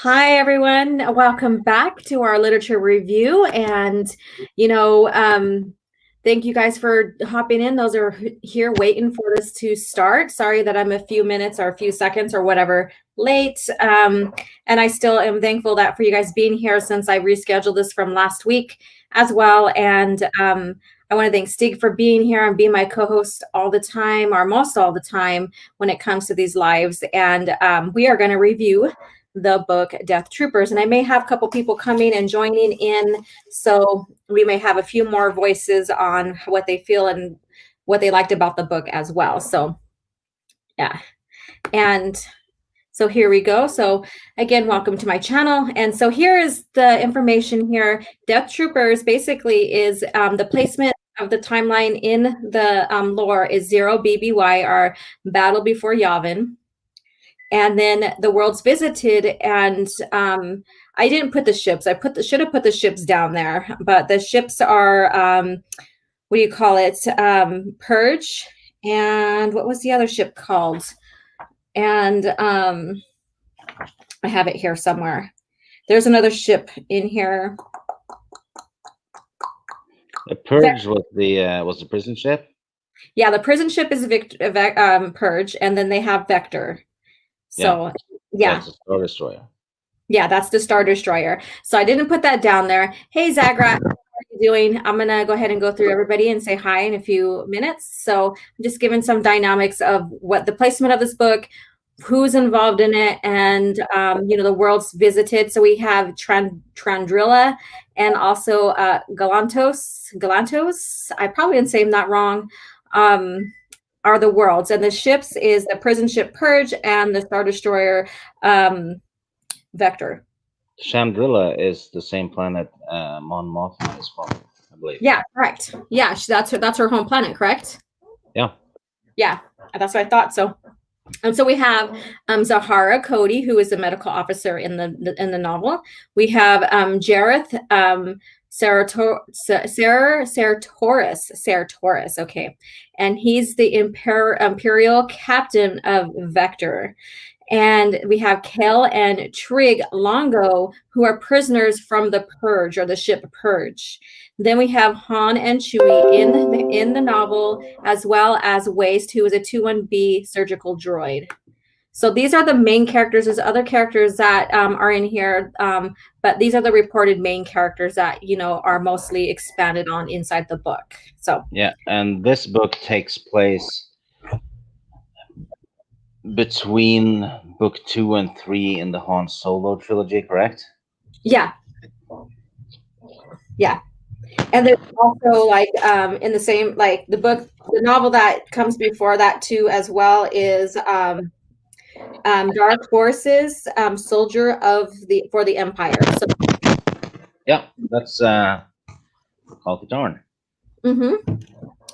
Hi, everyone. Welcome back to our literature review. And, you know, thank you guys for hopping in. Those are here waiting for this to start. Sorry that I'm a few minutes or a few seconds or whatever late. And I still am thankful that for you guys being here since I rescheduled this from last week as well. And I want to thank Stig for being here and being my co-host all the time, or most all the time when it comes to these lives. And we are going to review the book Death Troopers, and I may have a couple people coming and joining in, so we may have a few more voices on what they feel and what they liked about the book as well. So yeah, and so here we go. So again, welcome to my channel. And so here is the information here. Death Troopers basically is the placement of the timeline in the lore is 0 BBY, our Battle Before Yavin. And then the world's visited, and I didn't put the ships. Should have put the ships down there, but the ships are what do you call it? Purge, and what was the other ship called? And I have it here somewhere. There's another ship in here. The Purge was the prison ship. Yeah, the prison ship is Purge, and then they have Vector. So yeah. That's the Star Destroyer. Yeah, that's the Star Destroyer. So I didn't put that down there. Hey, Zagrat, how are you doing? I'm going to go ahead and go through everybody and say hi in a few minutes. So I'm just giving some dynamics of what the placement of this book, who's involved in it, and, the world's visited. So we have Trandrilla and also Galantos. I probably didn't say that wrong. Are the worlds, and the ships is the prison ship Purge and the Star Destroyer Vector. Chandrilla is the same planet Mon Mothma is from, I believe. Yeah, correct. Yeah, that's her home planet, correct? Yeah. Yeah, that's what I thought. So, and so we have Zahara Cody, who is the medical officer in the novel. We have Jareth Seratoris, okay, and he's the Imperial captain of Vector. And we have Kel and Trig Longo, who are prisoners from the Purge, or the ship Purge. Then we have Han and Chewie in the novel, as well as Waste, who is a 21B surgical droid. So these are the main characters. There's other characters that are in here, but these are the reported main characters that, are mostly expanded on inside the book. So yeah, and this book takes place between book 2 and 3 in the Han Solo trilogy, correct? Yeah. And there's also in the same, the book, the novel that comes before that too as well is Dark Forces, Soldier for the Empire. So yeah, that's Kal Katarn. Mm-hmm.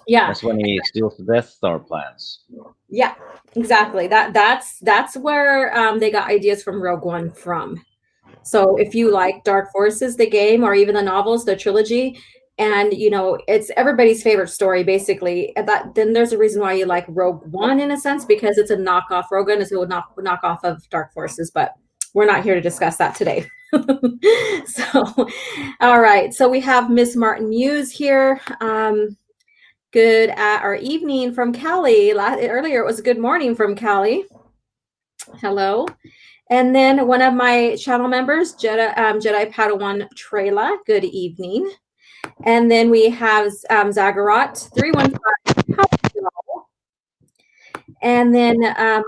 Yeah, that's when he steals the Death Star plans. Yeah, exactly. That's where they got ideas from Rogue One from. So if you like Dark Forces, the game, or even the novels, the trilogy, and it's everybody's favorite story, basically, then there's a reason why you like Rogue One in a sense, because it's a knockoff. Rogue One is a knockoff of Dark Forces, but we're not here to discuss that today. So, all right. So we have Miss Martin Muse here. Good evening from Cali. Earlier it was good morning from Cali. Hello. And then one of my channel members, Jedi Padawan Trela. Good evening. And then we have Zagarat 315. And then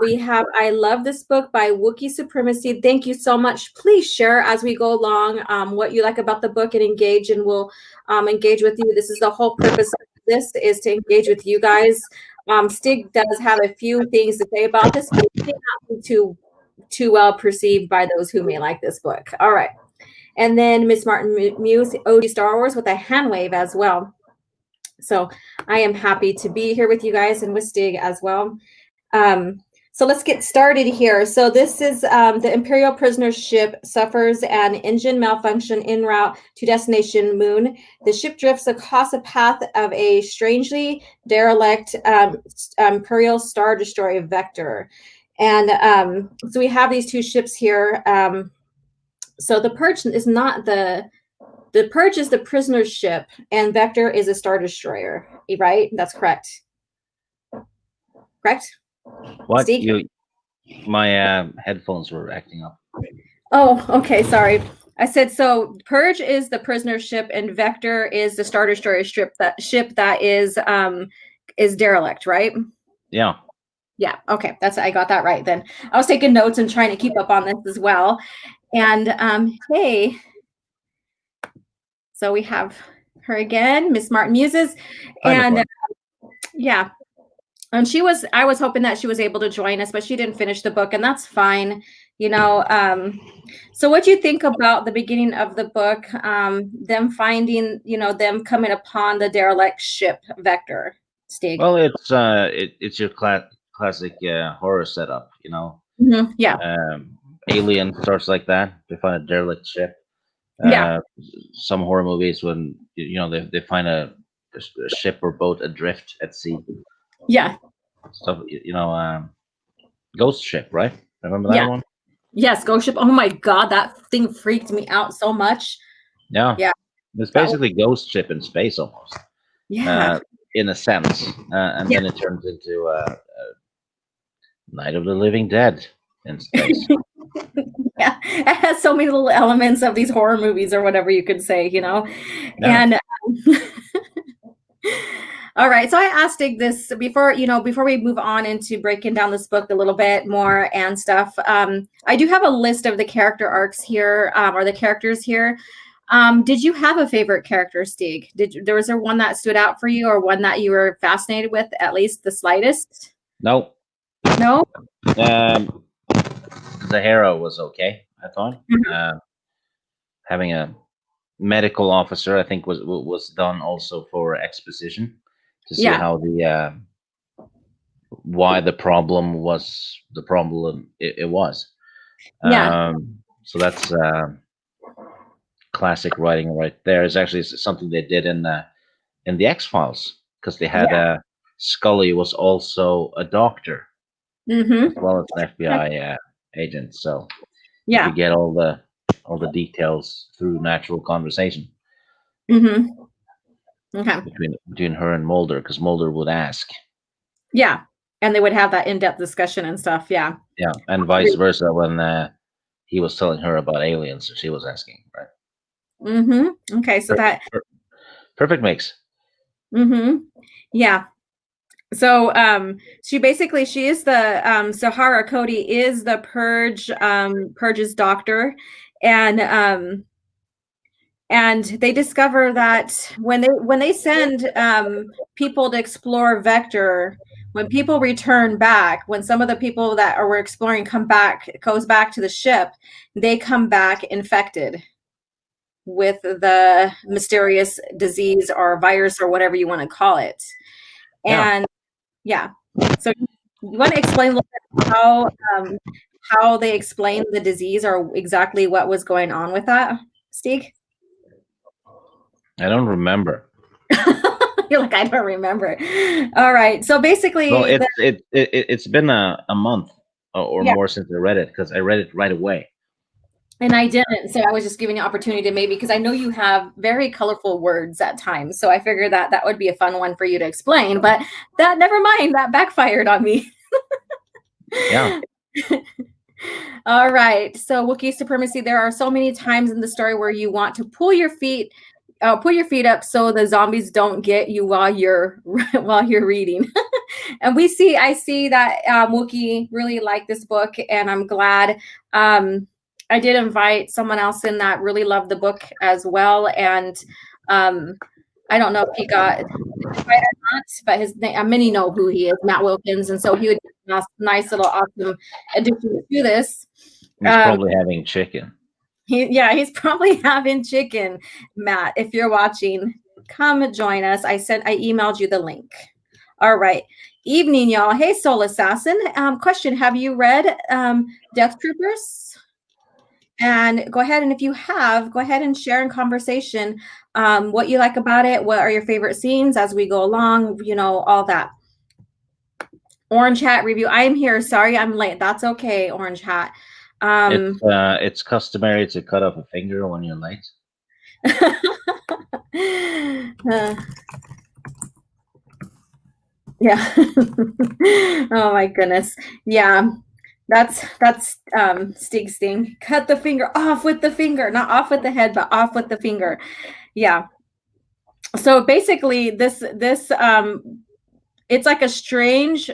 we have I Love This Book by Wookiee Supremacy. Thank you so much. Please share as we go along what you like about the book and engage, and we'll engage with you. This is the whole purpose of this, is to engage with you guys. Stig does have a few things to say about this, but it may not be too well perceived by those who may like this book. All right. And then Miss Martin Muse, O.G.Starwars, with a hand wave as well. So I am happy to be here with you guys and with Stig as well. So let's get started here. So this is the Imperial prisoner ship suffers an engine malfunction en route to destination Moon. The ship drifts across a path of a strangely derelict Imperial Star Destroyer Vector. And so we have these two ships here. So the Purge is not the Purge is the prisoner's ship, and Vector is a Star Destroyer, right? That's correct. Correct? What Steve? my headphones were acting up. Oh, okay, sorry. I said so Purge is the prisoner's ship, and Vector is the Star Destroyer ship that is derelict, right? Yeah. Yeah, okay. I got that right then. I was taking notes and trying to keep up on this as well. And hey, so we have her again, Miss Martin Muses. Hi, Miss And Martin. yeah. And I was hoping that she was able to join us, but she didn't finish the book, and that's fine. So what do you think about the beginning of the book, them finding, them coming upon the derelict ship Vector, Stig? Well, it's your classic horror setup, Mm-hmm. Yeah. Alien starts like that. They find a derelict ship. Yeah. Some horror movies when they find a ship or boat adrift at sea. Yeah. Stuff, Ghost Ship, right? Remember that one? Yes, Ghost Ship. Oh my God, that thing freaked me out so much. Yeah. Yeah. It's basically Ghost Ship in space almost. Yeah. In a sense. And then it turns into Night of the Living Dead in space. Yeah, it has so many little elements of these horror movies or whatever you could say, Yeah. And all right, so I asked Dig this before we move on into breaking down this book a little bit more and stuff. I do have a list of the character arcs here, or the characters here. Did you have a favorite character, Stig? Was there one that stood out for you, or one that you were fascinated with, at least the slightest? No. No. Zahara was okay, I thought. Mm-hmm. Having a medical officer, I think, was done also for exposition to see how the why the problem was the problem it was. So that's classic writing right there. It's actually something they did in the X-Files, because they had Scully was also a doctor, as well as an FBI agent. So you could get all the details through natural conversation. Mm-hmm. Okay. Between her and Mulder, because Mulder would ask. Yeah, and they would have that in-depth discussion and stuff. Yeah. Yeah, and vice versa when he was telling her about aliens, so she was asking, right? Mm-hmm. Okay, so perfect mix. Mm-hmm. Yeah. So she is the Zahara Cody is the Purge's doctor, and they discover that when they send people to explore Vector, when people return back, when some of the people that were exploring goes back to the ship, they come back infected with the mysterious disease or virus or whatever you want to call it. And so you want to explain a little bit how they explained the disease or exactly what was going on with that, Stig? I don't remember. You're like, I don't remember. All right. So basically, well, it's been a month or more since I read it, because I read it right away. And I didn't. So I was just giving you opportunity to maybe, because I know you have very colorful words at times. So I figured that would be a fun one for you to explain. But never mind, that backfired on me. Yeah. All right. So Wookiee supremacy. There are so many times in the story where you want to pull your feet up so the zombies don't get you while you're reading. And I see that Wookiee really liked this book, and I'm glad. I did invite someone else in that really loved the book as well, and I don't know if he got invited or not, but his name, many know who he is, Matt Wilkins, and so he would be a nice little awesome addition to this. He's probably having chicken. He's probably having chicken. Matt, if you're watching, come join us. I emailed you the link. All right. Evening, y'all. Hey, Soul Assassin. Question: have you read Death Troopers? And go ahead, and if you have, go ahead and share in conversation what you like about it. What are your favorite scenes as we go along? All that. Orange Hat review. I am here. Sorry, I'm late. That's okay, Orange Hat. It's customary to cut off a finger when you're late. Yeah. Oh my goodness. Yeah. That's Sting. Cut the finger off with the finger, not off with the head, but off with the finger. Yeah. So basically, this it's like a strange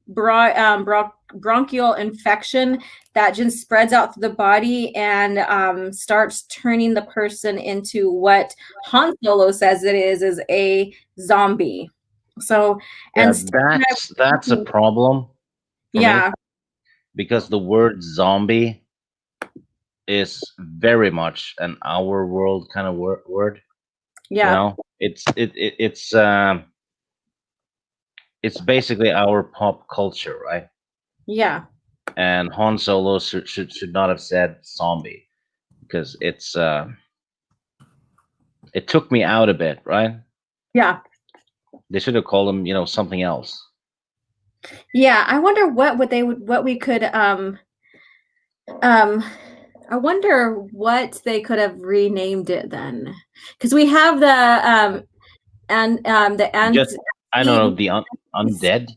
bronchial infection that just spreads out through the body and starts turning the person into what Han Solo says it is a zombie. So, Yeah, and that's a problem for yeah, me, because the word zombie is very much an our world kind of word. You yeah, know, it's basically our pop culture, right? yeah, And Han Solo should not have said zombie, because it took me out a bit, right? yeah, They should have called him, something else. yeah. I wonder what we could um I wonder what they could have renamed it then, because we have the Just, I don't know, the undead,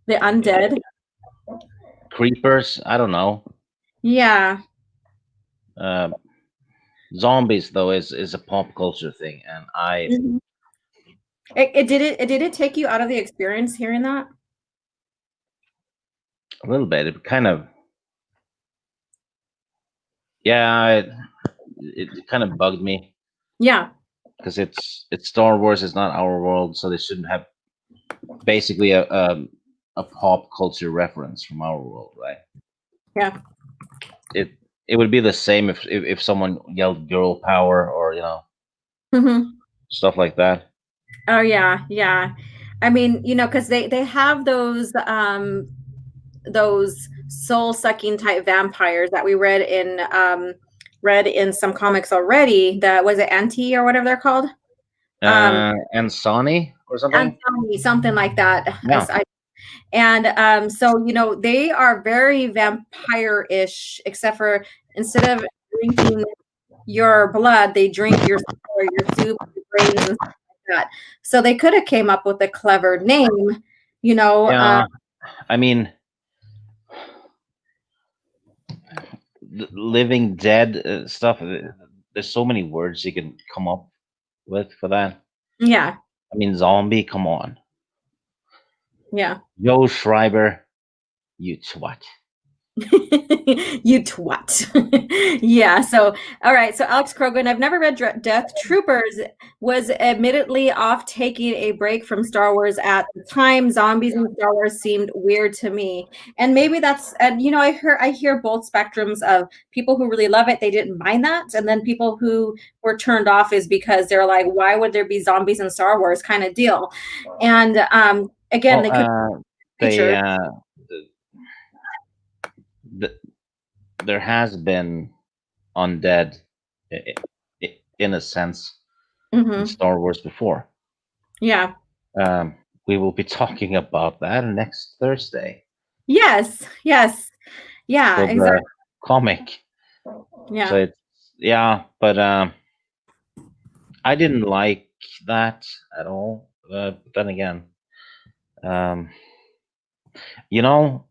the undead. creepers. I don't know. Yeah. Um, Zombies though is a pop culture thing, and Mhm. It did it take you out of the experience hearing that? a little bit. It kind of, yeah, it kind of bugged me, Yeah. because it's Star Wars. It's not our world, so they shouldn't have basically a pop culture reference from our world, right? Yeah. It would be the same if someone yelled "girl power" or Hmm. stuff like that. Oh yeah, yeah. I mean, because they have those soul-sucking type vampires that we read in some comics already. That was it, Anti or whatever they're called. And Sonny or something. Anti, something like that. Yeah. So they are very vampire-ish, except for instead of drinking your blood, they drink your soup, your brains, and stuff like that. So they could have came up with a clever name, Yeah. I mean, living dead stuff. There's so many words you can come up with for that. yeah, I mean, zombie. Come on, yeah. Joe Schreiber, you twat. You twat. Yeah. So, all right. So, Alex Krogan, I've never read Death Troopers, was admittedly off taking a break from Star Wars at the time. Zombies in Star Wars seemed weird to me. And maybe that's, and I hear both spectrums of people who really love it, they didn't mind that. And then people who were turned off is because they're like, why would there be zombies in Star Wars kind of deal? And again, Well, they could they feature. there has been undead in a sense in Star Wars before. Yeah. We will be talking about that next Thursday. Yes. Yes. Yeah. For Exactly. the comic. Yeah. So but I didn't like that at all. But then again, you know,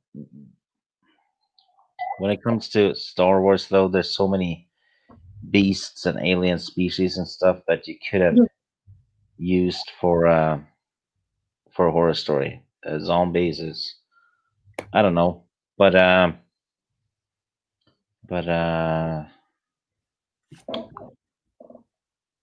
when it comes to Star Wars, though, there's so many beasts and alien species and stuff that you could have used for a horror story. Zombies is, I don't know, but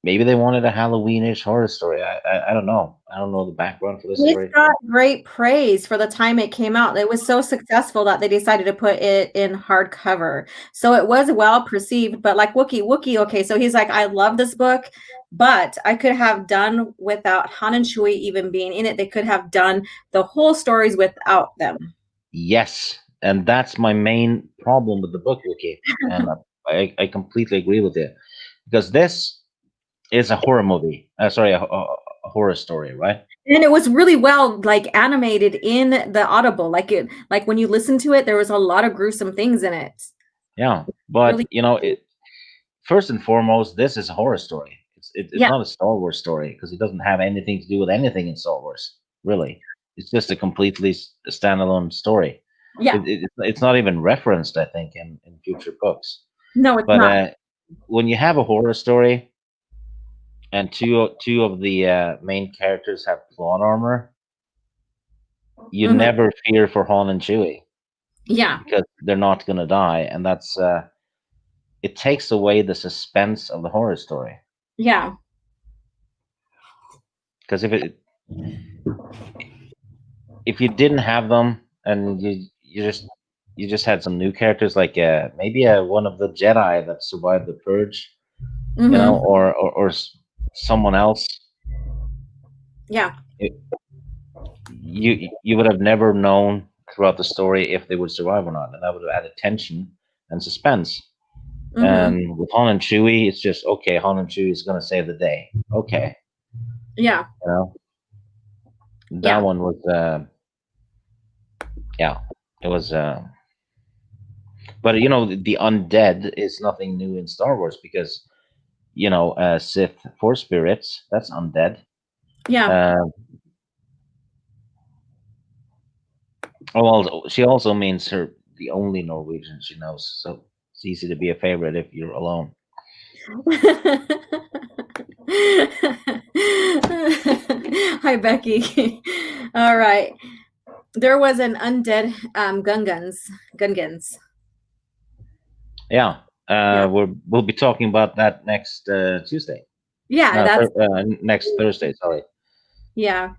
maybe they wanted a Halloweenish horror story. I don't know. I don't know the background for this It story. got great praise for the time it came out. It was so successful that they decided to put it in hardcover. So it was well perceived, but like Wookie, okay, so he's like, I love this book, but I could have done without Han and Chewie even being in it. They could have done the whole stories without them. Yes, and that's my main problem with the book, Wookie. And I completely agree with you, because this is a horror movie. Sorry, a horror story, right? And it was really well like animated in the Audible. Like when you listen to it, there was a lot of gruesome things in it. Yeah, but Really, first and foremost, this is a horror story. It's yeah, not a Star Wars story because it doesn't have anything to do with anything in Star Wars. Really, it's just a completely standalone story. yeah. It's not even referenced, I think, in future books. No, it's But not. when you have a horror story and two of the main characters have plot armor, you Hmm. never fear for Han and Chewie Yeah, because they're not gonna die, and that's it takes away the suspense of the horror story. yeah. Because if you didn't have them and you just had some new characters like maybe one of the Jedi that survived the Purge, Hmm. someone else, Yeah. it, you would have never known throughout the story if they would survive or not, and that would have added tension and suspense. Hmm. And with Han and Chewie, it's just okay. Han and Chewie is going to save the day. Okay, Yeah. you know that Yeah. one was yeah, it was. But the undead is nothing new in Star Wars because Sith force spirits, that's undead. Yeah. Uh, well, she also means her the only Norwegian she knows, so it's easy to be a favorite if you're alone. Hi, Becky. All right. There was an undead Gungans. Yeah, Yeah. we'll be talking about that next Tuesday. Yeah, No, that's next Thursday. Sorry, yeah.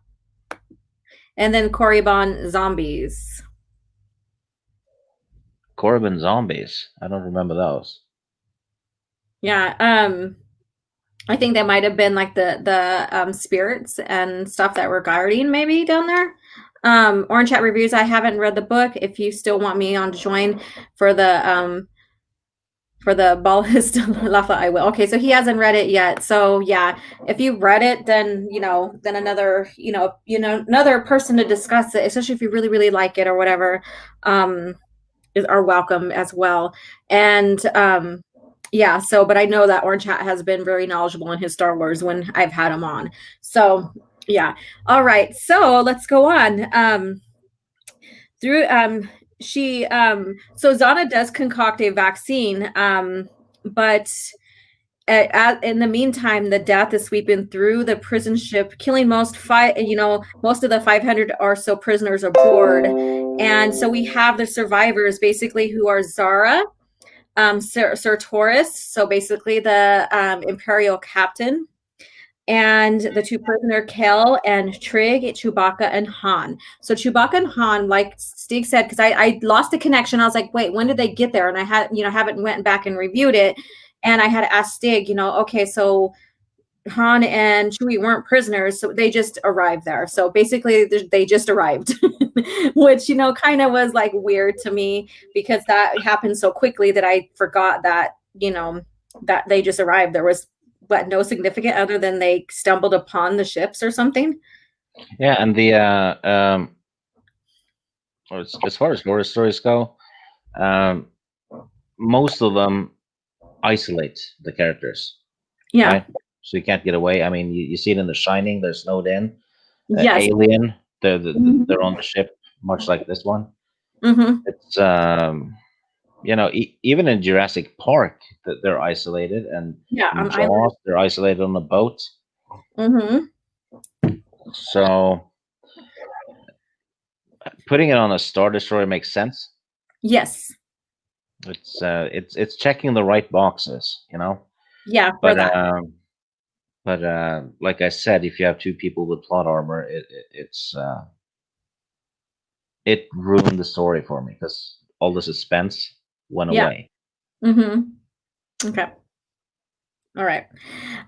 And then Korriban zombies. Corbin zombies. I don't remember those. Yeah. I think that might have been like the spirits and stuff that were guarding maybe down there. Orange Chat Reviews, I haven't read the book. If you still want me on to join for the ballist Lafa, I will. Okay, so he hasn't read it yet. So yeah, if you read it, then then another person to discuss it, especially if you really, really like it or whatever, are welcome as well. And yeah, so but I know that Orange Hat has been very knowledgeable in his Star Wars when I've had him on. So yeah. All right. So let's go on. Through she so Zana does concoct a vaccine, but in the meantime, the death is sweeping through the prison ship, killing most of the 500 or so prisoners aboard. And so we have the survivors basically who are Zara, Sir Taurus, so basically the Imperial captain, and the two prisoner Kel and Trig, Chewbacca and Han. So Chewbacca and Han, like Stig said, because I lost the connection. I was like, wait, when did they get there? And I had haven't went back and reviewed it, and I had to ask Stig, okay, so Han and Chewie weren't prisoners, so they just arrived there. So basically, they just arrived, which kind of was like weird to me because that happened so quickly that I forgot that that they just arrived. There was no significant other than they stumbled upon the ships or something. Yeah, and the as far as horror stories go, um, most of them isolate the characters, Yeah. right? So you can't get away. I mean, you see it in The Shining. They're snowed in. Yes. Alien. They're Mm-hmm. on the ship, much like this one. Mm-hmm. It's even in Jurassic Park, that they're isolated, and Yeah. in Island. Jaws, they're isolated on a boat. Mm-hmm. So putting it on a Star Destroyer makes sense. Yes. It's checking the right boxes, Yeah. For But that. like I said, if you have two people with plot armor, it ruined the story for me because all the suspense went Yeah. away. Mm-hmm. Okay. All right.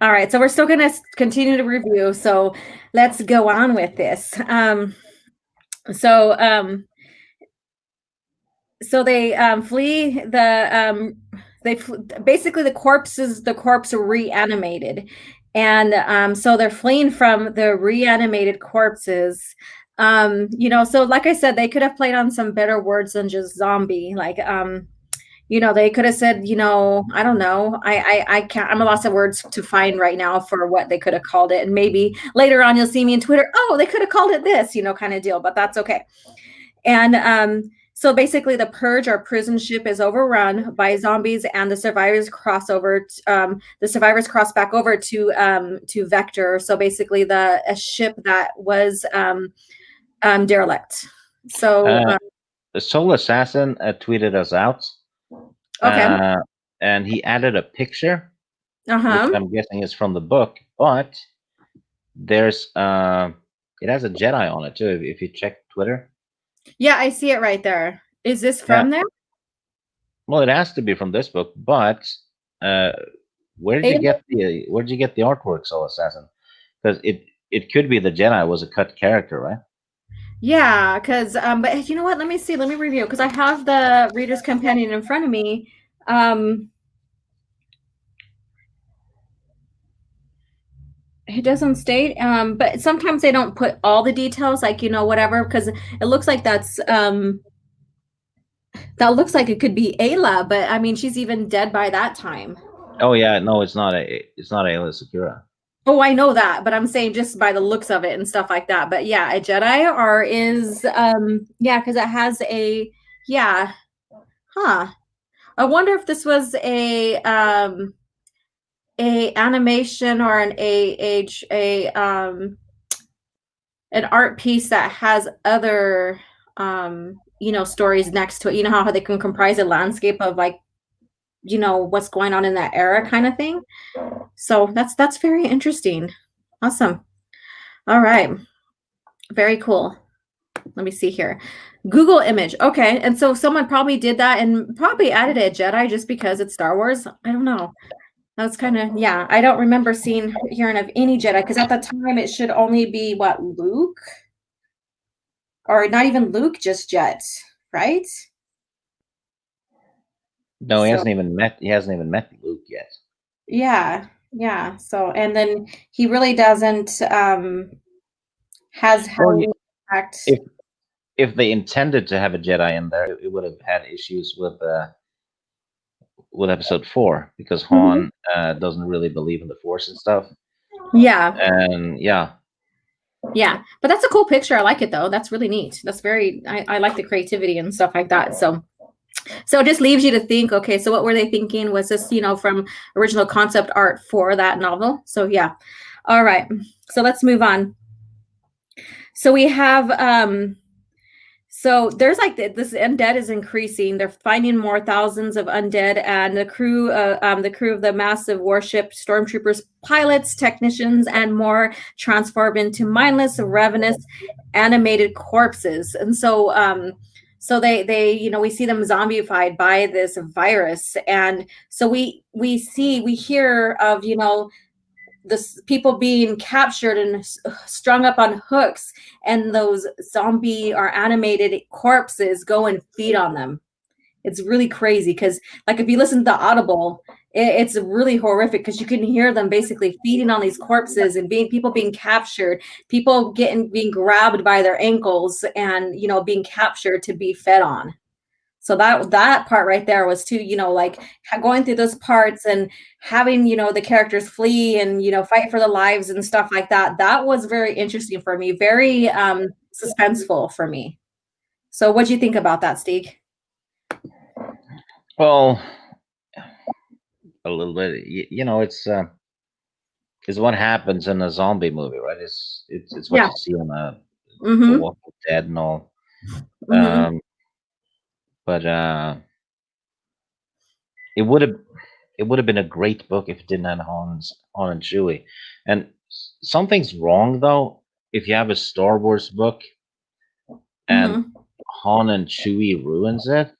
All right. So we're still going to continue to review. So let's go on with this. So they flee the basically the corpse reanimated, and so they're fleeing from the reanimated corpses. So like I said, they could have played on some better words than just zombie, like They could have said, I don't know. I can't, I'm a loss of words to find right now for what they could have called it. And maybe later on you'll see me in Twitter. Oh, they could have called it this, kind of deal, but that's okay. And so basically the Purge, our prison ship, is overrun by zombies, and the survivors cross back over to Vector. So basically a ship that was derelict. So the Soul Assassin tweeted us out. okay. And he added a picture, Uh-huh. which I'm guessing is from the book, but there's it has a Jedi on it too. If you check Twitter. Yeah, I see it right there. Is this from there? Well, it has to be from this book, but where did you get the artwork, Soul Assassin? Because it could be the Jedi was a cut character, right? Yeah, because but you know what? Let me see. Let me review, because I have the Reader's Companion in front of me. It doesn't state, but sometimes they don't put all the details, like whatever, because it looks like that looks like it could be Ayla, but I mean she's even dead by that time. Oh yeah, no, it's not Ayla Secura. Oh, I know that, but I'm saying just by the looks of it and stuff like that. But yeah, a Jedi or is because it has a I wonder if this was a animation or an art piece that has other stories next to it. You know how they can comprise a landscape of what's going on in that era kind of thing. So that's very interesting. Awesome. All right. Very cool. Let me see here. Google image. Okay. And so someone probably did that and probably added a Jedi just because it's Star Wars. I don't know. That's kind of, I don't remember hearing of any Jedi, because at the time it should only be Luke? Or not even Luke, just Jet, right? No, he hasn't even met Luke yet. Yeah. So, and then he really doesn't has impact. If they intended to have a Jedi in there, it would have had issues with episode 4, because Han doesn't really believe in the Force and stuff. Yeah. And yeah, but that's a cool picture. I like it though. That's really neat. That's I like the creativity and stuff like that. So it just leaves you to think, okay, so what were they thinking? Was this, from original concept art for that novel? So yeah. All right. So let's move on. So we have so there's this undead is increasing. They're finding more thousands of undead, and the crew of the massive warship, stormtroopers, pilots, technicians, and more transform into mindless, ravenous, animated corpses. And so so they we see them zombified by this virus, and so we hear of this people being captured and strung up on hooks, and those zombie or animated corpses go and feed on them. It's really crazy, because if you listen to the Audible, it's really horrific, because you can hear them basically feeding on these corpses and people being captured, people being grabbed by their ankles and being captured to be fed on. So that part right there was too, going through those parts and having, the characters flee and, fight for their lives and stuff like that. That was very interesting for me, very suspenseful for me. So what do you think about that, Steve? Well, a little bit, it's what happens in a zombie movie, right? It's what you see on The Walking Dead and all. But it would have been a great book if it didn't have Han and Chewie. And something's wrong though if you have a Star Wars book and Han and Chewie ruins it.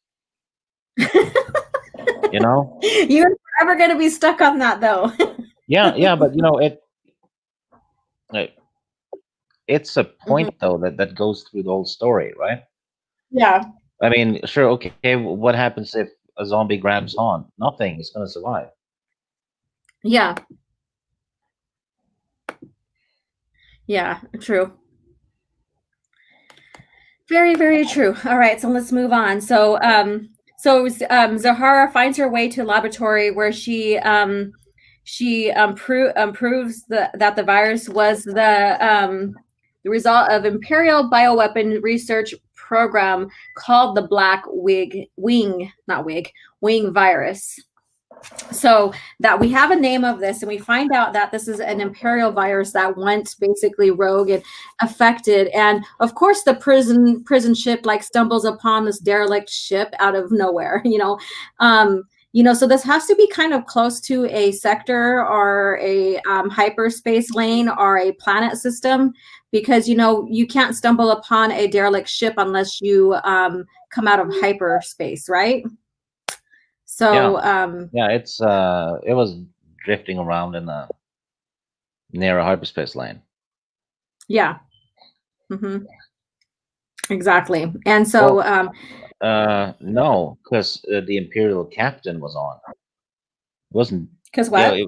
You're forever going to be stuck on that though. yeah, but it's a point though that goes through the whole story, right? Yeah. I mean, sure, okay, what happens if a zombie grabs Han? Nothing. He's going to survive. Yeah. Yeah, true. Very, very true. All right, so let's move on. So So Zahara finds her way to a laboratory where she proves that the virus was the result of Imperial bioweapon research program called the Black Wing virus. So that we have a name of this, and we find out that this is an Imperial virus that went basically rogue and affected. And of course, the prison ship like stumbles upon this derelict ship out of nowhere. So this has to be kind of close to a sector or a hyperspace lane or a planet system, because you can't stumble upon a derelict ship unless you come out of hyperspace, right? So it was drifting around in a near a hyperspace lane. Yeah. Exactly. And so no, because the Imperial captain was on. It wasn't because what?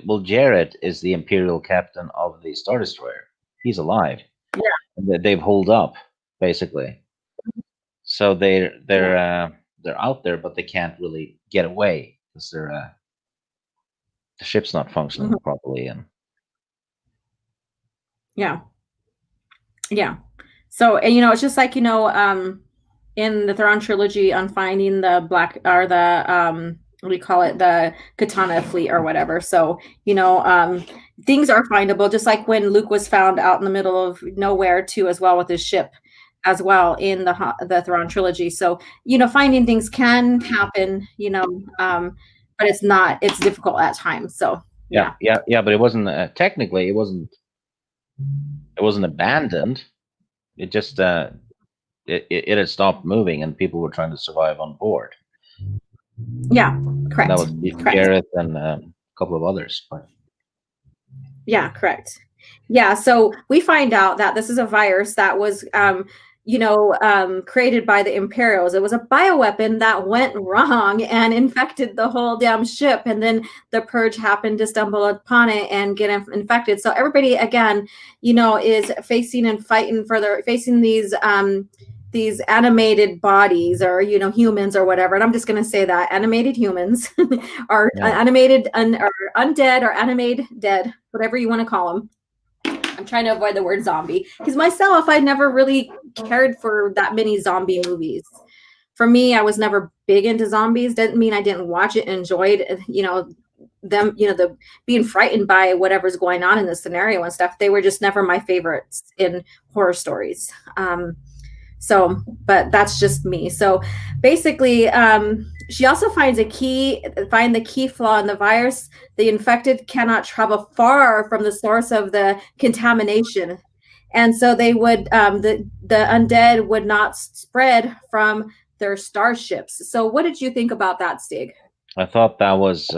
Well, Jared is the Imperial captain of the Star Destroyer. He's alive. Yeah. And they've holed up, basically. So they're out there, but they can't really get away because the ship's not functioning properly. And yeah. So it's just like in the Thrawn trilogy on finding the black or the what do you call it, the Katana fleet or whatever. So things are findable, just like when Luke was found out in the middle of nowhere too, as well, with his ship as well in the Thrawn trilogy. So finding things can happen, but it's difficult at times. So yeah, but it wasn't technically it wasn't abandoned. It just it had stopped moving and people were trying to survive on board. Yeah, correct. That was Gareth and a couple of others. But yeah, correct. Yeah, so we find out that this is a virus that was created by the Imperials. It was a bioweapon that went wrong and infected the whole damn ship. And then the Purge happened to stumble upon it and get infected. So everybody, again, is facing and fighting facing these animated bodies or, humans or whatever. And I'm just going to say that animated humans are animated or undead or animated dead, whatever you want to call them. I'm trying to avoid the word zombie because myself, I never really cared for that many zombie movies. For me, I was never big into zombies. Doesn't mean I didn't watch it and enjoyed, them, the being frightened by whatever's going on in the scenario and stuff. They were just never my favorites in horror stories. But that's just me. So basically, she also finds the key flaw in the virus. The infected cannot travel far from the source of the contamination. And so they would, the undead would not spread from their starships. So what did you think about that, Stig? I thought that was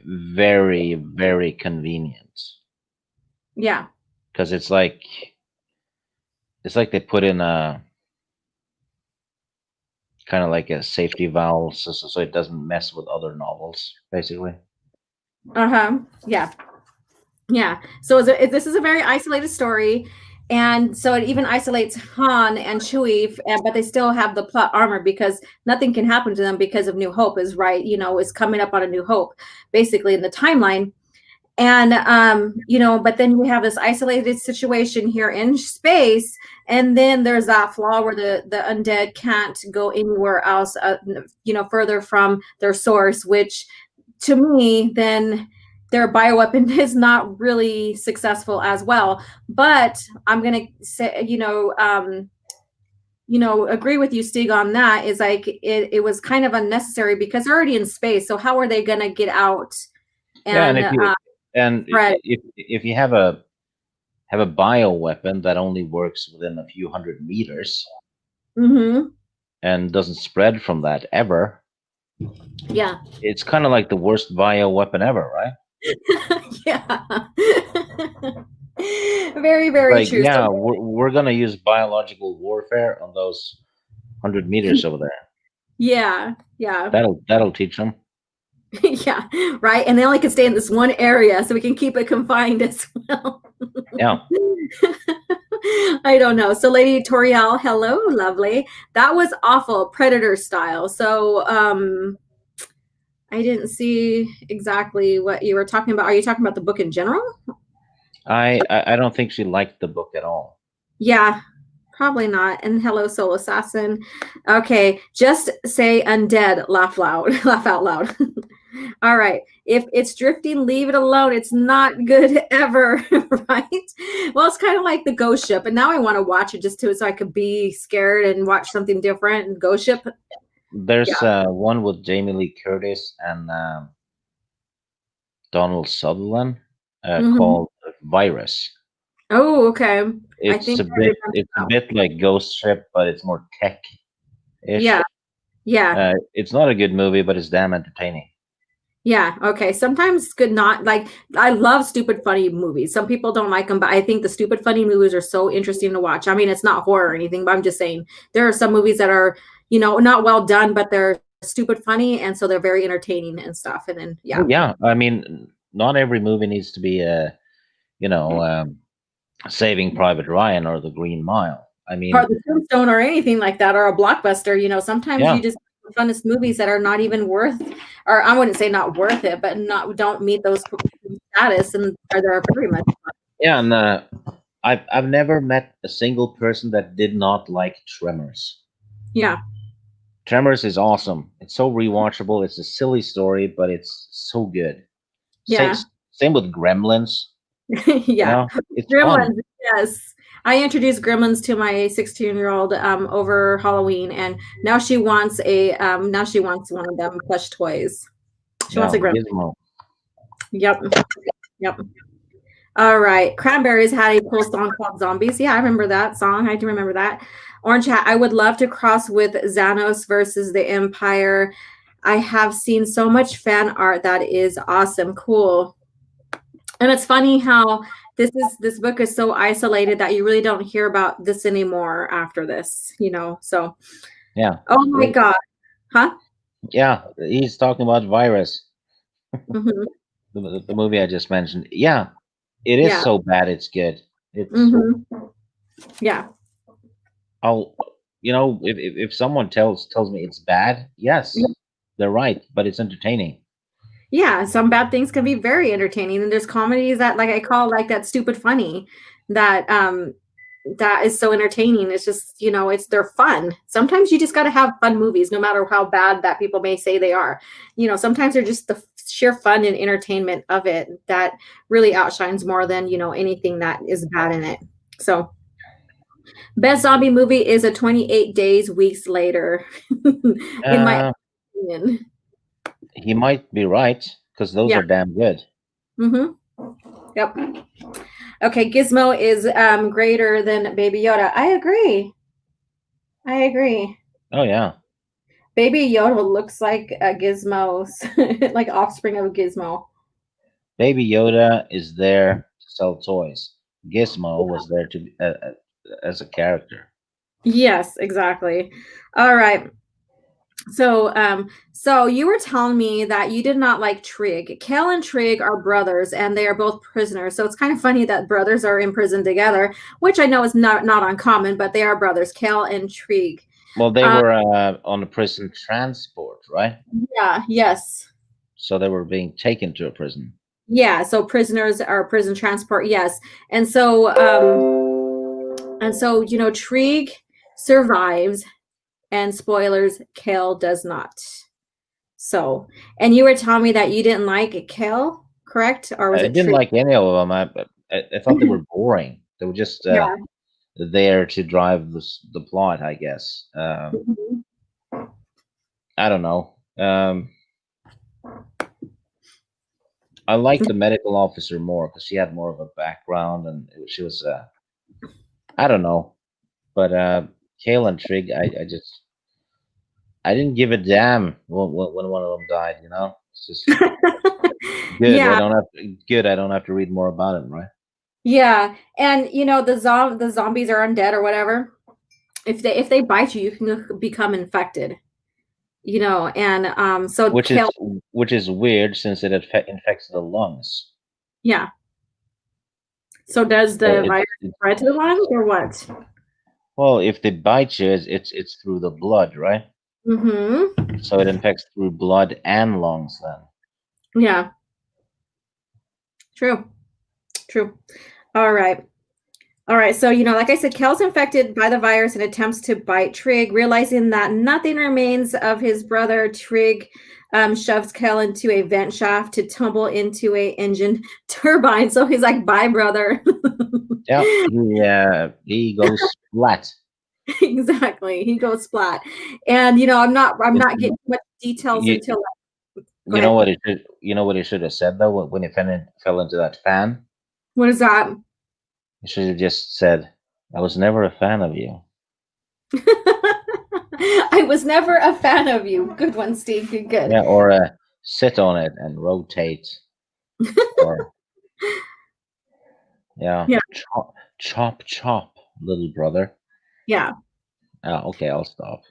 very, very convenient. Yeah. Because it's like they put in a kind of like a safety valve so it doesn't mess with other novels, basically. Yeah. So this is a very isolated story, and so it even isolates Han and Chewie, but they still have the plot armor because nothing can happen to them because of New Hope is coming up on a New Hope, basically in the timeline. And but then we have this isolated situation here in space, and then there's that flaw where the undead can't go anywhere else further from their source, which to me then their bioweapon is not really successful as well. But I'm gonna say agree with you, Stig, on that. Is like it was kind of unnecessary because they're already in space, so how are they gonna get out? And if you have a bioweapon that only works within a few hundred meters and doesn't spread from that ever, it's kind of like the worst bioweapon ever, right? Yeah. Very, very true. Yeah, we're gonna use biological warfare on those 100 meters over there. Yeah. That'll teach them. Yeah, right. And they only can stay in this one area, so we can keep it confined as well. Yeah. I don't know. So Lady Toriel, hello, lovely. That was awful, Predator style. So I didn't see exactly what you were talking about. Are you talking about the book in general? I don't think she liked the book at all. Yeah, probably not. And hello, Soul Assassin. Okay, just say undead. Laugh loud. Laugh out loud. All right. If it's drifting, leave it alone. It's not good ever, right? Well, it's kind of like the Ghost Ship, and now I want to watch it just to so I could be scared and watch something different. And Ghost Ship, There's yeah. one with Jamie Lee Curtis and Donald Sutherland Mm-hmm. called Virus. Oh, okay. I It's think a I bit remember it's a that. bit like Ghost Ship, but it's more tech-ish. Yeah, yeah. It's not a good movie, but it's damn entertaining. Yeah, okay. Sometimes good not like I love stupid funny movies. Some people don't like them, but I think the stupid funny movies are so interesting to watch. I mean, it's not horror or anything, but I'm just saying there are some movies that are, not well done, but they're stupid funny and so they're very entertaining and stuff. And then yeah. Well, yeah, I mean, not every movie needs to be you know, Saving Private Ryan or The Green Mile. I Or mean, the Tombstone or anything like that, or a blockbuster, sometimes yeah, you just funnest movies that are not even worth, or I wouldn't say not worth it, but not don't meet those status and are there pretty much. yeah, and I've never met a single person that did not like Tremors. Yeah, Tremors is awesome. It's so rewatchable. It's a silly story, but it's so good. Same yeah. same with Gremlins. You Yeah. know, it's fun. Gremlins, yes. I introduced Gremlins to my 16-year-old over Halloween, and now she wants one of them plush toys. She wants Yeah, a Gremlin. Gizmo. Yep. Yep. All right. Cranberries had a cool song called Zombies. Yeah, I remember that song. I do remember that. Orange Hat, I would love to cross with Xanos versus the Empire. I have seen so much fan art that is awesome. Cool. And it's funny how this book is so isolated that you really don't hear about this anymore after this. So Yeah, oh my Well, God. Huh? yeah. He's talking about Virus, Hmm. the movie I just mentioned. Yeah, it is Yeah. so bad it's good. It's Hmm. Yeah. I'll if someone tells me it's bad, yes, they're right, but it's entertaining. Yeah. Some bad things can be very entertaining. And there's comedies that like I call like that stupid funny that is so entertaining. It's just, they're fun. Sometimes you just gotta have fun movies, no matter how bad that people may say they are. Sometimes they're just the sheer fun and entertainment of it that really outshines more than, anything that is bad in it. So best zombie movie is a 28 Days Weeks Later, in my Uh, opinion. he might be right because those Yeah. are damn good. Mm-hmm. Yep. Okay, Gizmo is greater than Baby Yoda. I agree. I agree. Oh yeah, Baby Yoda looks like a Gizmo, like offspring of a Gizmo. Baby Yoda is there to sell toys. Gizmo was there to as a character. Yes, exactly. All right. So you were telling me that you did not like Trig. Kel and Trig are brothers, and they are both prisoners. So it's kind of funny that brothers are in prison together, which I know is not uncommon, but they are brothers, Kel and Trig. Well, they Um, were on a prison transport, right? yeah, yes. So they were being taken to a prison. Yeah, so prisoners are prison transport, yes. And so Trig survives, and spoilers, Kale does not. So, and you were telling me that you didn't like Kale, correct? Or was I it didn't Trig? like any of them. I thought they were boring. They were just Yeah. there to drive the plot, I guess. Mhm. I don't know. I liked the medical officer more because she had more of a background and she was. I don't know, but Kale and Trig, I didn't give a damn when one of them died. It's just good. I Yeah, don't have good. I don't have to read more about it, right? yeah. And the zombies are undead or whatever. If they bite you, you can become infected. And so Which Kale, is which is weird since it infects the lungs. yeah. So does So the virus spread to the lungs or what? well, if they bite you, it's through the blood, right? Mm-hmm. So it infects through blood and lungs then. Yeah. True. True. All right. All right. So, like I said, Kel's infected by the virus and attempts to bite Trig, realizing that nothing remains of his brother. Trig shoves Kel into a vent shaft to tumble into a engine turbine. So he's like, bye, brother. Yeah, he goes flat. Exactly. He goes splat. And I'm not getting too much details You, until go you know ahead. what he should have said though when he fell into that fan. What is that? He should have just said, "I was never a fan of you." I was never a fan of you. Good one, Steve. Good. Yeah, or sit on it and rotate, or yeah, Yeah. chop, chop, chop, little brother. Yeah. Okay, I'll stop.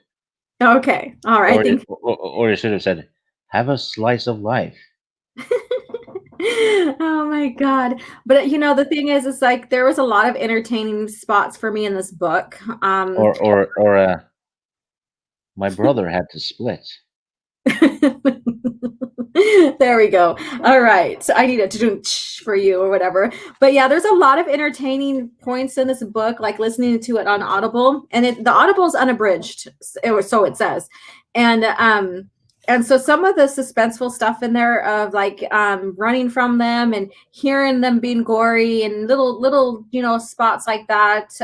Okay. All right. Or, Thank you. or you should have said, "Have a slice of life." Oh my God. But the thing is, it's like there was a lot of entertaining spots for me in this book. Or my brother had to split. There we go. All right. So I need it to do for you or whatever. But yeah, there's a lot of entertaining points in this book, like listening to it on Audible. And the Audible is unabridged. So it says. And so some of the suspenseful stuff in there of like running from them and hearing them being gory and little spots like that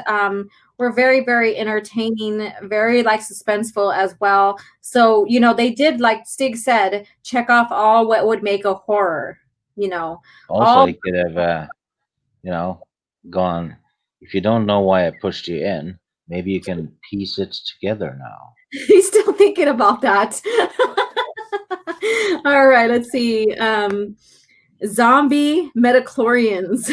were very, very entertaining, very like suspenseful as well. So, they did, like Stig said, check off all what would make a horror, Also, all. he could have, gone. If you don't know why I pushed you in, maybe you can piece it together now. He's still thinking about that. All right, let's see. Zombie metachlorians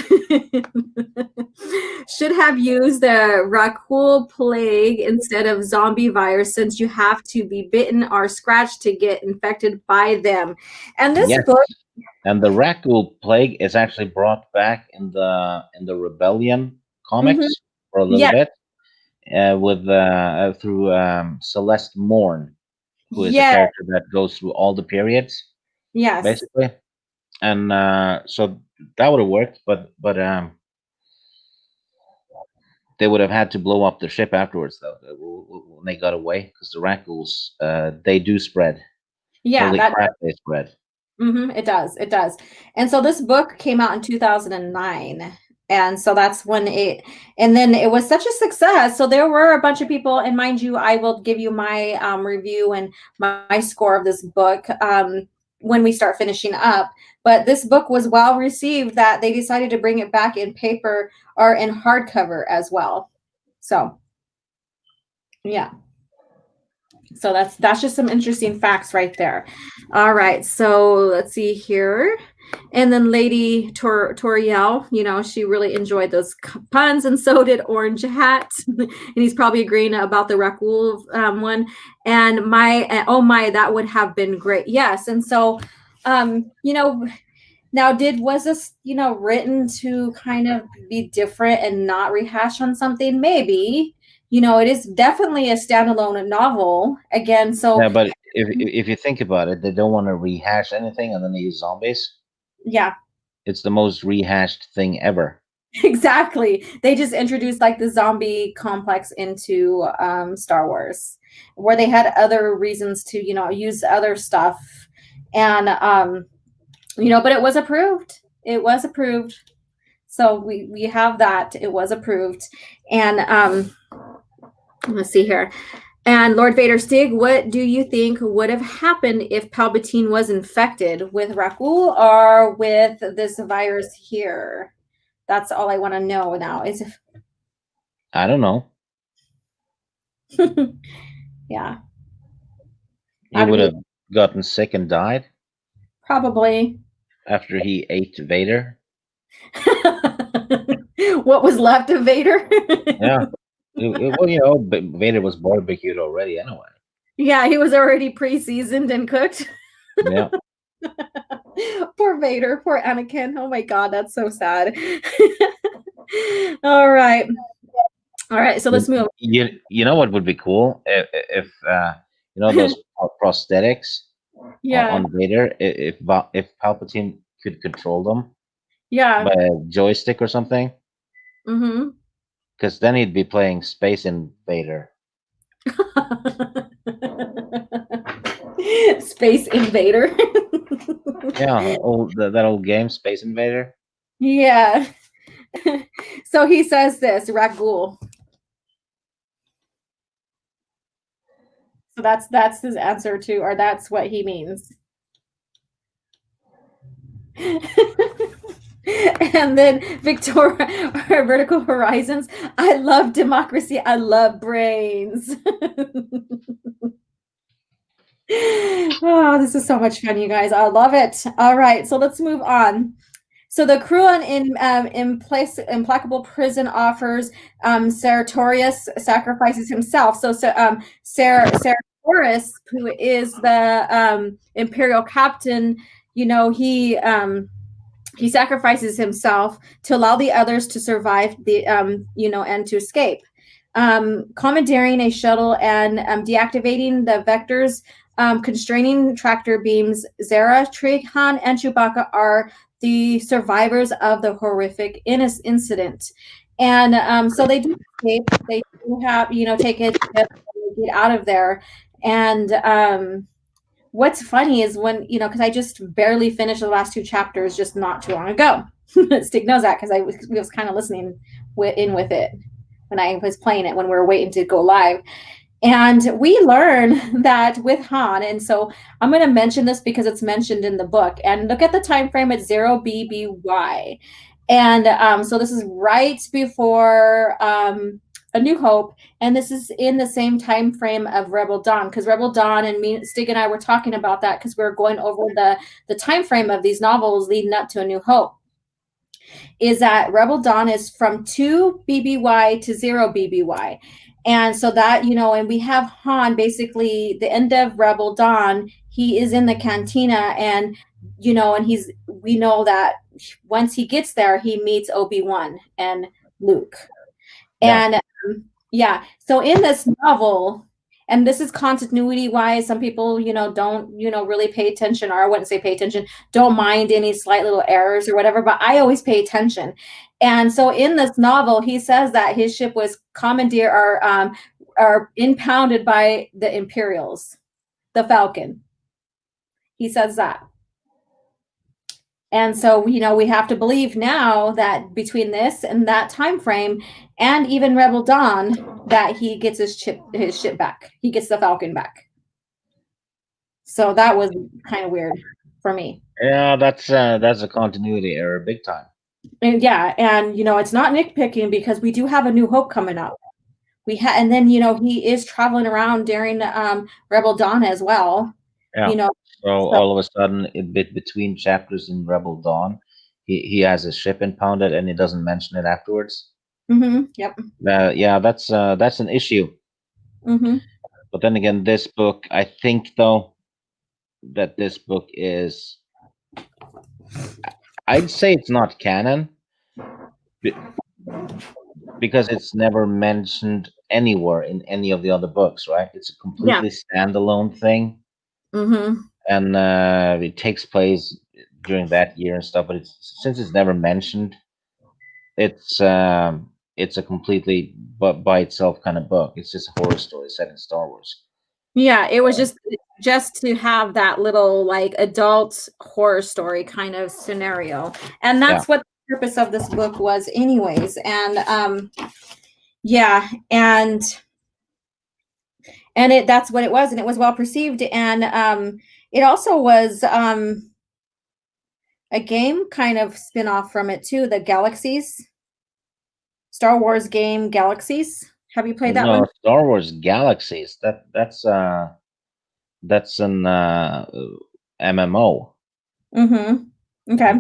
should have used the Rakul plague instead of zombie virus, since you have to be bitten or scratched to get infected by them. And this book, and the Rakul plague is actually brought back in the Rebellion comics for a little bit, with through Celeste Morn, who is a character that goes through all the periods, basically. And so that would have worked, but they would have had to blow up the ship afterwards, though, when they got away, because the Rakuls, they do spread. Yeah, Holy crap, they spread. It does. And so this book came out in 2009. And so that's when and then it was such a success. So there were a bunch of people, and mind you, I will give you my review and my score of this book when we start finishing up. But this book was well received that they decided to bring it back in paper or in hardcover as well. So, yeah. So that's just some interesting facts right there. All right, so let's see here. And then Lady Toriel, she really enjoyed those puns, and so did Orange Hat. And he's probably agreeing about the Rakul one. And oh my, that would have been great. Yes. And so, now was this, written to kind of be different and not rehash on something? Maybe. It is definitely a standalone novel again. So yeah, but if you think about it, they don't want to rehash anything, and then they use zombies. Yeah, it's the most rehashed thing ever. Exactly. They just introduced like the zombie complex into Star Wars, where they had other reasons to use other stuff, and but it was approved. It was approved. So we have that. It was approved, and let's see here. And Lord Vader Stig, what do you think would have happened if Palpatine was infected with Rakul or with this virus here? That's all I want to know now. Is if I don't know. Yeah. He would have gotten sick and died. Probably. After he ate Vader. What was left of Vader? Yeah. Vader was barbecued already anyway. Yeah, he was already pre-seasoned and cooked. Yeah. Poor Vader, poor Anakin. Oh my God, that's so sad. All right. All right. So let's move. You know what would be cool if you know those prosthetics Yeah. on Vader, if Palpatine could control them Yeah. by a joystick or something, Mm-hmm. because then he'd be playing Space Invader. Space Invader. Yeah, that old game, Space Invader. Yeah. So he says this, Ragul. So that's his answer to, or that's what he means. And then Victoria, or Vertical Horizons. I love democracy. I love brains. Oh, this is so much fun, you guys. I love it. All right, so let's move on. So the cruel and implacable prison offers Sertorius sacrifices himself. So Sertorius, who is the Imperial captain, he sacrifices himself to allow the others to survive and to escape. Commandeering a shuttle and deactivating the vectors, constraining tractor beams. Zara, Trihan, and Chewbacca are the survivors of the horrific incident. And so they do escape. They do have, take it, get out of there. And what's funny is when, because I just barely finished the last two chapters just not too long ago. Stick knows that because I was kind of listening with it when I was playing it when we were waiting to go live. And we learn that with Han, and so I'm going to mention this because it's mentioned in the book. And look at the time frame at 0 BBY. And so this is right before A New Hope, and this is in the same time frame of Rebel Dawn, because Rebel Dawn and me, Stig and I were talking about that because we were going over the time frame of these novels leading up to A New Hope. Is that Rebel Dawn is from 2 BBY to 0 BBY. And so that, and we have Han, basically the end of Rebel Dawn, he is in the cantina, and we know that once he gets there, he meets Obi-Wan and Luke. Yeah. And yeah, so in this novel, and this is continuity wise, some people, don't, really pay attention, or I wouldn't say pay attention, don't mind any slight little errors or whatever, but I always pay attention. And so in this novel, he says that his ship was commandeered or impounded by the Imperials, the Falcon. He says that. And so, we have to believe now that between this and that time frame, and even Rebel Dawn, that he gets his ship back. He gets the Falcon back. So that was kind of weird for me. Yeah, that's a continuity error, big time. And yeah, and it's not nitpicking because we do have A New Hope coming up. And then he is traveling around during Rebel Dawn as well. Yeah. So all of a sudden, between chapters in Rebel Dawn, he has his ship impounded, and he doesn't mention it afterwards. Mm-hmm. Yep. Yeah, that's an issue. Mm-hmm. But then again, this book, I think though, that this book is, I'd say it's not canon because it's never mentioned anywhere in any of the other books, right? It's a completely standalone thing. Mm-hmm. And it takes place during that year and stuff. But since it's never mentioned, it's a completely by itself kind of book. It's just a horror story set in Star Wars. Yeah, it was just to have that little like adult horror story kind of scenario, and that's what the purpose of this book was, anyways. And yeah, and that's what it was, and it was well perceived, and it also was a game kind of spin-off from it too, the Galaxies, Star Wars game Galaxies. Have you played that one? Star Wars Galaxies. That's an MMO. Mm-hmm. Okay.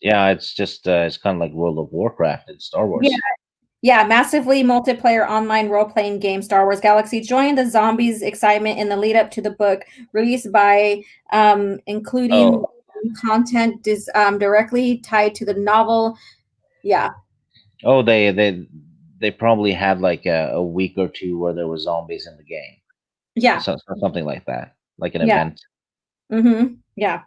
It's just it's kind of like World of Warcraft in Star Wars. Yeah, massively multiplayer online role-playing game Star Wars Galaxy. Join the zombies' excitement in the lead up to the book, released by including content directly tied to the novel. Yeah. Oh, they probably had like a week or two where there were zombies in the game. Yeah. Something like that, like an Yeah. event. Yeah.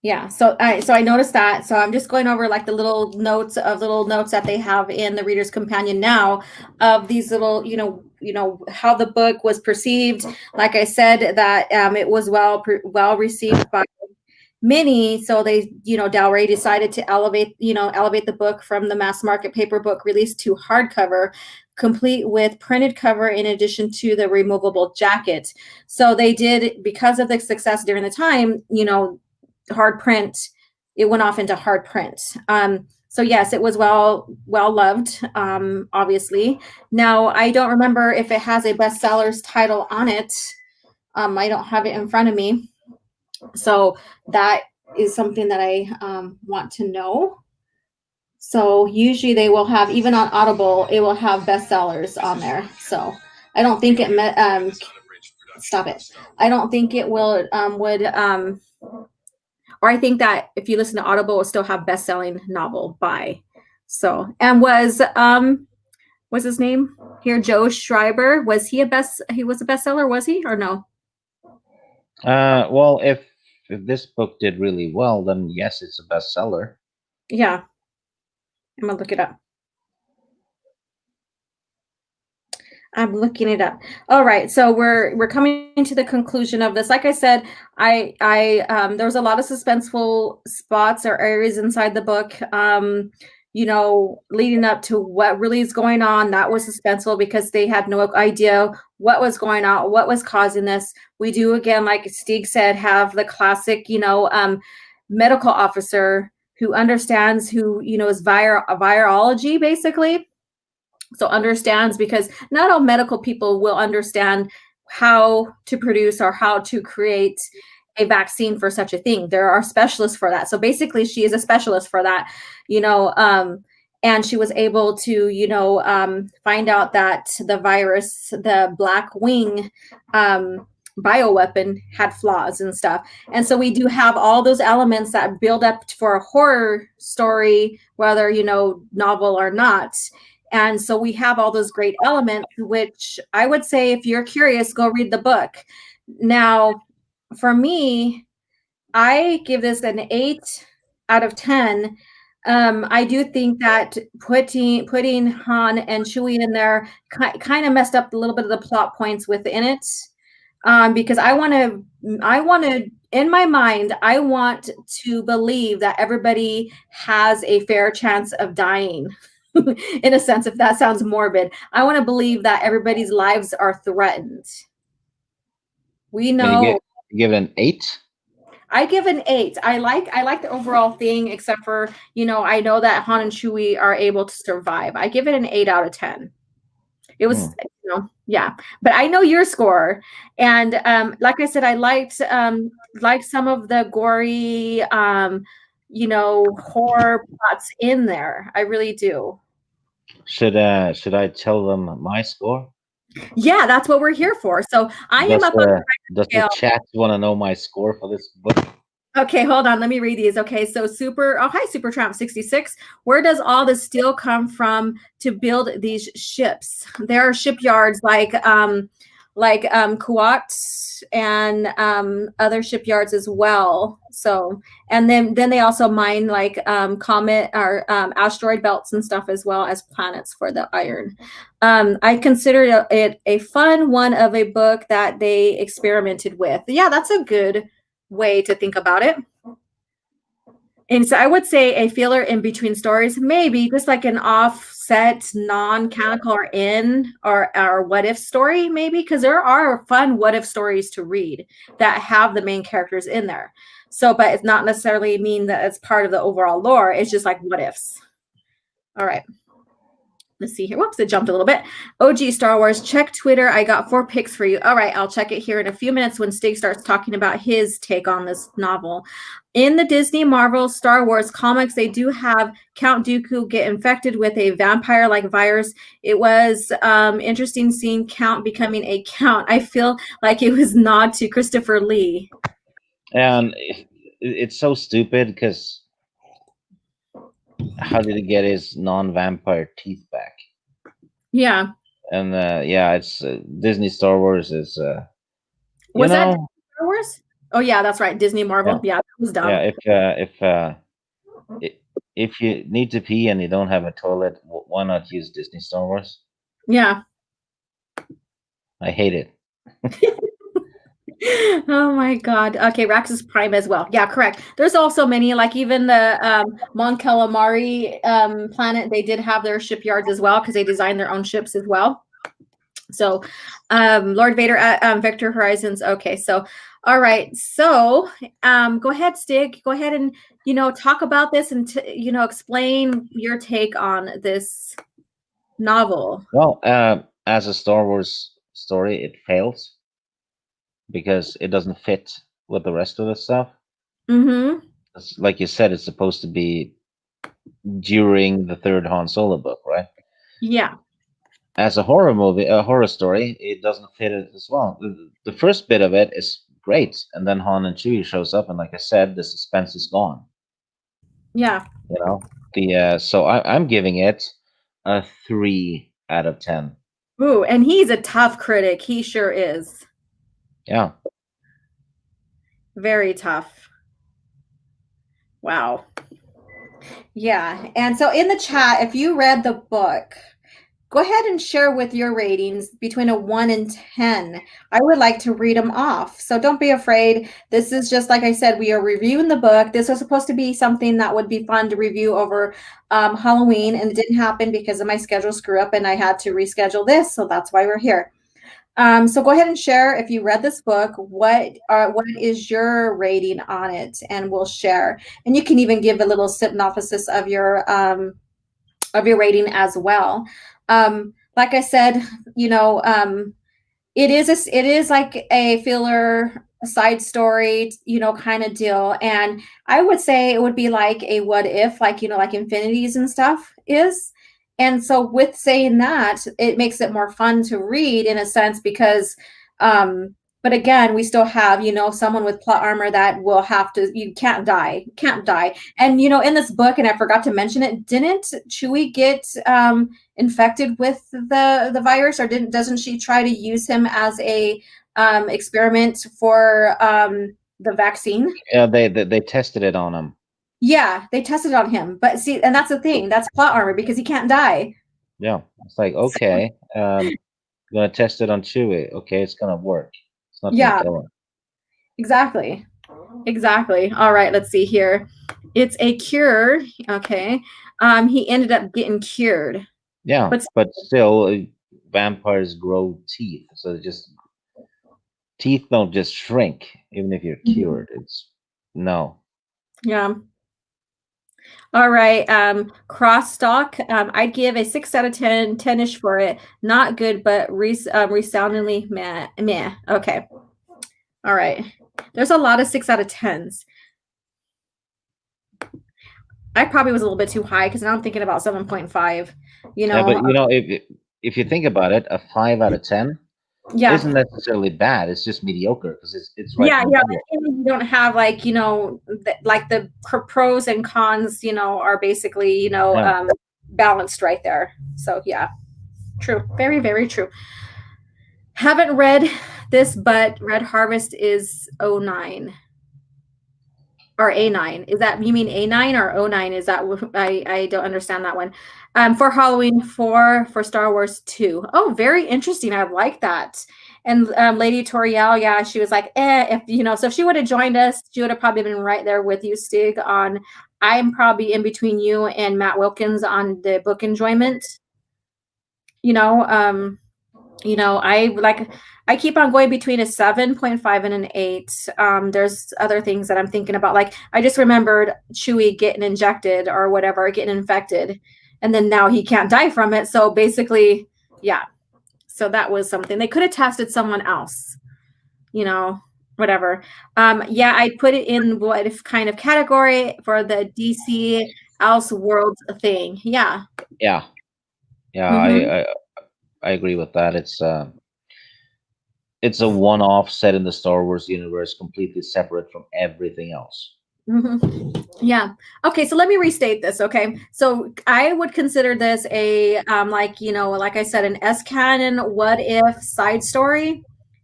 Yeah. So I noticed that. So I'm just going over like the little notes that they have in the Reader's Companion now of these little, how the book was perceived. Like I said, that it was well received by many. So they, DelRay decided to elevate the book from the mass market paper book release to hardcover, complete with printed cover in addition to the removable jacket. So they did, because of the success during the time, hard print, it went off into hard print. So yes, it was well loved, obviously. Now I don't remember if it has a bestsellers title on it. I don't have it in front of me, so that is something that I want to know. So usually they will have, even on Audible, it will have bestsellers on there. So I don't think stop it. I don't think it will would or I think that if you listen to Audible, it will still have best-selling novel by. So, and what's his name here? Joe Schreiber. Was he he was a bestseller, was he, or no? Well, if this book did really well, then yes, it's a bestseller. Yeah. I'm gonna look it up. I'm looking it up. All right, so we're coming to the conclusion of this. Like I said, I there was a lot of suspenseful spots or areas inside the book. Leading up to what really is going on. That was suspenseful because they had no idea what was going on, what was causing this. We do, again, like Stieg said, have the classic, medical officer who understands, who is virology basically. So understands, because not all medical people will understand how to produce or how to create a vaccine for such a thing. There are specialists for that. So basically she is a specialist for that, and she was able to, find out that the virus, the Black Wing bioweapon, had flaws and stuff. And so we do have all those elements that build up for a horror story, whether, novel or not. And so we have all those great elements, which I would say, if you're curious, go read the book. Now, for me, I give this an 8 out of 10. I do think that putting Han and Chewie in there kind of messed up a little bit of the plot points within it. Because I want to, in my mind, I want to believe that everybody has a fair chance of dying. In a sense, if that sounds morbid, I want to believe that everybody's lives are threatened. We know. You give it an 8? I give an 8. I like the overall thing, except for, I know that Han and Chewie are able to survive. I give it an 8 out of 10. It was, yeah. But I know your score, and like I said, I liked some of the gory, horror plots in there. I really do. Should I tell them my score? Yeah, that's what we're here for. So I am up on does the chat want to know my score for this book? Okay, hold on. Let me read these. Okay, so hi, Super Tramp 66. Where does all the steel come from to build these ships? There are shipyards like Kuwait and other shipyards as well. So, and then they also mine like comet or asteroid belts and stuff, as well as planets for the iron. I considered it a fun one of a book that they experimented with. Yeah, that's a good way to think about it. And so I would say a filler in between stories, maybe just like an offset, non-canonical or what if story, maybe, because there are fun what if stories to read that have the main characters in there. So, but it's not necessarily mean that it's part of the overall lore. It's just like what ifs. All right. Let's see here. Whoops, it jumped a little bit. O.G.Starwars, check Twitter. I got 4 picks for you. All right, I'll check it here in a few minutes when Stig starts talking about his take on this novel. In the Disney, Marvel, Star Wars comics, they do have Count Dooku get infected with a vampire-like virus. It was interesting seeing Count becoming a count. I feel like it was nod to Christopher Lee. And it's so stupid because how did he get his non-vampire teeth back? Yeah. And yeah, it's Disney Star Wars is you Was that know Star Wars? Oh yeah, that's right. Disney yeah Marvel. Yeah, that was yeah dumb. i- if you need to pee and you don't have a toilet, why not use Disney Star Wars? Yeah. I hate it. Oh my God. Okay, Raxus Prime as well. Yeah, correct. There's also many, like even the Mon Calamari planet, they did have their shipyards as well because they designed their own ships as well. So Lord Vader at Victor Horizons. Okay, so all right. So go ahead, Stig. Go ahead and talk about this and explain your take on this novel. Well, as a Star Wars story, it fails because it doesn't fit with the rest of the stuff. Mm-hmm. Like you said, it's supposed to be during the third Han Solo book, right? Yeah. As a horror movie, a horror story, it doesn't fit it as well. The first bit of it is great, and then Han and Chewie shows up, and like I said, the suspense is gone. Yeah. You know, the so I'm giving it a 3 out of 10. Ooh, and he's a tough critic. He sure is. Yeah. Very tough. Wow. Yeah. And so in the chat, if you read the book, go ahead and share with your ratings between a 1 and 10. I would like to read them off. So don't be afraid. This is just like I said, we are reviewing the book. This was supposed to be something that would be fun to review over Halloween, and it didn't happen because of my schedule screw up and I had to reschedule this. So that's why we're here. So go ahead and share if you read this book. What is your rating on it, and we'll share. And you can even give a little synopsis of your rating as well. Like I said, it is like a filler side story, kind of deal. And I would say it would be like a what if, like like infinities and stuff is. And so with saying that, it makes it more fun to read in a sense because but again, we still have, someone with plot armor that will have to, you can't die. And in this book, and I forgot to mention it, didn't Chewie get infected with the virus, or doesn't she try to use him as a experiment for the vaccine? Yeah, they tested it on him. Yeah, they tested on him, but see, and that's the thing, that's plot armor because he can't die. Yeah, it's like So, okay, gonna test it on Chewie. Okay, it's gonna work. It's not gonna yeah, kill him. exactly. All right, let's see here. It's a cure. Okay. He ended up getting cured. Yeah, But but still, vampires grow teeth, so just teeth don't just shrink even if you're cured. It's no. yeah. All right. Crosstalk. I'd give a 6 out of 10, 10-ish for it. Not good, but resoundingly meh. Meh. Okay. All right. There's a lot of 6 out of 10s. I probably was a little bit too high because now I'm thinking about 7.5. Yeah, but if you think about it, a 5 out of 10 Yeah. isn't necessarily bad. It's just mediocre because it's right Yeah, in the yeah. middle. You don't have like, like the pros and cons, are basically, Yeah, balanced right there. So yeah, true. Very, very true. Haven't read this, but Red Harvest is 09 or A9. Is that, you mean A9 or O9? Is that, I don't understand that one. For Halloween 4, for Star Wars 2. Oh, very interesting. I like that. And Lady Toriel, yeah, she was like, if so if she would have joined us, she would have probably been right there with you, Stig, on I'm probably in between you and Matt Wilkins on the book enjoyment. You know, um, I keep on going between a 7.5 and an 8. There's other things that I'm thinking about. Like I just remembered Chewie getting injected or whatever, getting infected, and then now he can't die from it. So basically, yeah. So that was something. They could have tested someone else, whatever. Yeah, I put it in what if kind of category for the DC Else World thing. Yeah. yeah, yeah. Mm-hmm. I agree with that. It's a one-off set in the Star Wars universe, completely separate from everything else. Yeah. Okay, so let me restate this. Okay, so I would consider this a like like I said, an S canon what if side story.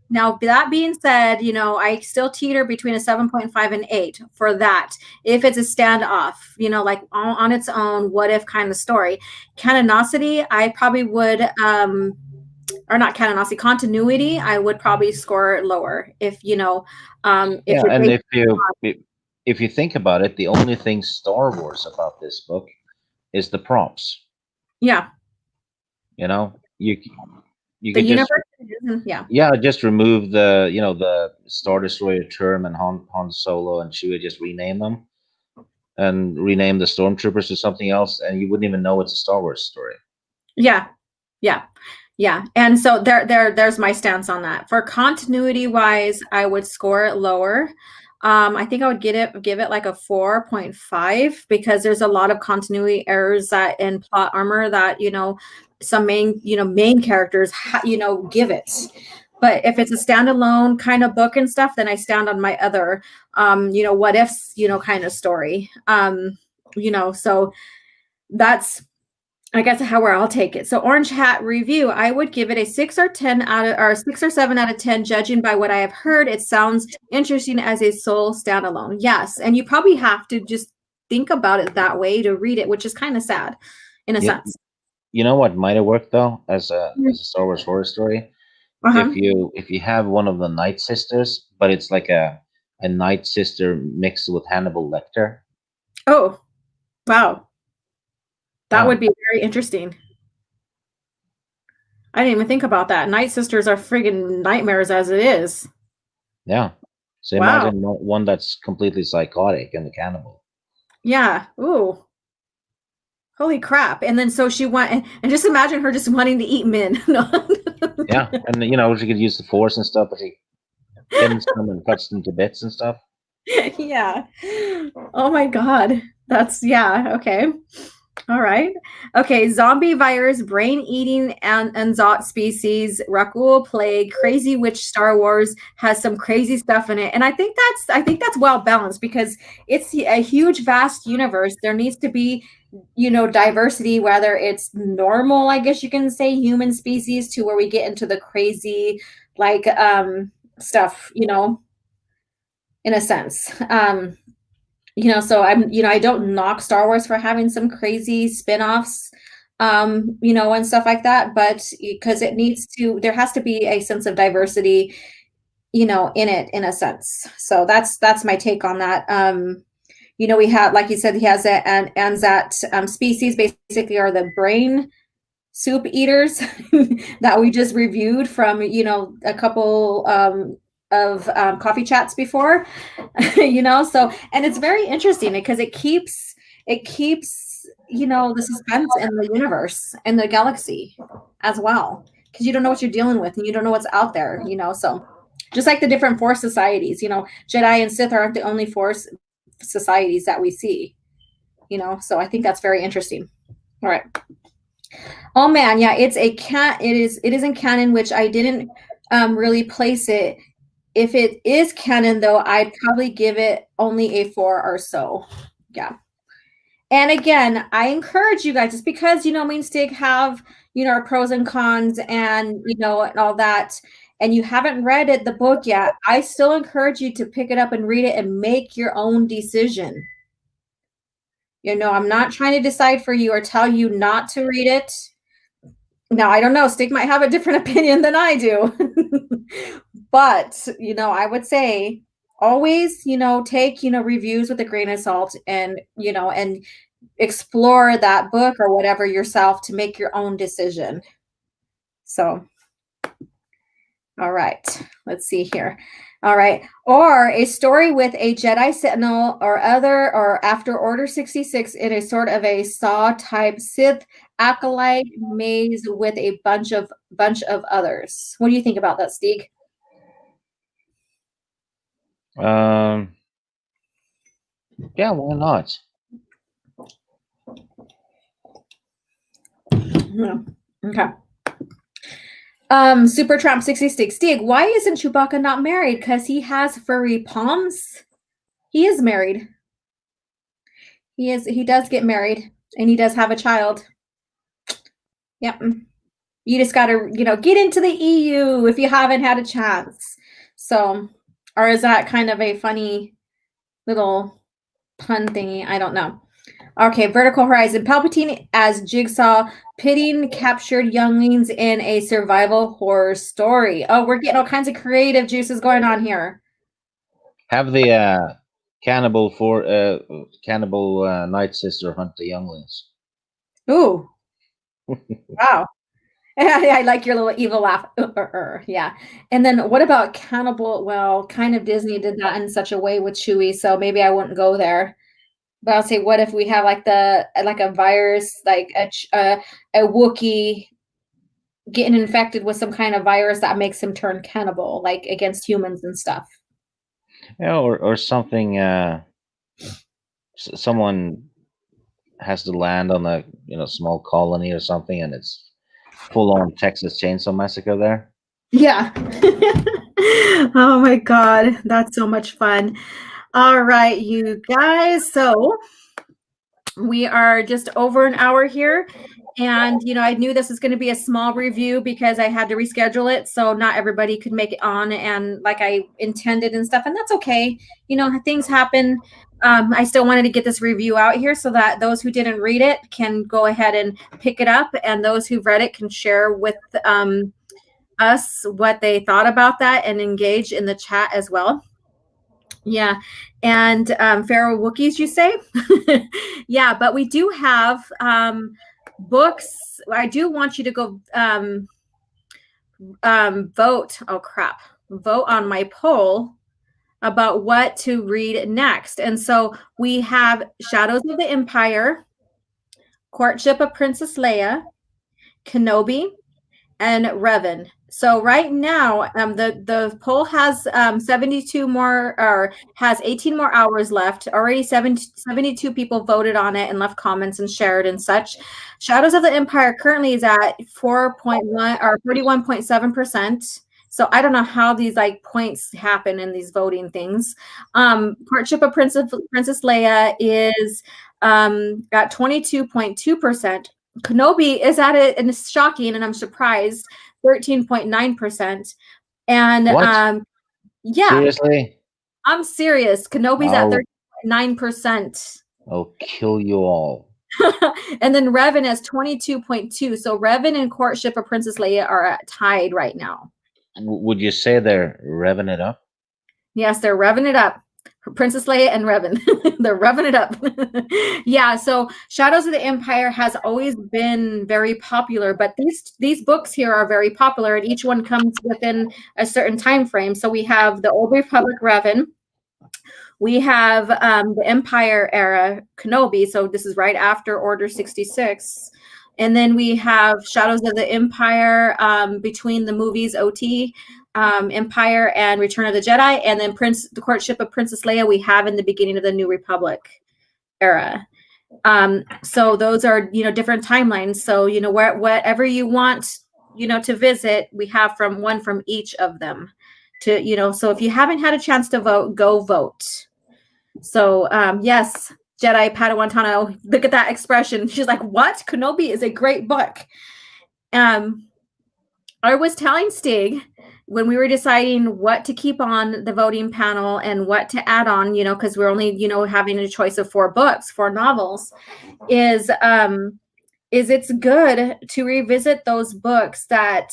Now that being said, I still teeter between a 7.5 and 8 for that. If it's a standoff, like on its own, what if kind of story. Canonicity, I probably would or not canonicity, continuity, I would probably score lower if if Yeah, you're and based if you think about it, the only thing Star Wars about this book is the props. yeah. You know, you The could just universe, yeah. just remove the Star Destroyer term and Han Solo and Chewie, just rename them and rename the stormtroopers to something else, and you wouldn't even know it's a Star Wars story. Yeah. Yeah. Yeah. And so there's my stance on that. For continuity wise, I would score it lower. I think I would give it like a 4.5 because there's a lot of continuity errors that in plot armor that, some main characters, give it. But if it's a standalone kind of book and stuff, then I stand on my other, what ifs, kind of story. So that's, I guess where I'll take it. So Orange Hat review, I would give it a 6 or 10 or 6 or 7 out of 10, judging by what I have heard. It sounds interesting as a sole standalone. Yes. And you probably have to just think about it that way to read it, which is kind of sad in a sense. You know what might have worked though as a Star Wars horror story? Uh-huh. If you have one of the Night Sisters, but it's like a Night Sister mixed with Hannibal Lecter. Oh, wow. That Yeah. would be very interesting. I didn't even think about that. Night Sisters are friggin' nightmares as it is. Yeah. So Wow. imagine one that's completely psychotic and the cannibal. Yeah. Ooh. Holy crap. And then so she went and just imagine her just wanting to eat men. Yeah, and she could use the Force and stuff, but she pins them and cuts them to bits and stuff. Yeah. Oh my God. That's, yeah. Okay. All right. Okay. Zombie virus, brain eating and Zot species, Rakul plague, crazy witch Star Wars has some crazy stuff in it. And I think that's well balanced because it's a huge, vast universe. There needs to be, diversity, whether it's normal, I guess you can say, human species to where we get into the crazy, like, stuff, in a sense. So I don't knock Star Wars for having some crazy spin-offs, and stuff like that, but because there has to be a sense of diversity, in it, in a sense. So that's my take on that. We have, like you said, he has an Anzat species, basically are the brain soup eaters that we just reviewed from, a couple of coffee chats before, so, and it's very interesting because it keeps the suspense in the universe and the galaxy as well, because you don't know what you're dealing with and you don't know what's out there, so just like the different Force societies, Jedi and Sith aren't the only Force societies that we see, so I think that's very interesting. All right. Oh man, yeah, it is in canon, which I didn't really place it. If it is canon though, I'd probably give it only a 4 or so. Yeah. And again, I encourage you guys, just because me and Stig have our pros and cons and and all that, and you haven't read the book yet, I still encourage you to pick it up and read it and make your own decision. I'm not trying to decide for you or tell you not to read it. Now, I don't know, Stig might have a different opinion than I do. But, I would say always, take, reviews with a grain of salt and, and explore that book or whatever yourself to make your own decision. So, all right, let's see here. All right. Or a story with a Jedi Sentinel or after Order 66 in a sort of a Saw type Sith acolyte maze with a bunch of others. What do you think about that, Stig? Yeah, why not? Yeah. Okay. Super Tramp 66. Stig, why isn't Chewbacca not married? Because he has furry palms. He is married. He does get married, and he does have a child. Yep. You just got to, get into the EU if you haven't had a chance. So, or is that kind of a funny little pun thingy? I don't know. Okay, Vertical Horizon. Palpatine as Jigsaw, pitting captured younglings in a survival horror story. Oh, we're getting all kinds of creative juices going on here. Have the cannibal night sister hunt the younglings. Ooh. Wow. I like your little evil laugh. Yeah. And then what about cannibal? Well, kind of Disney did that in such a way with Chewie, so maybe I wouldn't go there. But I'll say, what if we have like a virus, like a Wookiee getting infected with some kind of virus that makes him turn cannibal, like against humans and stuff. Yeah, or something. Someone has to land on a small colony or something, and it's full on Texas Chainsaw Massacre there. Yeah. Oh my God, that's so much fun. All right, you guys. So we are just over an hour here. And, I knew this was going to be a small review because I had to reschedule it. So not everybody could make it on and like I intended and stuff. And that's okay. Things happen. I still wanted to get this review out here so that those who didn't read it can go ahead and pick it up. And those who've read it can share with us what they thought about that and engage in the chat as well. Yeah. And feral Wookiees, you say? Yeah, but we do have books. I do want you to go vote. Oh, crap. Vote on my poll about what to read next. And so we have Shadows of the Empire, Courtship of Princess Leia, Kenobi, and Revan. So right now, the poll has 72 more, or has 18 more hours left. Already 72 people voted on it and left comments and shared and such. Shadows of the Empire currently is at 4.1 or 41.7%. So I don't know how these like points happen in these voting things. Courtship of Princess Leia is got 22.2%. Kenobi is at it, and it's shocking, and I'm surprised, 13.9%. And what? Yeah, Seriously, I'm serious. Kenobi's at 13.9%. I'll kill you all. And then Revan has 22.2. So Revan and Courtship of Princess Leia are tied right now. Would you say they're revving it up? Yes, they're revving it up. Princess Leia and Revan. They're revving it up. Yeah, so Shadows of the Empire has always been very popular, but these books here are very popular, and each one comes within a certain time frame. So we have the Old Republic Revan. We have the Empire era Kenobi, so this is right after Order 66. And then we have Shadows of the Empire between the movies OT, Empire and Return of the Jedi, and then the Courtship of Princess Leia we have in the beginning of the New Republic era. So those are different timelines. So whatever you want to visit, we have one from each of them. So if you haven't had a chance to vote, go vote. So yes, Jedi Padawan Tano, look at that expression. She's like, what? Kenobi is a great book. I was telling Stig when we were deciding what to keep on the voting panel and what to add on, because we're only, having a choice of 4 novels, is it's good to revisit those books that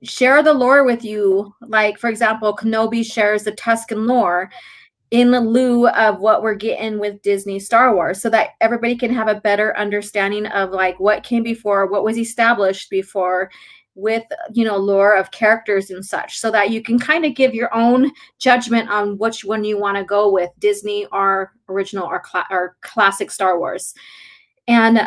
share the lore with you. Like, for example, Kenobi shares the Tusken lore in lieu of what we're getting with Disney Star Wars, so that everybody can have a better understanding of like what came before, what was established before, with lore of characters and such, so that you can kind of give your own judgment on which one you want to go with, Disney or original or classic Star Wars. And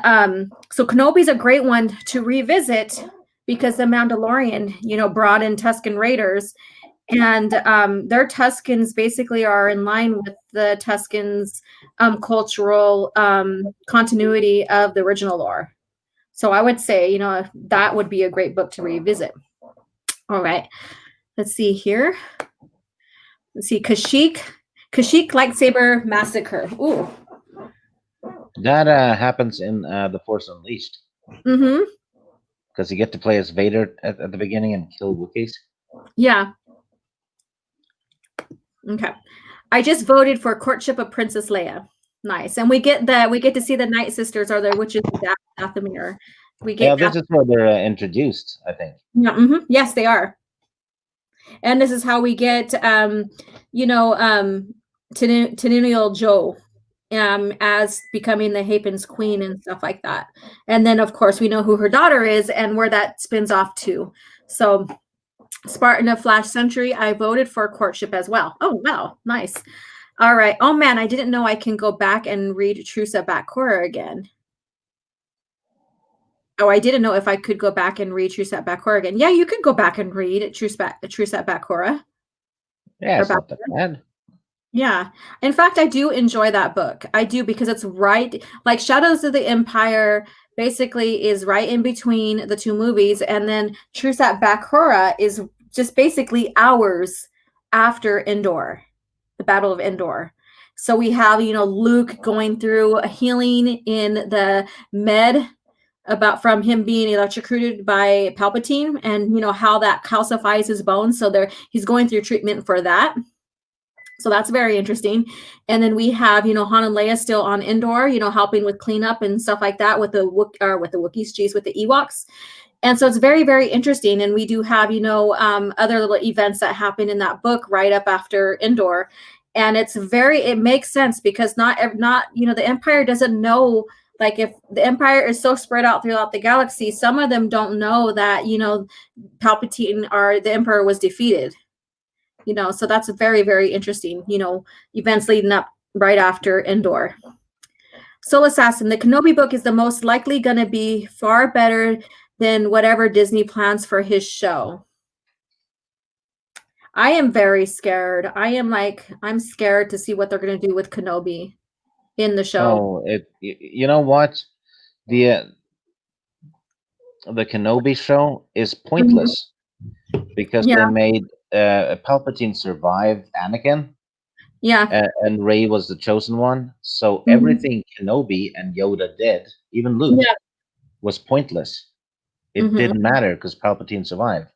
so Kenobi's a great one to revisit because the Mandalorian brought in Tusken Raiders, and their Tuskens basically are in line with the Tuskens' cultural continuity of the original lore. So I would say, that would be a great book to revisit. All right. Let's see here. Let's see. Kashyyyk Kashyyyk lightsaber massacre. Ooh. That happens in The Force Unleashed. Mm-hmm. Because you get to play as Vader at the beginning and kill Wookiees. Yeah. Okay. I just voted for Courtship of Princess Leia. Nice. And we get to see the Night Sisters, or the witches of Dathomir. We get this is where they're introduced, I think. Yeah. Mm-hmm. Yes, they are. And this is how we get Tenunial Joe as becoming the Hapen's queen and stuff like that. And then of course we know who her daughter is and where that spins off to. So Spartan of Flash Century, I voted for Courtship as well. Oh wow, nice. All right. Oh man, I didn't know I can go back and read Trusa Bakura again. Oh, I didn't know if I could go back and read Trusa Bakura again. Yeah, you could go back and read Trusa Bakura. Yeah, it's not that bad. Yeah. In fact, I do enjoy that book. I do, because it's right, like Shadows of the Empire basically is right in between the two movies. And then Trusa Bakura is just basically hours after Endor, the Battle of Endor. So we have, Luke going through a healing in the med from him being electrocuted by Palpatine, and how that calcifies his bones. So he's going through treatment for that. So that's very interesting. And then we have, Han and Leia still on Endor, helping with cleanup and stuff like that with the Wookiees, with the Ewoks. And so it's very, very interesting. And we do have, other little events that happen in that book right up after Endor. And it makes sense, because not the Empire doesn't know, like, if the Empire is so spread out throughout the galaxy, some of them don't know that, Palpatine or the Emperor was defeated. So that's very, very interesting, events leading up right after Endor. Soul Assassin, the Kenobi book is the most likely going to be far better than whatever Disney plans for his show. I am very scared. I'm scared to see what they're going to do with Kenobi in the show. Oh, you know what? The Kenobi show is pointless, because they made Palpatine survive Anakin. Yeah. And Rey was the chosen one. So everything Kenobi and Yoda did, even Luke, was pointless. It didn't matter because Palpatine survived.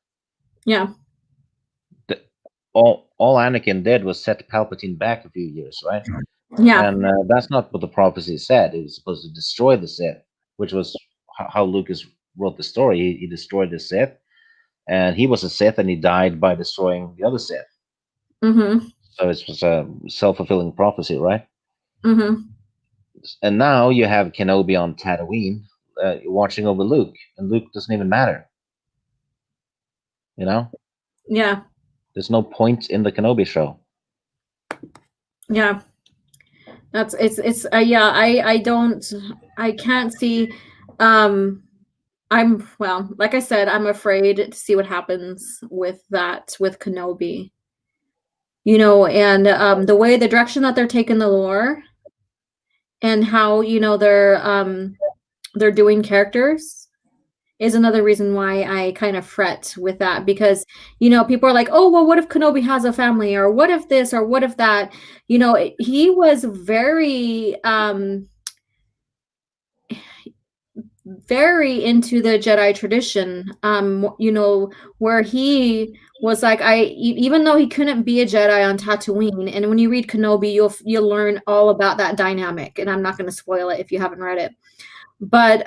Yeah. All Anakin did was set Palpatine back a few years, right? Yeah. And that's not what the prophecy said. It was supposed to destroy the Sith, which was how Lucas wrote the story. He destroyed the Sith, and he was a Sith, and he died by destroying the other Sith. Mm-hmm. So it was a self-fulfilling prophecy, right? Mm-hmm. And now you have Kenobi on Tatooine, watching over Luke, and Luke doesn't even matter. Yeah. There's no point in the Kenobi show. Yeah. I can't see. Like I said, I'm afraid to see what happens with Kenobi. And the way, the direction that they're taking the lore, and how they're doing characters, is another reason why I kind of fret with that, because people are like, oh well, what if Kenobi has a family, or what if this, or what if that. He was very very into the Jedi tradition, where he was like, even though he couldn't be a Jedi on Tatooine, and when you read Kenobi, you'll learn all about that dynamic, and I'm not going to spoil it if you haven't read it, but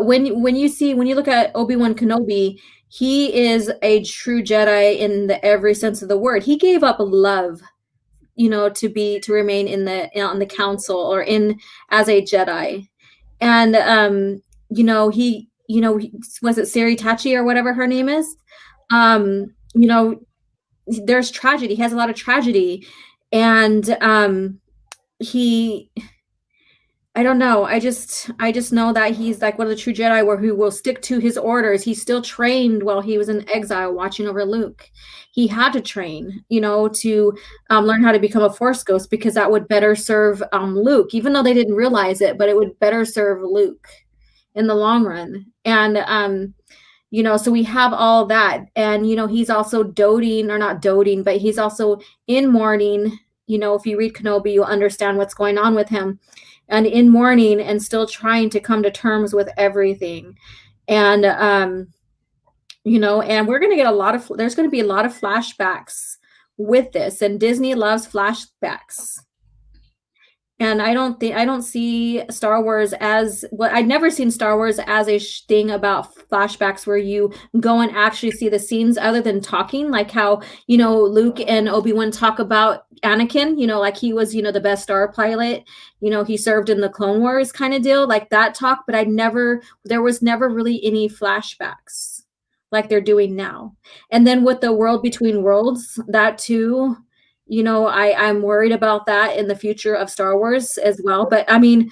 when you look at Obi-Wan Kenobi, he is a true Jedi in every sense of the word. He gave up love, to remain on the council, or as a Jedi. And he was it Siri Tachi or whatever her name is. There's tragedy. He has a lot of tragedy, and I don't know. I just know that he's like one of the true Jedi, where he will stick to his orders. He still trained while he was in exile, watching over Luke. He had to train, to learn how to become a Force ghost, because that would better serve Luke, even though they didn't realize it, but it would better serve Luke in the long run. And So we have all that. And, he's also doting, or not doting, but he's also in mourning. If you read Kenobi, you'll understand what's going on with him. And in mourning and still trying to come to terms with everything. And, and we're going to get there's going to be a lot of flashbacks with this. And Disney loves flashbacks. And I don't see Star Wars as I'd never seen Star Wars as a thing about flashbacks where you go and actually see the scenes other than talking, like how, Luke and Obi-Wan talk about Anakin, like he was, the best star pilot, he served in the Clone Wars kind of deal, like that talk. But there was never really any flashbacks like they're doing now. And then with the World Between Worlds, that too, I'm worried about that in the future of Star Wars as well. But I mean,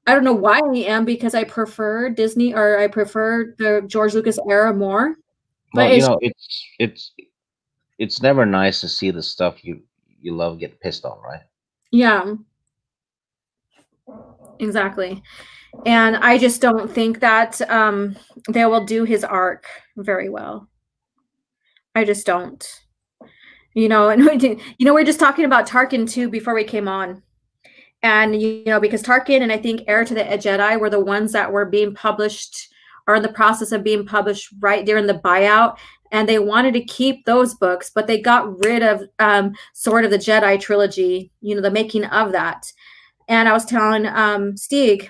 I don't know why I am, because I prefer Disney, or I prefer the George Lucas era more. Well, it's never nice to see the stuff you love get pissed on, right? Yeah, exactly. And I just don't think that they will do his arc very well. I just don't. And we're just talking about Tarkin too before we came on. And, because Tarkin and I think Heir to the Jedi were the ones that were being published, or in the process of being published right during the buyout. And they wanted to keep those books, but they got rid of Sword of the Jedi trilogy, the making of that. And I was telling Stieg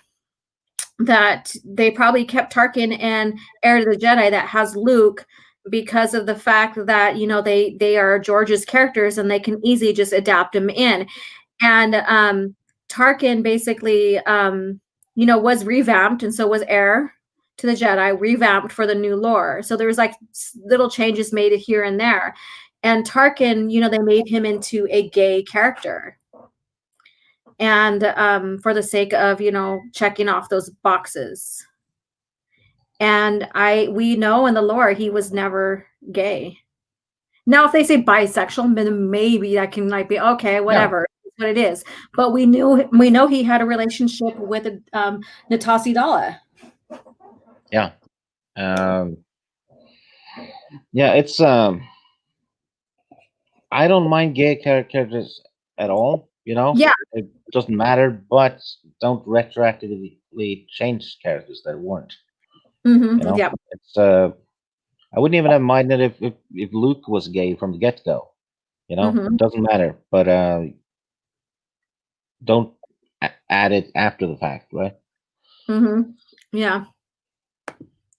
that they probably kept Tarkin and Heir to the Jedi that has Luke, because of the fact that, they are George's characters and they can easily just adapt them in. And Tarkin basically, was revamped, and so was Heir to the Jedi, revamped for the new lore. So there was like little changes made here and there. And Tarkin, they made him into a gay character. And for the sake of, checking off those boxes. And we know in the lore he was never gay. Now, if they say bisexual, then maybe that can be okay, whatever. Yeah. What it is. But we know he had a relationship with Natasi Dala. Yeah. Yeah, it's I don't mind gay characters at all, Yeah. It doesn't matter, but don't retroactively change characters that weren't. Mm-hmm. Yeah. It's I wouldn't even have minded if Luke was gay from the get-go. Mm-hmm. It doesn't matter, but don't add it after the fact, right? Mm-hmm. Yeah.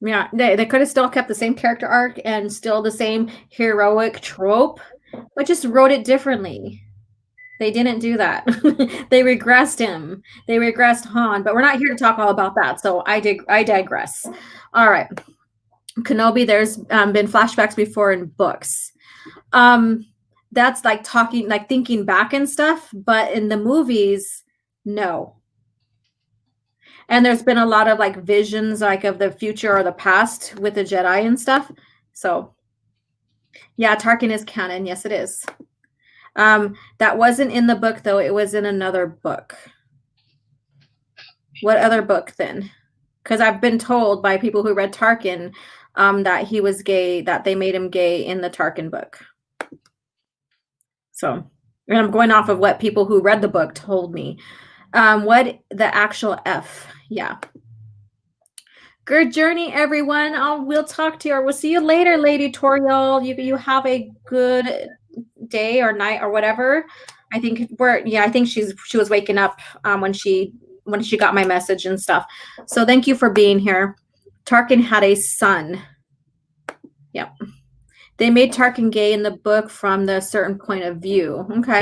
Yeah, they could have still kept the same character arc and still the same heroic trope, but just wrote it differently. They didn't do that. They regressed him. They regressed Han, but we're not here to talk all about that. So I digress. All right. Kenobi, there's been flashbacks before in books. That's like talking, like thinking back and stuff, but in the movies, no. And there's been a lot of like visions, like of the future or the past with the Jedi and stuff. So yeah, Tarkin is canon. Yes, it is. That wasn't in the book though. It was in another book. What other book then? Because I've been told by people who read Tarkin that he was gay, that they made him gay in the Tarkin book. So, and I'm going off of what people who read the book told me. What the actual F? Yeah. Good journey, everyone. We'll talk to you, or we'll see you later, Lady Toriel. You have a good day or night or whatever. I think I think she was waking up when she got my message and stuff. So thank you for being here. Tarkin had a son. Yep. They made Tarkin gay in the book from the certain point of view. Okay,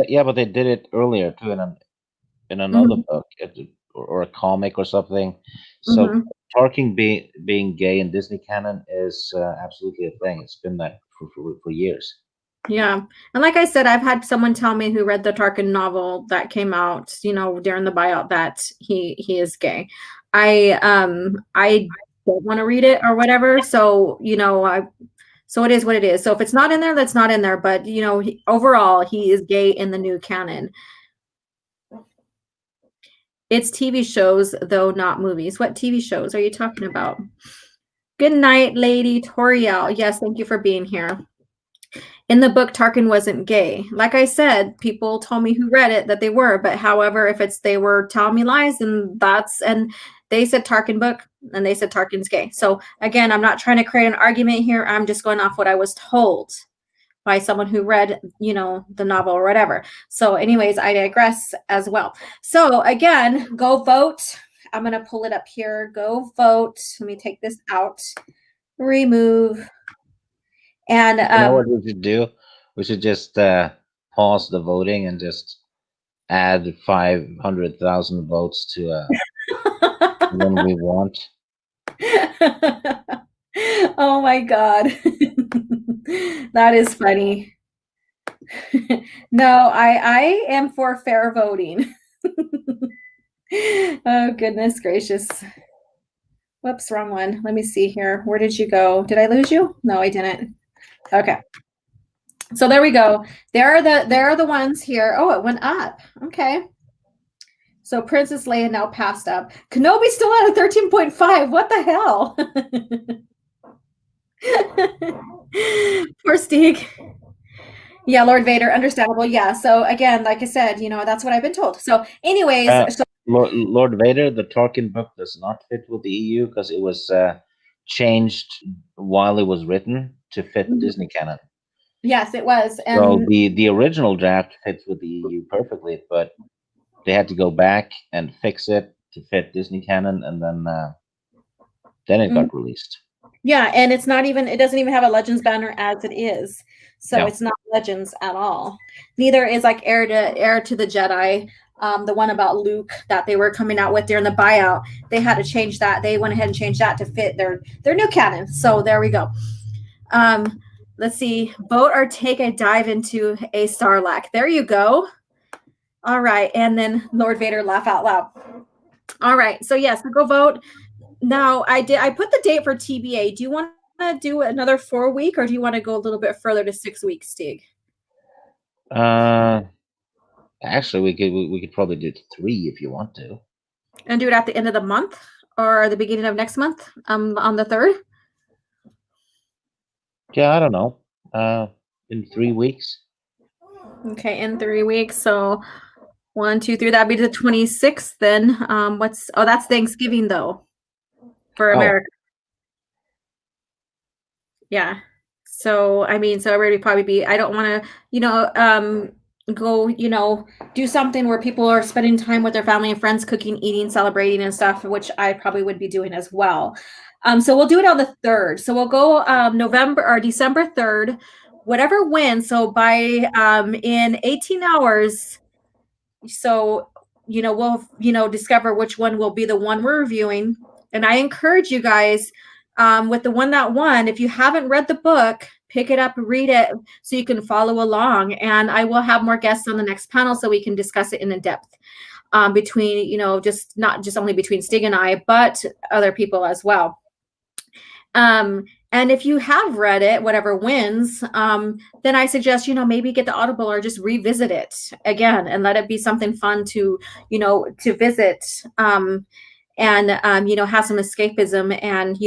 yeah, but they did it earlier too in another book or a comic or something. So Tarkin being gay in Disney canon is absolutely a thing. It's been that for years. Yeah, and like I said, I've had someone tell me who read the Tarkin novel that came out, during the buyout, that he is gay. I don't want to read it or whatever. So so it is what it is. So if it's not in there, that's not in there. But overall, he is gay in the new canon. It's TV shows, though not movies. What TV shows are you talking about? Good night, Lady Toriel. Yes, thank you for being here. In the book, Tarkin wasn't gay. Like I said, people told me who read it that they were, but however, if they were telling me lies, and they said Tarkin book and they said Tarkin's gay. So again, I'm not trying to create an argument here. I'm just going off what I was told by someone who read, the novel or whatever. So anyways, I digress as well. So again, go vote. I'm going to pull it up here. Go vote. Let me take this out. Remove. And you know what we should do? We should just pause the voting and just add 500,000 votes to one we want. Oh my God. That is funny. No, I am for fair voting. Oh, goodness gracious. Whoops, wrong one. Let me see here. Where did you go? Did I lose you? No, I didn't. Okay. So there we go. There are the ones here. Oh, it went up. Okay. So Princess Leia now passed up. Kenobi's still at a 13.5. What the hell? Poor Stieg. Yeah, Lord Vader, understandable. Yeah. So again, like I said, that's what I've been told. So anyways, Lord Vader, the Tolkien book does not fit with the EU because it was changed while it was written to fit Disney canon. Yes, it was. And so the original draft fits with the EU perfectly, but they had to go back and fix it to fit Disney canon, and then it got released. Yeah, and it doesn't even have a Legends banner as it is. So It's not Legends at all. Neither is like Heir to the Jedi. The one about Luke that they were coming out with during the buyout. They had to change that. They went ahead and changed that to fit their new canon. So there we go. Let's see. Vote or take a dive into a Sarlacc. There you go. All right. And then Lord Vader laugh out loud. All right. So yes, go vote. Now I put the date for TBA. Do you want to do another 4 week, or do you want to go a little bit further to 6 weeks, Stieg? Actually, we could probably do 3 if you want to. And do it at the end of the month or the beginning of next month, on the 3rd. Yeah, I don't know. In 3 weeks. Okay, in 3 weeks. So 1, 2, 3. That'd be the 26th. Then that's Thanksgiving though, for America. Yeah. So so it would probably be. I don't want to, go, do something where people are spending time with their family and friends, cooking, eating, celebrating, and stuff, which I probably would be doing as well. So we'll do it on the 3rd. So we'll go November or December 3rd, whatever wins. So by in 18 hours, so we'll discover which one will be the one we're reviewing. And I encourage you guys, with the one that won, if you haven't read the book, pick it up, read it so you can follow along. And I will have more guests on the next panel so we can discuss it in depth, between, not just only between Stig and I, but other people as well. And if you have read it, whatever wins, then I suggest, maybe get the Audible or just revisit it again and let it be something fun to visit, and, have some escapism and,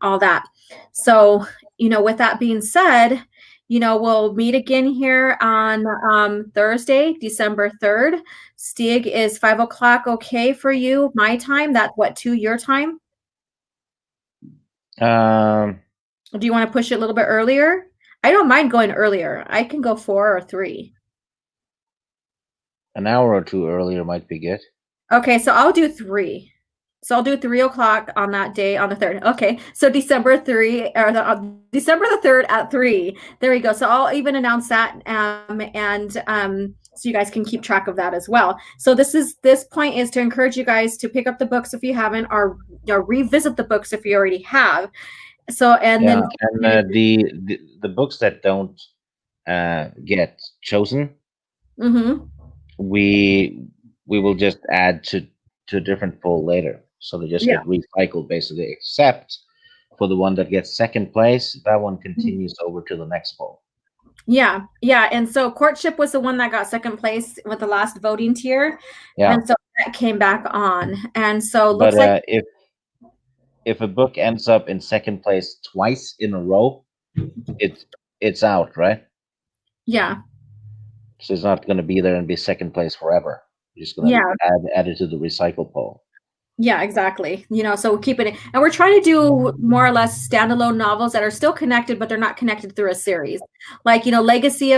all that. So, with that being said, we'll meet again here on Thursday, December 3rd. Stieg, is 5 o'clock okay for you? My time? That's what, 2 your time? Do you want to push it a little bit earlier? I don't mind going earlier. I can go 4 or 3. An hour or 2 earlier might be good. Okay, so I'll do 3. So I'll do 3 o'clock on that day, on the 3rd. Okay, so December the 3rd at 3. There we go. So I'll even announce that, and so you guys can keep track of that as well. So this point is to encourage you guys to pick up the books if you haven't, or revisit the books if you already have. So then the books that don't get chosen, we will just add to a different poll later. So they just get recycled basically, except for the one that gets second place. That one continues over to the next poll. Yeah. And so Courtship was the one that got second place with the last voting tier. Yeah. And so that came back on. And so looks like if a book ends up in second place twice in a row, it's out, right? Yeah. So it's not going to be there and be second place forever. You're just going to Yeah. add it to the recycle poll. Yeah, exactly. So we're keeping it, and we're trying to do more or less standalone novels that are still connected, but they're not connected through a series. Like, Legacy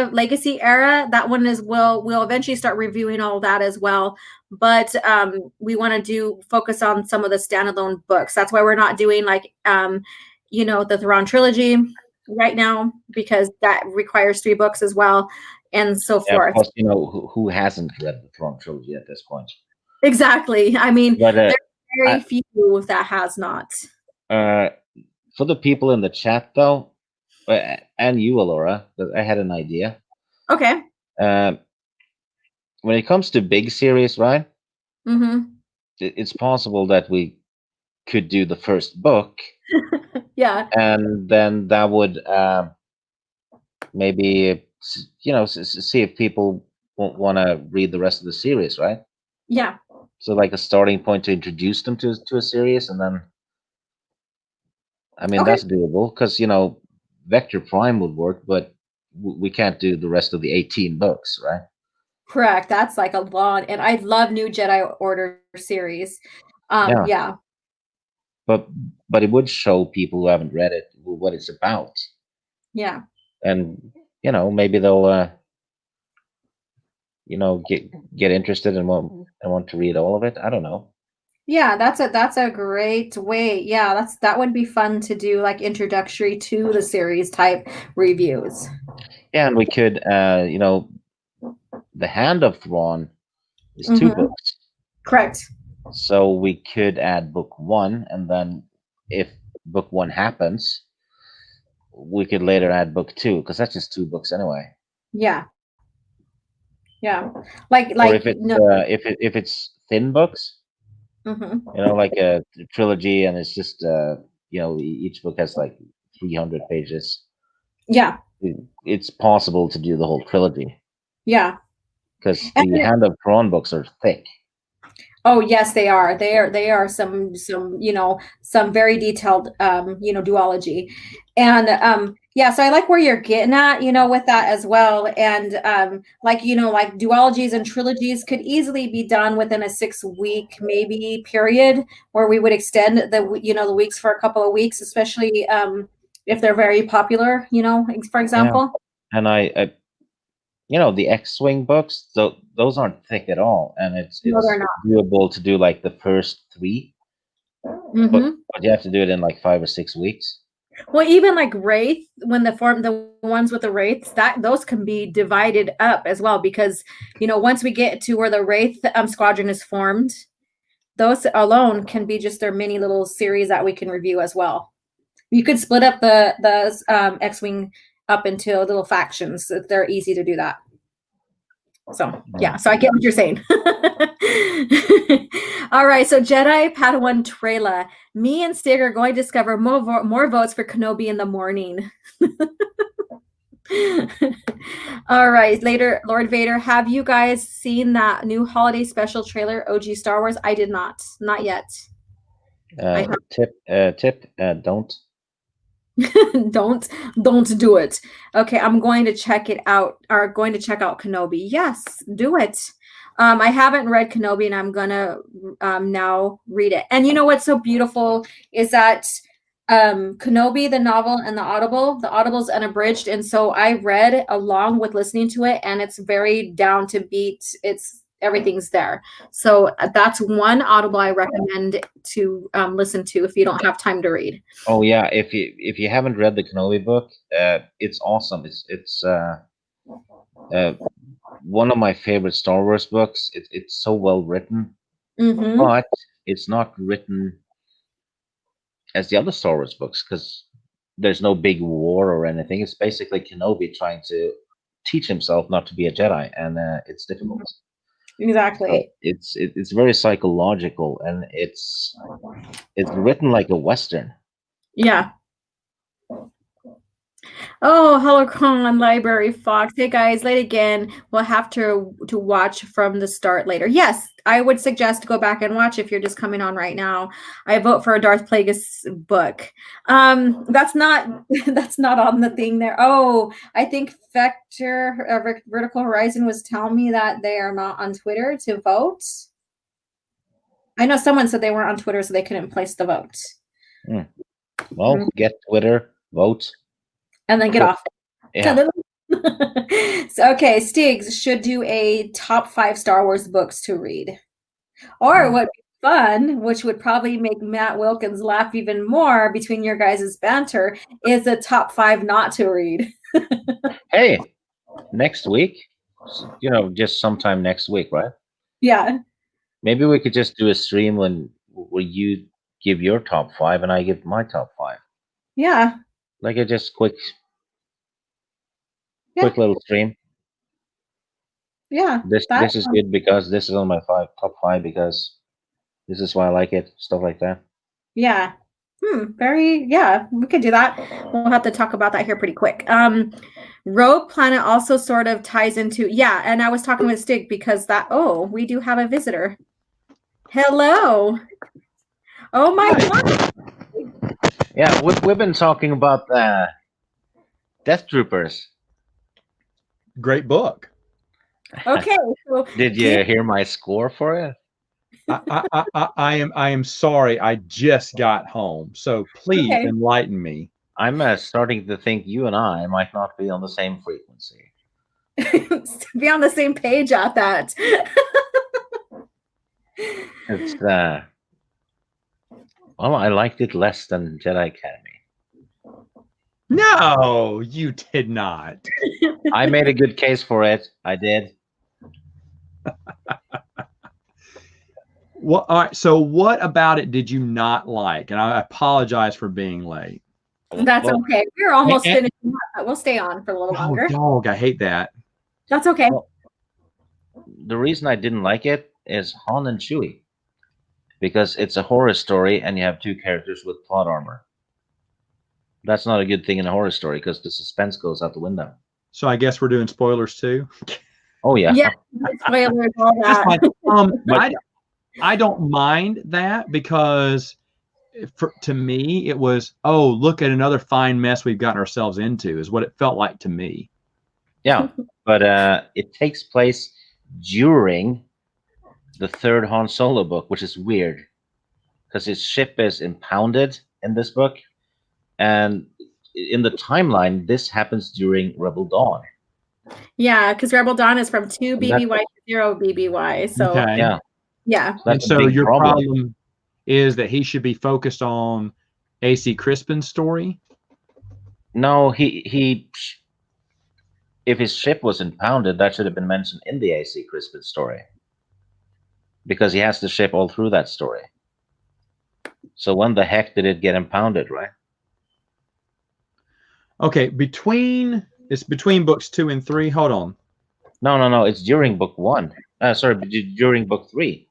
Era, that one is we'll eventually start reviewing all that as well. But we want to focus on some of the standalone books. That's why we're not doing like the Thrawn trilogy right now, because that requires 3 books as well, and so Yeah, of forth. course, who hasn't read the Thrawn trilogy at this point? Exactly. I mean, But there's very few that has not. for the people in the chat, though, and you, Alora, because I had an idea. Okay. When it comes to big series, right? Mm-hmm. It's possible that we could do the first book, Yeah. and then that would maybe see if people want to read the rest of the series, right? Yeah. So like a starting point to introduce them to a series, and then I mean Okay. that's doable because Vector Prime would work, but we can't do the rest of the 18 books, right? Correct. That's like a lot, and I love New Jedi Order series. Yeah, Yeah. but it would show people who haven't read it what it's about, Yeah. and maybe they'll get interested and want to read all of it. I don't know. Yeah, that's a great way. Yeah, that would be fun to do, like introductory to the series type reviews. Yeah, and we could the Hand of Thrawn is 2 Mm-hmm. books, Correct. so we could add book 1, and then if book 1 happens, we could later add book 2 because that's just 2 books anyway. Yeah. Yeah. Or if it's no. if it's thin books, Mm-hmm. like a trilogy, and it's just each book has like 300 pages. Yeah. It's possible to do the whole trilogy Yeah. because And the Hand of Thrawn books are thick. oh yes, they are. They are some very detailed duology. And yeah, so I like where you're getting at, with that as well. And like duologies and trilogies could easily be done within a 6-week maybe period, where we would extend the weeks for a couple of weeks, especially if they're very popular, for example. Yeah. And I the X-wing books, those aren't thick at all, and No, they're it's not. doable to do like the first 3, but Mm-hmm. you have to do it in like 5 or 6 weeks. Well, even like Wraith, when the ones with the Wraiths, those can be divided up as well, because once we get to where the Wraith squadron is formed, those alone can be just their mini little series that we can review as well. You could split up the X-wing up into little factions. They're easy to do that. So yeah, so I get what you're saying. All right, so Jedi Padawan Trailer. Me and Stig are going to discover more votes for Kenobi in the morning. All right, later, Lord Vader. Have you guys seen that new holiday special trailer, O.G.Starwars? I did not yet. Don't. don't do it. Okay, I'm going to check it out, or going to check out Kenobi. Yes, do it. I haven't read Kenobi, and I'm gonna now read it. And you know what's so beautiful is that Kenobi, the novel, and the audible's unabridged, and so I read along with listening to it, and it's very down to beat. Everything's there. So that's one audible I recommend to listen to if you don't have time to read. Oh yeah, if you haven't read the Kenobi book, it's awesome. It's one of my favorite Star Wars books. It's so well written, but it's not written as the other Star Wars books because there's no big war or anything. It's basically Kenobi trying to teach himself not to be a Jedi, and it's difficult. Exactly. It's very psychological, and it's written like a Western. Yeah. Oh, Holocron Library Fox. Hey guys, late again. We'll have to watch from the start later. Yes, I would suggest to go back and watch if you're just coming on right now. I vote for a Darth Plagueis book. That's not that's not on the thing there. Oh, I think Vector Vertical Horizon was telling me that they are not on Twitter to vote. I know someone said they weren't on Twitter, so they couldn't place the vote. Well, get Twitter, vote. And then get off. Yeah. So, okay, Stigs should do a top 5 Star Wars books to read. Or what would be fun, which would probably make Matt Wilkins laugh even more between your guys' banter, is a top 5 not to read. Hey, next week, just sometime next week, right? Yeah. Maybe we could just do a stream where you give your top 5 and I give my top 5. Yeah. Like a just quick little stream. Yeah. This is good because this is on my top 5 because this is why I like it. Stuff like that. Yeah. Yeah, we could do that. We'll have to talk about that here pretty quick. Rogue Planet also sort of ties into, yeah, and I was talking with Stig because we do have a visitor. Hello. Oh my God. Yeah, we've been talking about Death Troopers. Great book. Okay. So did you hear my score for it? I am sorry. I just got home, so please enlighten me. I'm starting to think you and I might not be on the same frequency. Be on the same page at that. It's well, I liked it less than Jedi Academy. No, you did not. I made a good case for it. I did. Well, all right. So, what about it did you not like? And I apologize for being late. That's okay. We're almost finished. We'll stay on for a little longer. Dog, I hate that. That's okay. Well, the reason I didn't like it is Han and Chewie, because it's a horror story and you have 2 characters with plot armor. That's not a good thing in a horror story because the suspense goes out the window. So I guess we're doing spoilers too. Oh yeah. Yeah, spoilers, all that. I don't mind that because to me it was, oh, look at another fine mess we've gotten ourselves into, is what it felt like to me. Yeah, but it takes place during the 3rd Han Solo book, which is weird because his ship is impounded in this book, and in the timeline this happens during Rebel Dawn. Yeah, because Rebel Dawn is from 2 BBY to 0 BBY. So yeah. And so your problem is that he should be focused on AC Crispin's story? No, he if his ship was impounded, that should have been mentioned in the AC Crispin story, because he has the ship all through that story. So when the heck did it get impounded, right? Okay, it's between books 2 and 3. Hold on. No. It's during book 1. Sorry, during book 3.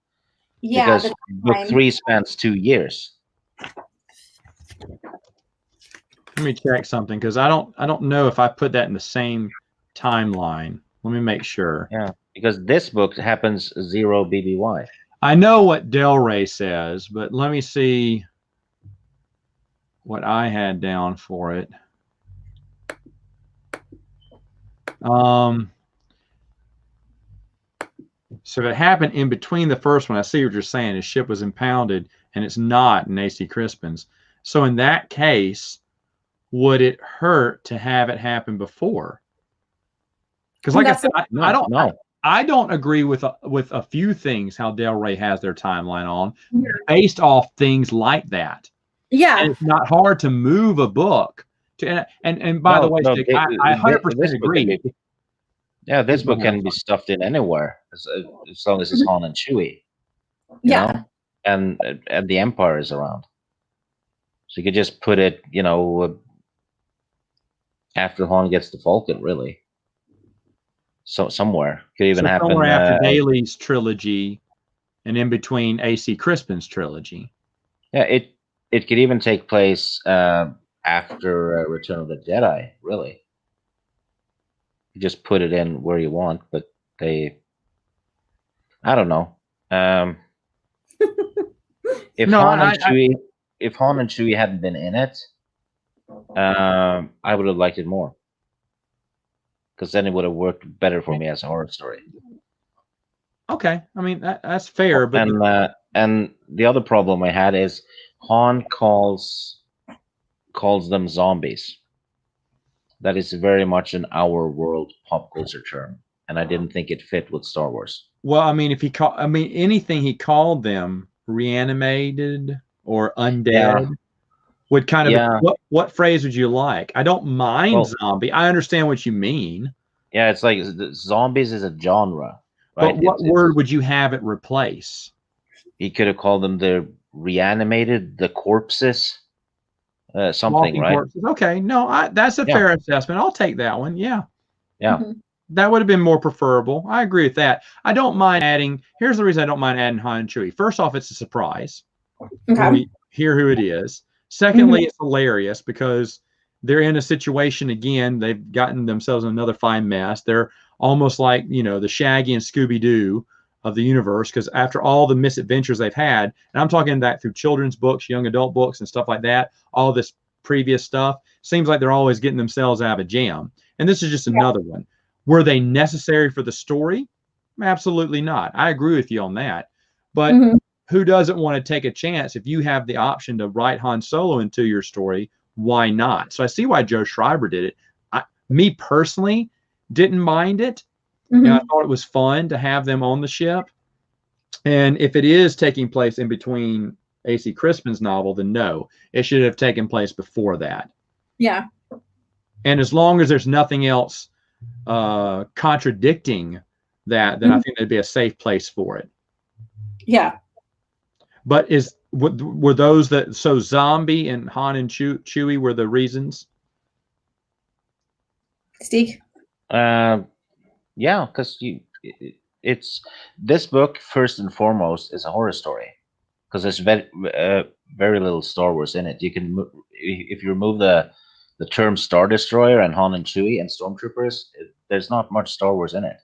Yeah, because book 3 spans 2 years. Let me check something because I don't know if I put that in the same timeline. Let me make sure. Yeah, because this book happens 0 BBY. I know what DelRay says, but let me see what I had down for it. So if it happened in between the first one, I see what you're saying. His ship was impounded, and it's not in AC Crispin's. So in that case, would it hurt to have it happen before? Because like I said, I don't agree with a few things how DelRay has their timeline on, based off things like that. Yeah, and it's not hard to move a book. And by the way, I 100% agree. Yeah, this book can be stuffed in anywhere as long as it's Han and Chewie. You know? And the Empire is around. So you could just put it, after Han gets the Falcon, really. So somewhere. Could even happen. Somewhere after Daly's trilogy and in between AC Crispin's trilogy. Yeah, it could even take place after Return of the Jedi, really. You just put it in where you want, but I don't know. If No, Han and Chewie hadn't been in it, I would have liked it more, because then it would have worked better for me as a horror story. Okay, I mean that's fair, but and the other problem I had is Han calls them zombies. That is very much an our world pop culture term, and I didn't think it fit with Star Wars. well, I mean, anything he called them reanimated or undead would kind of what phrase would you like? I don't mind zombie. I understand what you mean. Yeah, it's like zombies is a genre, right? But what word would you have it replace? He could have called them the reanimated, the corpses, something, Walking right? corpses. Okay, no, that's a fair assessment. I'll take that one. Yeah. That would have been more preferable. I agree with that. I don't mind adding. Here's the reason I don't mind adding Han and Chewie. First off, it's a surprise when we hear who it is. Secondly, it's hilarious because they're in a situation again. They've gotten themselves in another fine mess. They're almost like, the Shaggy and Scooby-Doo of the universe, because after all the misadventures they've had, and I'm talking that through children's books, young adult books, and stuff like that, all this previous stuff, seems like they're always getting themselves out of a jam. And this is just another one. Were they necessary for the story? Absolutely not. I agree with you on that. But who doesn't want to take a chance? If you have the option to write Han Solo into your story, why not? So I see why Joe Schreiber did it. Me personally didn't mind it. I thought it was fun to have them on the ship. And if it is taking place in between A.C. Crispin's novel, then no, it should have taken place before that. Yeah. And as long as there's nothing else contradicting that, then I think there'd be a safe place for it. Yeah. But were those so zombie and Han and Chewie were the reasons? Steve? Yeah, because it's this book first and foremost is a horror story, because there's very little Star Wars in it. You can, if you remove the term Star Destroyer and Han and Chewie and Stormtroopers, there's not much Star Wars in it.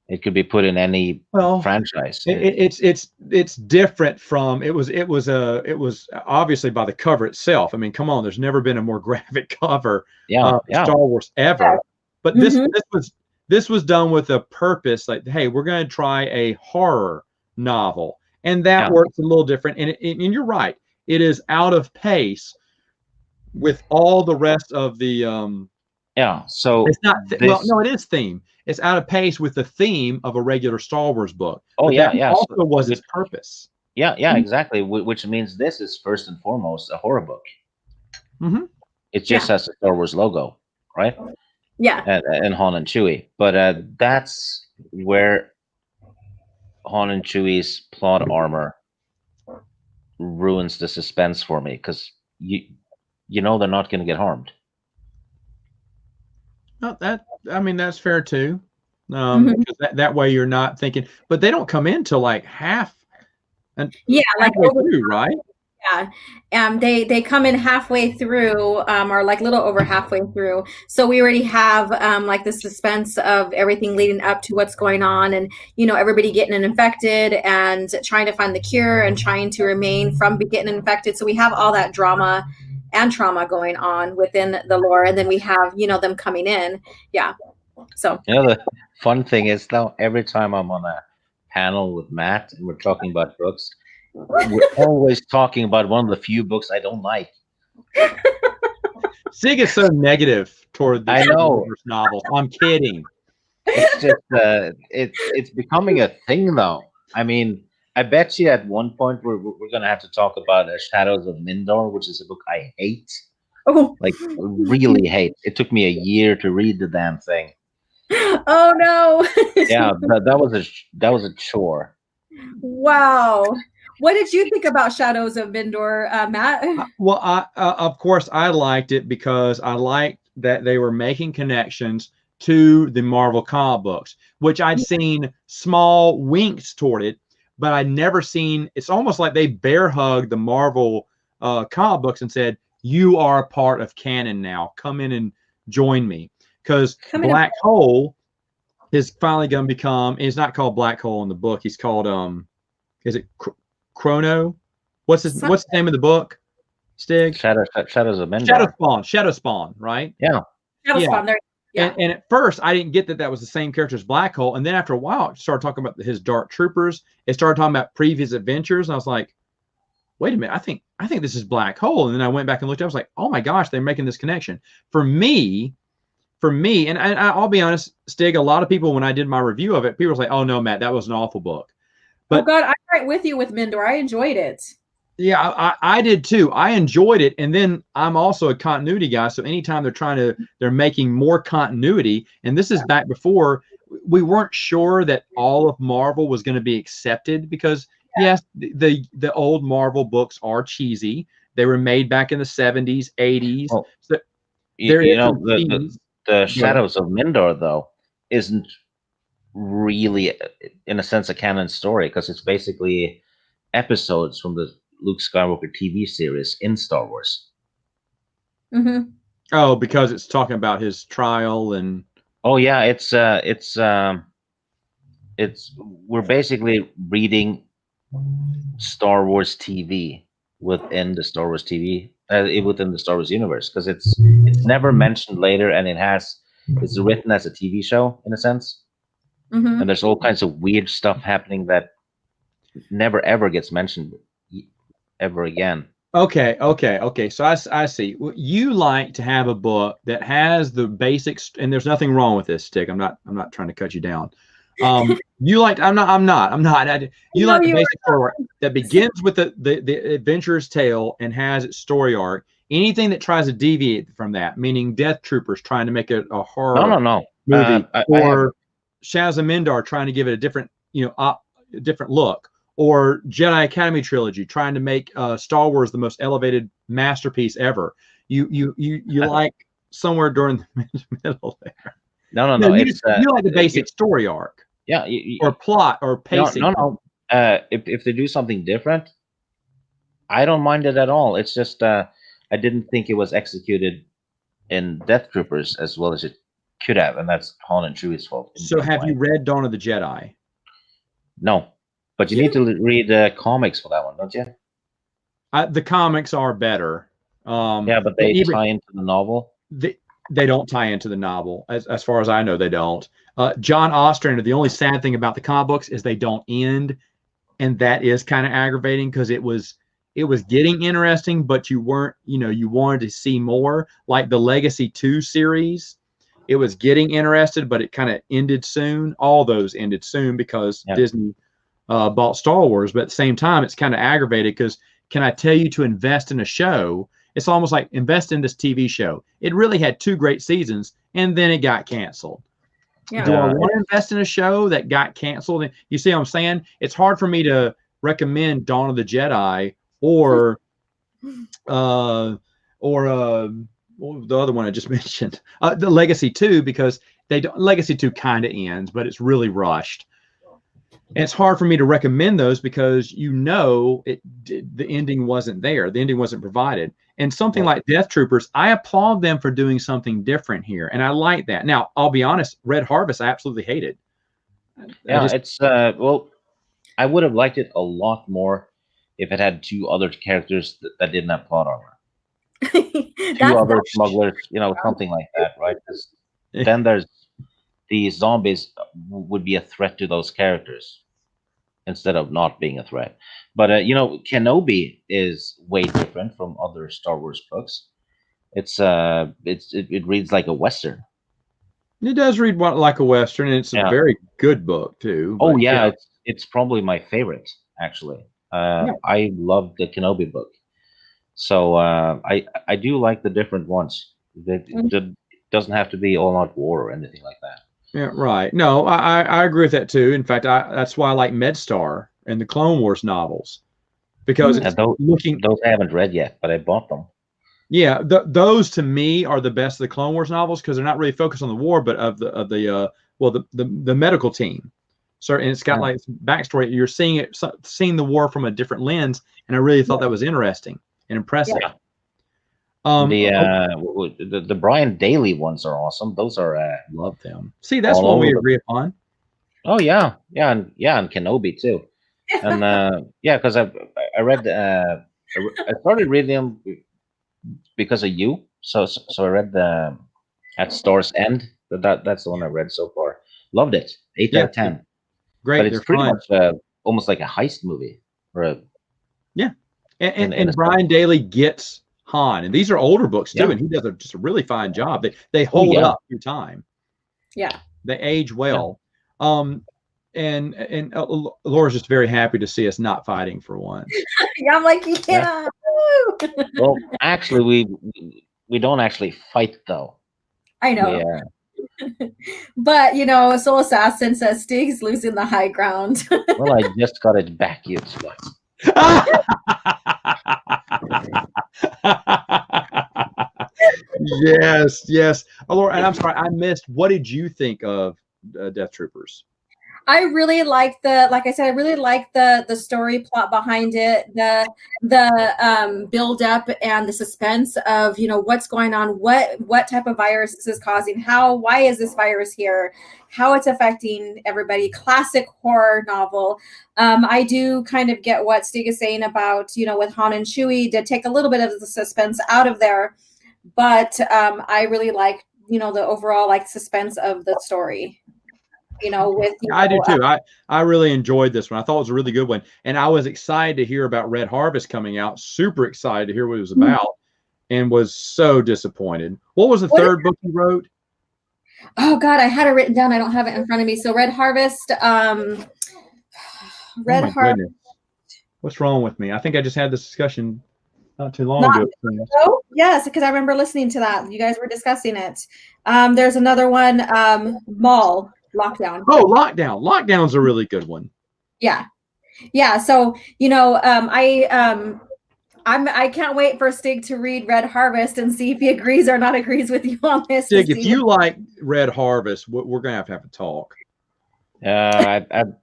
It could be put in any franchise. It's different from it was obviously by the cover itself. I mean, come on, there's never been a more graphic cover of Star Wars ever. But this was done with a purpose. Like, hey, we're going to try a horror novel, and that works a little different. And you're right, it is out of pace with all the rest of the. So it's not. It is theme. It's out of pace with the theme of a regular Star Wars book. Also was its purpose. Exactly. Which means this is first and foremost a horror book. It just has the Star Wars logo, right? Yeah. And Han and Chewie, but that's where Han and Chewie's plot armor ruins the suspense for me, because you know they're not going to get harmed. No, that's fair too. Because that way you're not thinking, but they don't come in till like half. And like through, right? Yeah. They come in halfway through, or like little over halfway through. So we already have like the suspense of everything leading up to what's going on, and everybody getting infected and trying to find the cure and trying to remain from getting infected. So we have all that drama and trauma going on within the lore, and then we have them coming in. So the fun thing is, though, every time I'm on a panel with Matt and we're talking about books, we're always talking about one of the few books I don't like. Sig is so negative toward the first novel. I'm kidding. It's just it's becoming a thing, though. I mean, I bet you at one point we're going to have to talk about Shadows of Mindor, which is a book I hate. Like, really hate. It took me a year to read the damn thing. Oh no! that was a chore. Wow. What did you think about Shadows of Mindor, Matt? Of course, I liked it because I liked that they were making connections to the Marvel comic books, which I'd seen small winks toward it, but I'd never seen. It's almost like they bear hugged the Marvel comic books and said, you are a part of canon now. Come in and join me. Because Black Hole is finally going to become, it's not called Black Hole in the book. He's called, is it Chrono? What's the name of the book? Stig? Shadows of Mindar. Shadow Spawn, right? Yeah. Shadow Spawn, there. Yeah. And at first, I didn't get that was the same character as Black Hole. And then after a while, it started talking about his Dark Troopers. It started talking about previous adventures. And I was like, wait a minute, I think this is Black Hole. And then I went back and looked. I was like, oh my gosh, they're making this connection. For me, and I'll be honest, Stig, a lot of people, when I did my review of it, people were like, oh no, Matt, that was an awful book. But, oh God, I'm right with you with Mindor. I enjoyed it. Yeah, I did too. I enjoyed it. And then I'm also a continuity guy. So anytime they're making more continuity, and this is back before we weren't sure that all of Marvel was going to be accepted, because yes, the old Marvel books are cheesy. They were made back in the 70s, 80s. Well, so the Shadows of Mindor, though, isn't really, in a sense, a canon story, because it's basically episodes from the Luke Skywalker TV series in Star Wars. Mm-hmm. Oh, because it's talking about his trial and. Oh yeah, we're basically reading Star Wars TV within the Star Wars TV, within the Star Wars universe, because it's never mentioned later, and it's written as a TV show in a sense, and there's all kinds of weird stuff happening that never ever gets mentioned ever again. Okay. So I see. You like to have a book that has the basics, and there's nothing wrong with this, Stick. I'm not trying to cut you down. You like. I'm not. You like the basic story that begins with the adventurer's tale and has its story arc. Anything that tries to deviate from that, meaning Death Troopers trying to make it a horror movie, or Shadows of Mindar trying to give it a different, different look. Or Jedi Academy trilogy, trying to make Star Wars the most elevated masterpiece ever. You like somewhere during the middle there. No. You like the basic story arc. Yeah. Or plot or pacing. No. If they do something different, I don't mind it at all. It's just I didn't think it was executed in Death Troopers as well as it could have, and that's Han and Chewie's fault. So have you read Dawn of the Jedi? No. But you need to read the comics for that one, don't you? The comics are better. Yeah, but they tie into the novel. They don't tie into the novel, as far as I know. They don't. John Ostrander. The only sad thing about the comic books is they don't end, and that is kind of aggravating, because it was getting interesting, but you weren't. You wanted to see more. Like the Legacy 2 series, it was getting interested, but it kind of ended soon. All those ended soon because Disney bought Star Wars, but at the same time, it's kind of aggravated, because can I tell you to invest in a show? It's almost like invest in this TV show. It really had 2 great seasons, and then it got canceled. Yeah. Do I want to invest in a show that got canceled? You see what I'm saying? It's hard for me to recommend Dawn of the Jedi or the other one I just mentioned, the Legacy 2, because Legacy 2 kind of ends, but it's really rushed. And it's hard for me to recommend those, because the ending wasn't there. The ending wasn't provided. And something like Death Troopers, I applaud them for doing something different here. And I like that. Now, I'll be honest, Red Harvest, I absolutely hated. Yeah, I would have liked it a lot more if it had 2 other characters that didn't have plot armor. 2 other smugglers, something like that, right? Because then there's the zombies would be a threat to those characters instead of not being a threat. But Kenobi is way different from other Star Wars books. It reads like a Western. It does read like a Western, and it's a very good book too. Oh yeah, it's probably my favorite, actually. I love the Kenobi book, so I do like the different ones. It doesn't have to be all out war or anything like that. Yeah, right. No, I agree with that too. In fact, that's why I like MedStar and the Clone Wars novels, because those I haven't read yet, but I bought them. Yeah, those to me are the best of the Clone Wars novels, because they're not really focused on the war, but of the medical team. So, and it's got like backstory. You're seeing the war from a different lens, and I really thought that was interesting and impressive. The Brian Daly ones are awesome. Those are love them. See, that's all one we over agree upon. Oh yeah, and Kenobi too, and yeah, because I read I started reading them because of you. So I read the At Star's End. That's the one I read so far. Loved it. 8 out Yeah, of 10. great. But it's They're pretty fun. much almost like a heist movie. Or a, Yeah, in and a Brian Daly gets Han, and these are older books too, Yeah. and he does just a really fine job. They Oh, hold yeah. up through time. Yeah. They age well. And Laura's just very happy to see us not fighting for once. Yeah, I'm like, yeah. Well, actually, we don't actually fight though. I know. But you know, Soul Assassin says Stig's losing the high ground. Well, I just got it back, you slut. Yes. Oh, Laura, and I'm sorry, I missed. What did you think of Death Troopers? I really like like I said, I really like the story plot behind it, the build up and the suspense of, you know, what's going on, what type of virus this is causing, why is this virus here, how it's affecting everybody. Classic horror novel. I do kind of get what Stig is saying about, you know, with Han and Chewie, to take a little bit of the suspense out of there, but I really like, you know, the overall like suspense of the story. You know, with I do too. I really enjoyed this one. I thought it was a really good one, and I was excited to hear about Red Harvest coming out. Super excited to hear what it was about, and was so disappointed. What was the third book you wrote? Oh God, I had it written down. I don't have it in front of me. So Red Harvest. Red Harvest. What's wrong with me? I think I just had this discussion not too long ago. Oh yes, because I remember listening to that. You guys were discussing it. There's another one. Lockdown. Oh, Lockdown. Lockdown's a really good one. Yeah. So, you know, I can't wait for Stig to read Red Harvest and see if he agrees or not agrees with you on this. Stig, if you like Red Harvest, we're gonna have a talk. To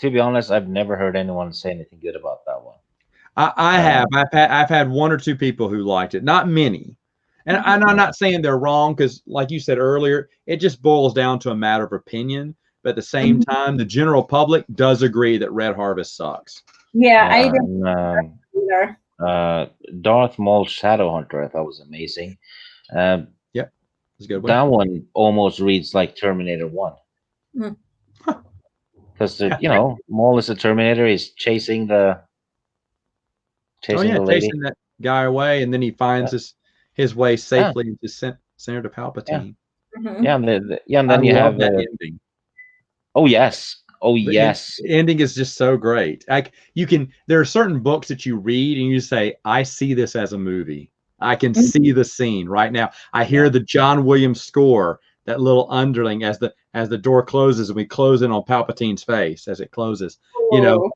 be honest, I've never heard anyone say anything good about that one. I have. I've had one or two people who liked it. Not many. And I'm not saying they're wrong, because like you said earlier, it just boils down to a matter of opinion. But at the same time, the general public does agree that Red Harvest sucks. Yeah, I didn't either. Darth Maul's Shadowhunter I thought was amazing. Yep, it's a good one. That one almost reads like Terminator 1. Because you know, Maul is a Terminator. He's chasing the lady. Chasing that guy away, and then he finds his way safely into Senator Palpatine. And then you have that ending. Oh yes. The ending is just so great. There are certain books that you read and you say, I see this as a movie. I can see the scene right now. I hear the John Williams score, that little underling as the door closes and we close in on Palpatine's face as it closes. You know,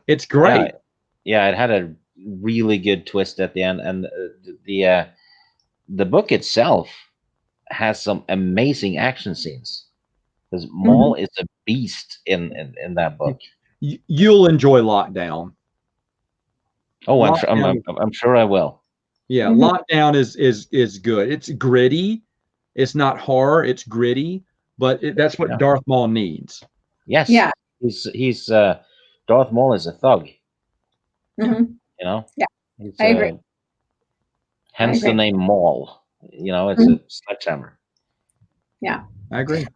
it's great. Yeah, it had a really good twist at the end, and the book itself has some amazing action scenes, because Maul is a beast in that book. You'll enjoy Lockdown. Oh, I'm sure I will. Yeah, Lockdown is good. It's gritty. It's not horror. It's gritty, but that's what Darth Maul needs. Yes. Yeah. He's Darth Maul is a thug. You know. Yeah. I agree. Hence the name Maul. You know, it's a sledgehammer. Yeah, I agree.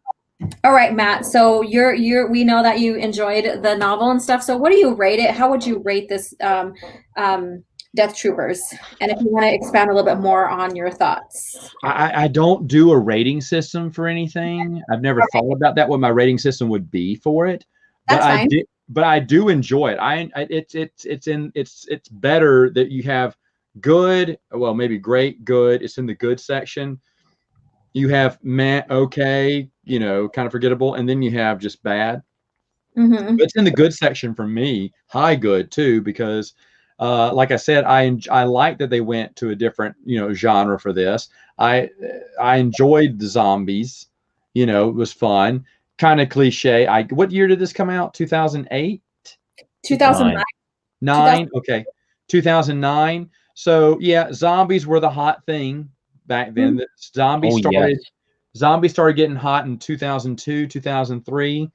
All right, Matt. So we know that you enjoyed the novel and stuff. So what do you rate it? How would you rate this Death Troopers? And if you want to expand a little bit more on your thoughts. I don't do a rating system for anything. I've never thought about that, what my rating system would be for it. That's fine. But I do enjoy it. It's better that you have good, well, maybe great, good. It's in the good section. You have okay, you know, kind of forgettable, and then you have just bad. But it's in the good section for me. High good too, because like I said, I like that they went to a different, you know, genre for this. I enjoyed the zombies. You know, it was fun. Kind of cliche. What year did this come out? 2008? 2009. 9? Okay. 2009. So yeah, zombies were the hot thing back then. Zombies started getting hot in 2002, 2003,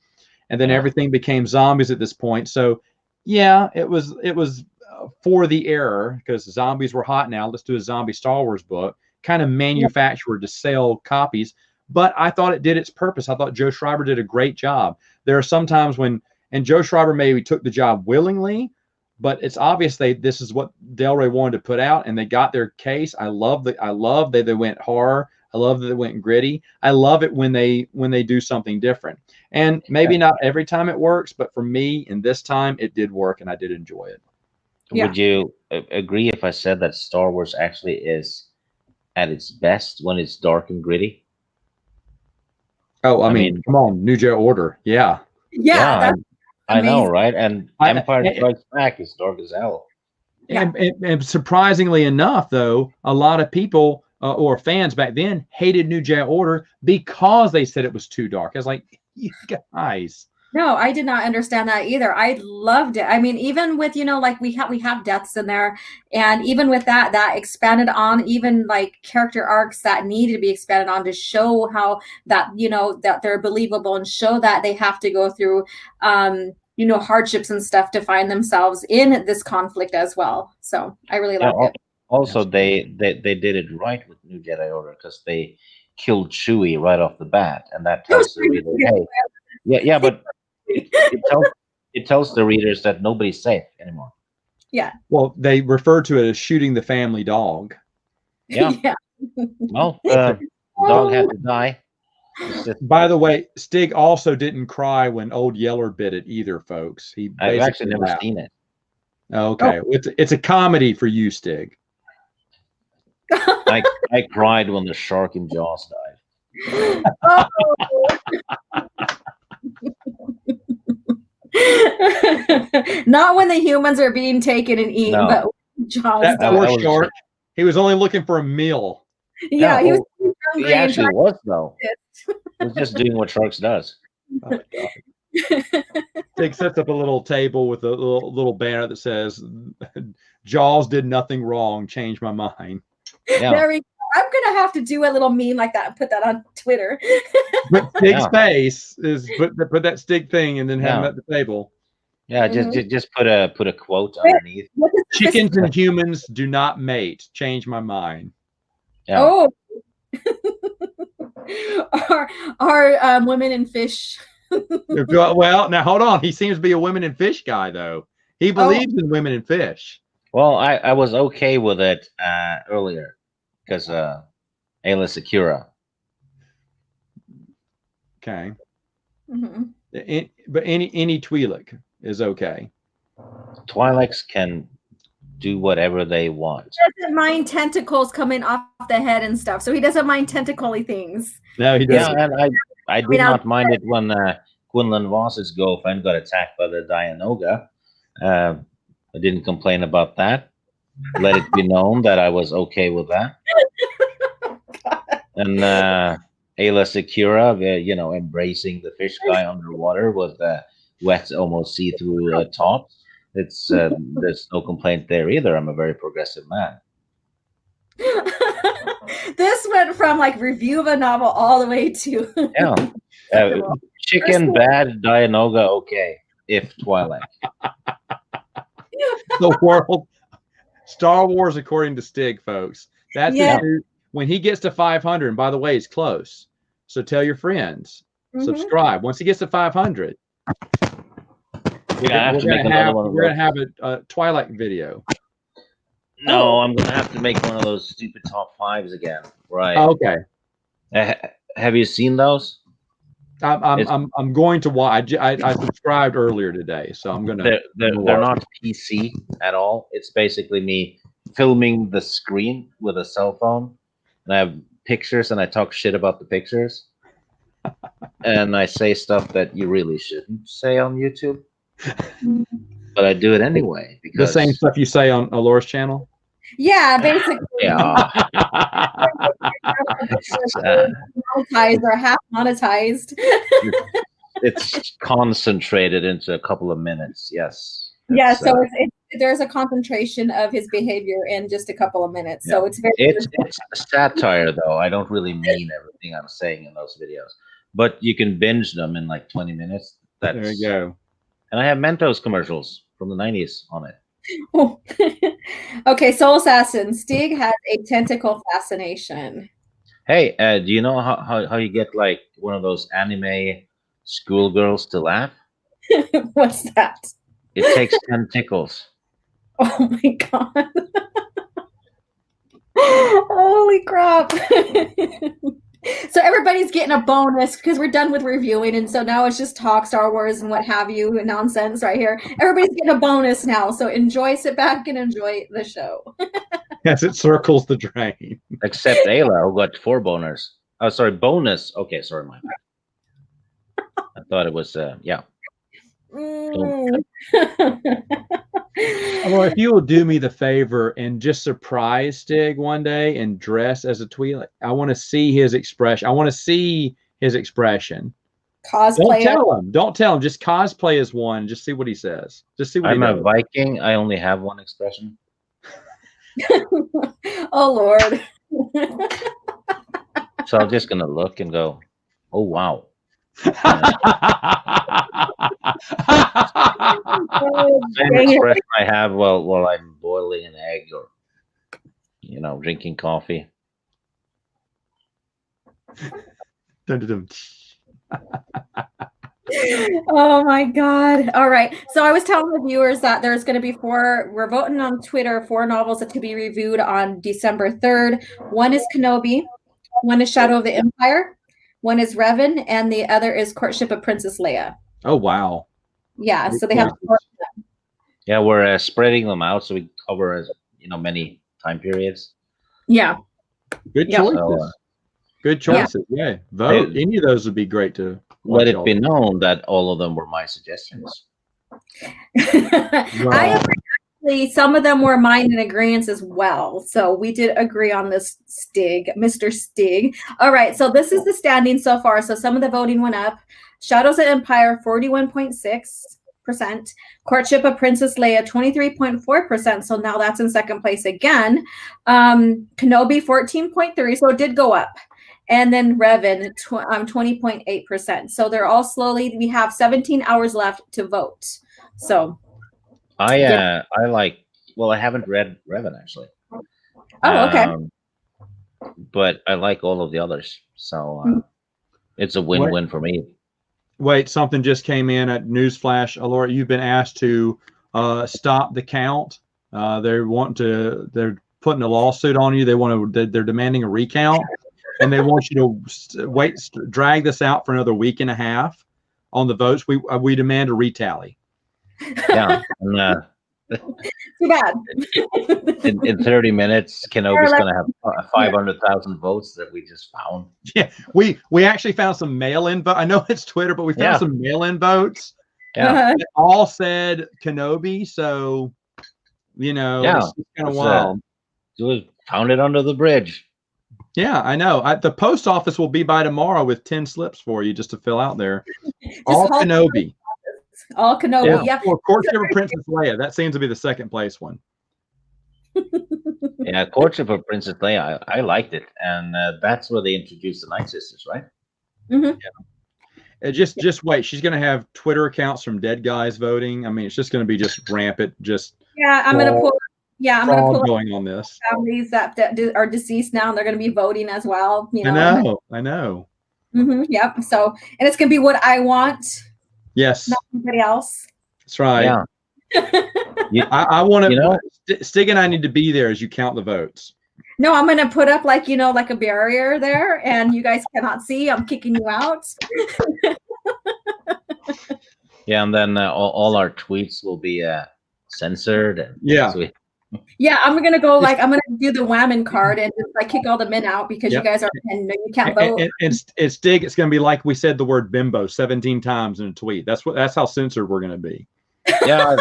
and then everything became zombies at this point. So yeah, it was for the era, because zombies were hot now. Let's do a zombie Star Wars book, kind of manufactured to sell copies. But I thought it did its purpose. I thought Joe Schreiber did a great job. There are some times when, and Joe Schreiber maybe took the job willingly, but it's obvious this is what DelRay wanted to put out, and they got their case. I love that they went horror. I love that they went gritty. I love it when they do something different. And maybe not every time it works, but for me, in this time, it did work, and I did enjoy it. Yeah. Would you agree if I said that Star Wars actually is at its best when it's dark and gritty? Oh, I mean, come on, New Jedi Order, yeah. I know, right? And Empire Strikes Back is dark as hell. And surprisingly enough, though, a lot of people or fans back then hated New Jedi Order because they said it was too dark. I was like, you guys. No, I did not understand that either. I loved it. I mean, even with, like we have deaths in there, and even with that expanded on even like character arcs that needed to be expanded on to show how that, that they're believable and show that they have to go through, hardships and stuff to find themselves in this conflict as well. So I really liked it. Also, they did it right with New Jedi Order because they killed Chewie right off the bat, and that tells the reader, hey, but it tells the readers that nobody's safe anymore. Yeah. Well, they refer to it as shooting the family dog. Yeah. Well, the dog had to die. By the way, Stig also didn't cry when Old Yeller bit it either, folks. I've actually never seen it. Okay, it's a comedy for you, Stig. I cried when the shark in Jaws died. Not when the humans are being taken and eaten, but Jaws. That poor shark. He was only looking for a meal. Yeah, he was hungry. He actually was, though. He was just doing what sharks does. Oh my God. Stig sets up a little table with a little banner that says, "Jaws did nothing wrong. Changed my mind." Yeah. I'm gonna have to do a little meme like that and put that on Twitter. But Stig's face is put that Stig thing and then have him at the table. Yeah, just put a quote underneath. Chickens and humans do not mate. Change my mind. Yeah. Oh. Are women and fish. Well, now hold on. He seems to be a women and fish guy, though. He believes in women and fish. Well, I was okay with it earlier because Ayla Secura. Okay. But any Twi'lek is okay. Twi'leks can do whatever they want. He doesn't mind tentacles coming off the head and stuff, so he doesn't mind tentacle-y things. No, he doesn't. Yeah, and I did not mind it when Quinlan Voss's girlfriend got attacked by the Dianoga. I didn't complain about that. Let it be known that I was okay with that. And Ayla Secura, embracing the fish guy underwater with wet, almost see-through tops. It's there's no complaint there either. I'm a very progressive man. This went from like review of a novel all the way to Chicken bad, Dianoga okay. If Twi'lek. The world, Star Wars according to Stig, folks. That's when he gets to 500. And by the way, he's close. So tell your friends, subscribe. Once he gets to 500. We're gonna have a Twi'lek video. No, I'm gonna have to make one of those stupid top fives again. Right? Okay. Have you seen those? I'm going to watch. I subscribed earlier today, so I'm gonna. They're not PC at all. It's basically me filming the screen with a cell phone, and I have pictures, and I talk shit about the pictures, and I say stuff that you really shouldn't say on YouTube. But I do it anyway because the same stuff you say on Alora's channel. Yeah, basically. Yeah. Monetized or half monetized. It's concentrated into a couple of minutes. Yes. Yeah, so there's a concentration of his behavior in just a couple of minutes. So it's very it's satire though. I don't really mean everything I'm saying in those videos, but you can binge them in like 20 minutes. There you go. And I have Mentos commercials from the 90s on it. Oh. Okay, Soul Assassin. Stig has a tentacle fascination. Hey, do you know how you get like one of those anime schoolgirls to laugh? What's that? It takes 10 tickles. Oh my god. Holy crap. So everybody's getting a bonus because we're done with reviewing, and so now it's just talk Star Wars and what have you nonsense right here. Everybody's getting a bonus now, so enjoy, sit back and enjoy the show. As it circles the drain. Except Ayla, who got 4 boners. Oh, sorry, bonus. Okay, sorry, my bad. I thought it was, yeah. Well, if you will do me the favor and just surprise Stig one day and dress as a Twi'lek, I want to see his expression. I want to see his expression. Cosplay. Don't tell him. Just cosplay as one. Just see what he says. Just see what I'm he a does. Viking. I only have one expression. Oh Lord. So I'm just gonna look and go, oh wow. Oh, Same expression I have while I'm boiling an egg or drinking coffee. Oh my god. All right. So I was telling the viewers that there's going to be we're voting on Twitter, 4 novels that to be reviewed on December 3rd. One is Kenobi, one is Shadow of the Empire, one is Revan, and the other is Courtship of Princess Leia. Oh wow. Yeah, so they have 4 of them. Yeah, we're spreading them out so we cover as many time periods. Yeah. Good choices. Good choices. Yeah. Vote. Any of those would be great to watch. Let it be known that all of them were my suggestions. I agree. Actually, some of them were mine in agreement as well. So we did agree on this, Stig, Mr. Stig. All right. So this is the standing so far. So some of the voting went up. Shadows of Empire, 41.6%. Courtship of Princess Leia, 23.4%. So now that's in second place again. Kenobi, 14.3%. So it did go up. And then Revan, 20.8%. So they're all slowly. We have 17 hours left to vote. So I like. Well, I haven't read Revan actually. Oh, okay. But I like all of the others, so it's a win-win for me. Wait, something just came in at Newsflash. Alora, you've been asked to stop the count. They're putting a lawsuit on you. They're demanding a recount. And they want you to drag this out for another week and a half on the votes. We demand a retally. Yeah. Too bad. in 30 minutes, Kenobi's going to have 500,000 votes that we just found. Yeah, we actually found some mail-in votes. I know it's Twitter, but we found some mail-in votes. Yeah. It all said Kenobi, so it's kind of wild. Found it under the bridge. Yeah, I know. The post office will be by tomorrow with 10 slips for you just to fill out there. All Kenobi. All Kenobi, yeah. Or Courtship of Princess Leia. That seems to be the second place one. Yeah, Courtship of Princess Leia. I liked it, and that's where they introduced the Night Sisters, right? Mm-hmm. Yeah. Just wait. She's going to have Twitter accounts from dead guys voting. I mean, it's just going to be just rampant. I'm going to pull. Yeah, I'm going to pull going on this. Families that are deceased now, and they're going to be voting as well. I know. Mm-hmm, yep. So, and it's going to be what I want. Yes. Not anybody else. That's right. Yeah. I want to. Stig and I need to be there as you count the votes. No, I'm going to put up like a barrier there, and you guys cannot see. I'm kicking you out. Yeah, and then all our tweets will be censored. And Yeah, I'm gonna go I'm gonna do the whammon card and just kick all the men out because you guys you can't vote. And Stig, it's gonna be like we said the word bimbo 17 times in a tweet. That's how censored we're gonna be. Yeah,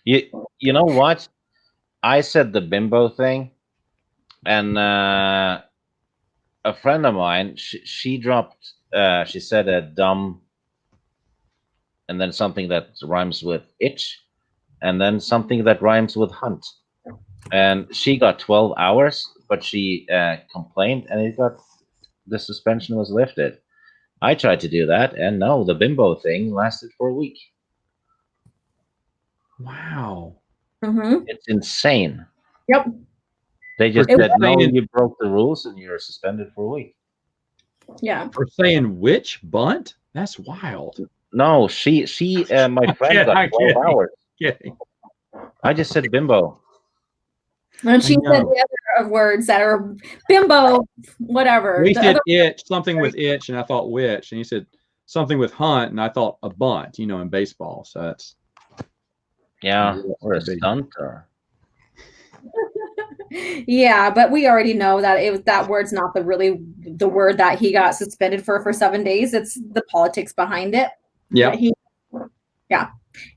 you know what? I said the bimbo thing, and a friend of mine she dropped. She said a dumb, and then something that rhymes with itch. and then something that rhymes with hunt. And she got 12 hours, but she complained, and the suspension was lifted. I tried to do that, and no, the bimbo thing lasted for a week. Wow. It's insane. Yep. They just said, no, you broke the rules and you're suspended for a week. Yeah. For saying which bunt? That's wild. No, she my friend got 12 hours. Kidding. I just said bimbo. And she said the other of words that are bimbo, whatever. We said itch, something with itch, and I thought which. And you said something with hunt, and I thought a bunt, in baseball. So that's... Yeah, or a stunt. Yeah, but we already know that that word's not the word that he got suspended for 7 days. It's the politics behind it. Yeah.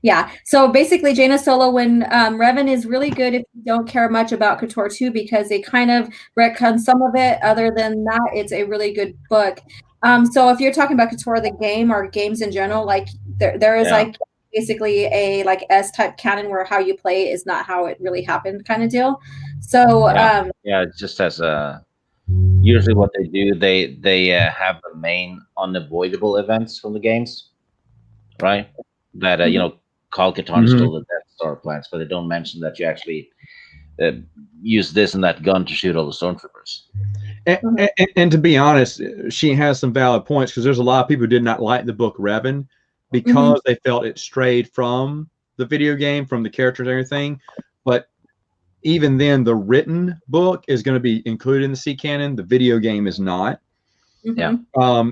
Yeah. So basically, Jaina Solo, when Revan is really good if you don't care much about KOTOR 2, because they kind of retcon some of it. Other than that, it's a really good book. So if you're talking about KOTOR the game or games in general, like there is like basically a like S-type canon where how you play is not how it really happened kind of deal. So it just has usually what they do, they have the main unavoidable events from the games, right? That Kyle Katarn stole the Death Star plans, but they don't mention that you actually use this and that gun to shoot all the stormtroopers. And to be honest, she has some valid points, because there's a lot of people who did not like the book Revan because they felt it strayed from the video game, from the characters and everything. But even then, the written book is going to be included in the C canon. The video game is not. Yeah.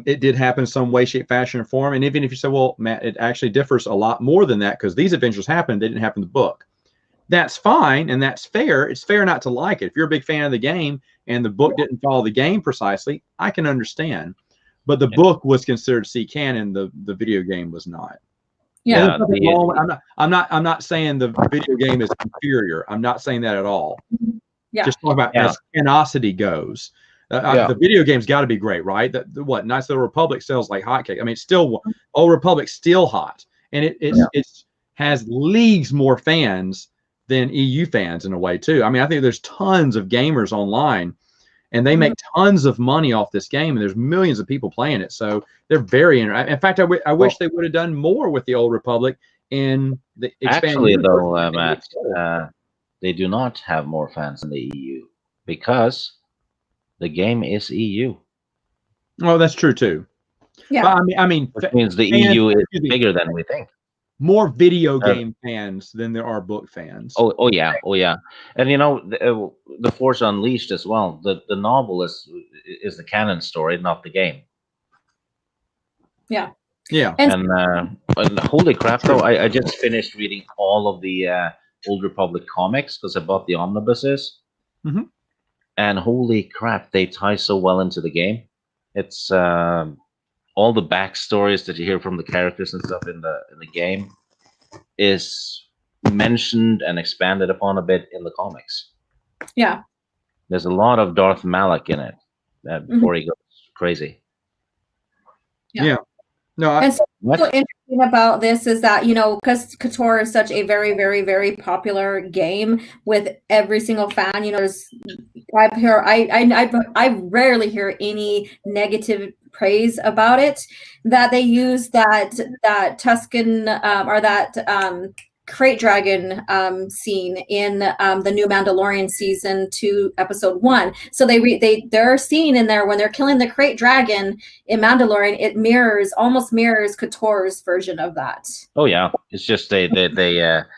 It did happen in some way, shape, fashion, or form. And even if you say, well, Matt, it actually differs a lot more than that, because these adventures happened, they didn't happen in the book. That's fine, and that's fair. It's fair not to like it. If you're a big fan of the game and the book didn't follow the game precisely, I can understand. But the book was considered C canon. The video game was not. Yeah. I'm not saying the video game is inferior. I'm not saying that at all. Yeah. Just talking about as canosity goes. The video game's got to be great, right? What Knights of the Republic sells like hotcakes. I mean, it's still Old Republic's still hot, and it has leagues more fans than EU fans in a way too. I mean, I think there's tons of gamers online, and they make tons of money off this game, and there's millions of people playing it. So they're very interesting. In fact, I wish they would have done more with the Old Republic in the actually, though, Matt, they do not have more fans in the EU because the game is EU. Oh, that's true too. Yeah. But I mean, which means the EU is bigger than we think. More video game fans than there are book fans. Oh yeah. And the Force Unleashed as well. The novel is the canon story, not the game. Yeah. Yeah. And holy crap, though! I just finished reading all of the Old Republic comics because I bought the omnibuses. And holy crap, they tie so well into the game. It's all the backstories that you hear from the characters and stuff in the game is mentioned and expanded upon a bit in the comics. Yeah. There's a lot of Darth Malak in it before he goes crazy. Yeah. No, and so what's interesting about this is that, because KOTOR is such a very, very, very popular game with every single fan, I rarely hear any negative praise about it, that they use that Tusken or that crate dragon scene in the new Mandalorian season 2 episode 1. So their scene in there when they're killing the crate dragon in Mandalorian, it almost mirrors KOTOR's version of that. Oh yeah, it's just the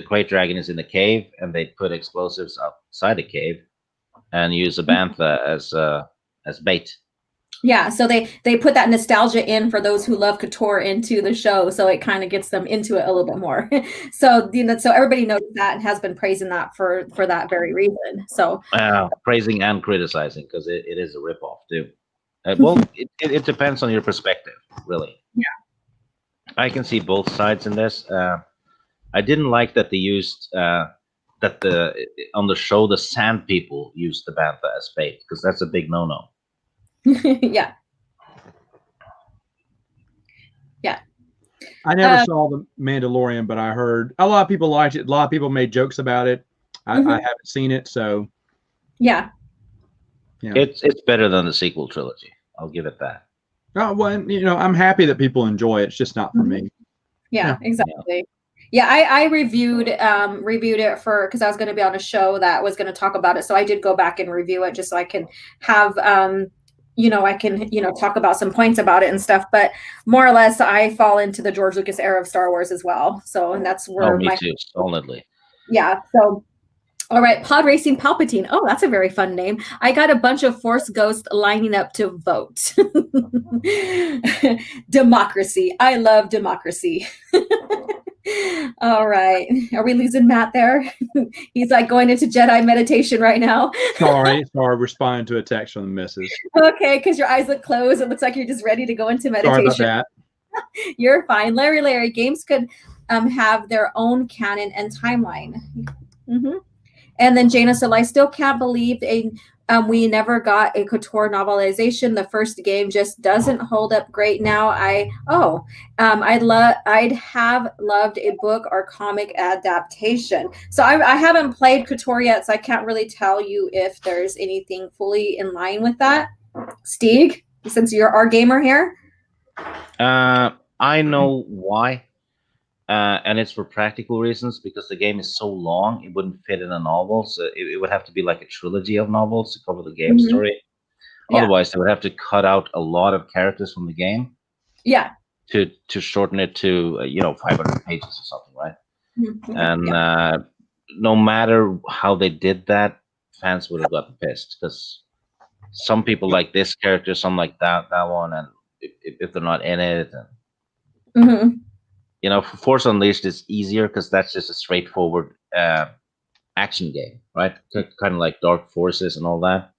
crate dragon is in the cave, and they put explosives outside the cave and use a bantha as bait. Yeah, so they put that nostalgia in for those who love KOTOR into the show, so it kind of gets them into it a little bit more. So so everybody knows that and has been praising that for that very reason. So praising and criticizing, because it is a ripoff too. Well, it depends on your perspective, really. Yeah, I can see both sides in this. I didn't like that they used on the show the Sand People used the bantha as bait, because that's a big no-no. Yeah. I never saw The Mandalorian, but I heard a lot of people liked it. A lot of people made jokes about it. I haven't seen it, so yeah. It's better than the sequel trilogy. I'll give it that. Oh, well, I'm happy that people enjoy it. It's just not for me. Yeah, exactly. Yeah, I reviewed it for because I was going to be on a show that was going to talk about it, so I did go back and review it just so I can have I can talk about some points about it and stuff. But more or less, I fall into the George Lucas era of Star Wars as well. So, and that's where me too, solidly. Yeah. So. All right, Pod Racing Palpatine. Oh, that's a very fun name. I got a bunch of Force ghosts lining up to vote. Democracy. I love democracy. All right. Are we losing Matt there? He's like going into Jedi meditation right now. Sorry, responding to a text from the missus. Okay, because your eyes look closed. It looks like you're just ready to go into meditation. Sorry about that. You're fine. Larry, games could have their own canon and timeline. Mm-hmm. And then Jana said, I still can't believe we never got a Couture novelization. The first game just doesn't hold up great now. I'd have loved a book or comic adaptation. So I haven't played Couture yet, so I can't really tell you if there's anything fully in line with that. Stieg, since you're our gamer here. I know why. And it's for practical reasons, because the game is so long, it wouldn't fit in a novel. So it would have to be like a trilogy of novels to cover the game story. Otherwise, they would have to cut out a lot of characters from the game. Yeah. To shorten it to 500 pages or something, right? Mm-hmm. And no matter how they did that, fans would have gotten pissed, because some people like this character, some like that one, and if they're not in it, and Force Unleashed is easier because that's just a straightforward action game, right? Kind of like Dark Forces and all that.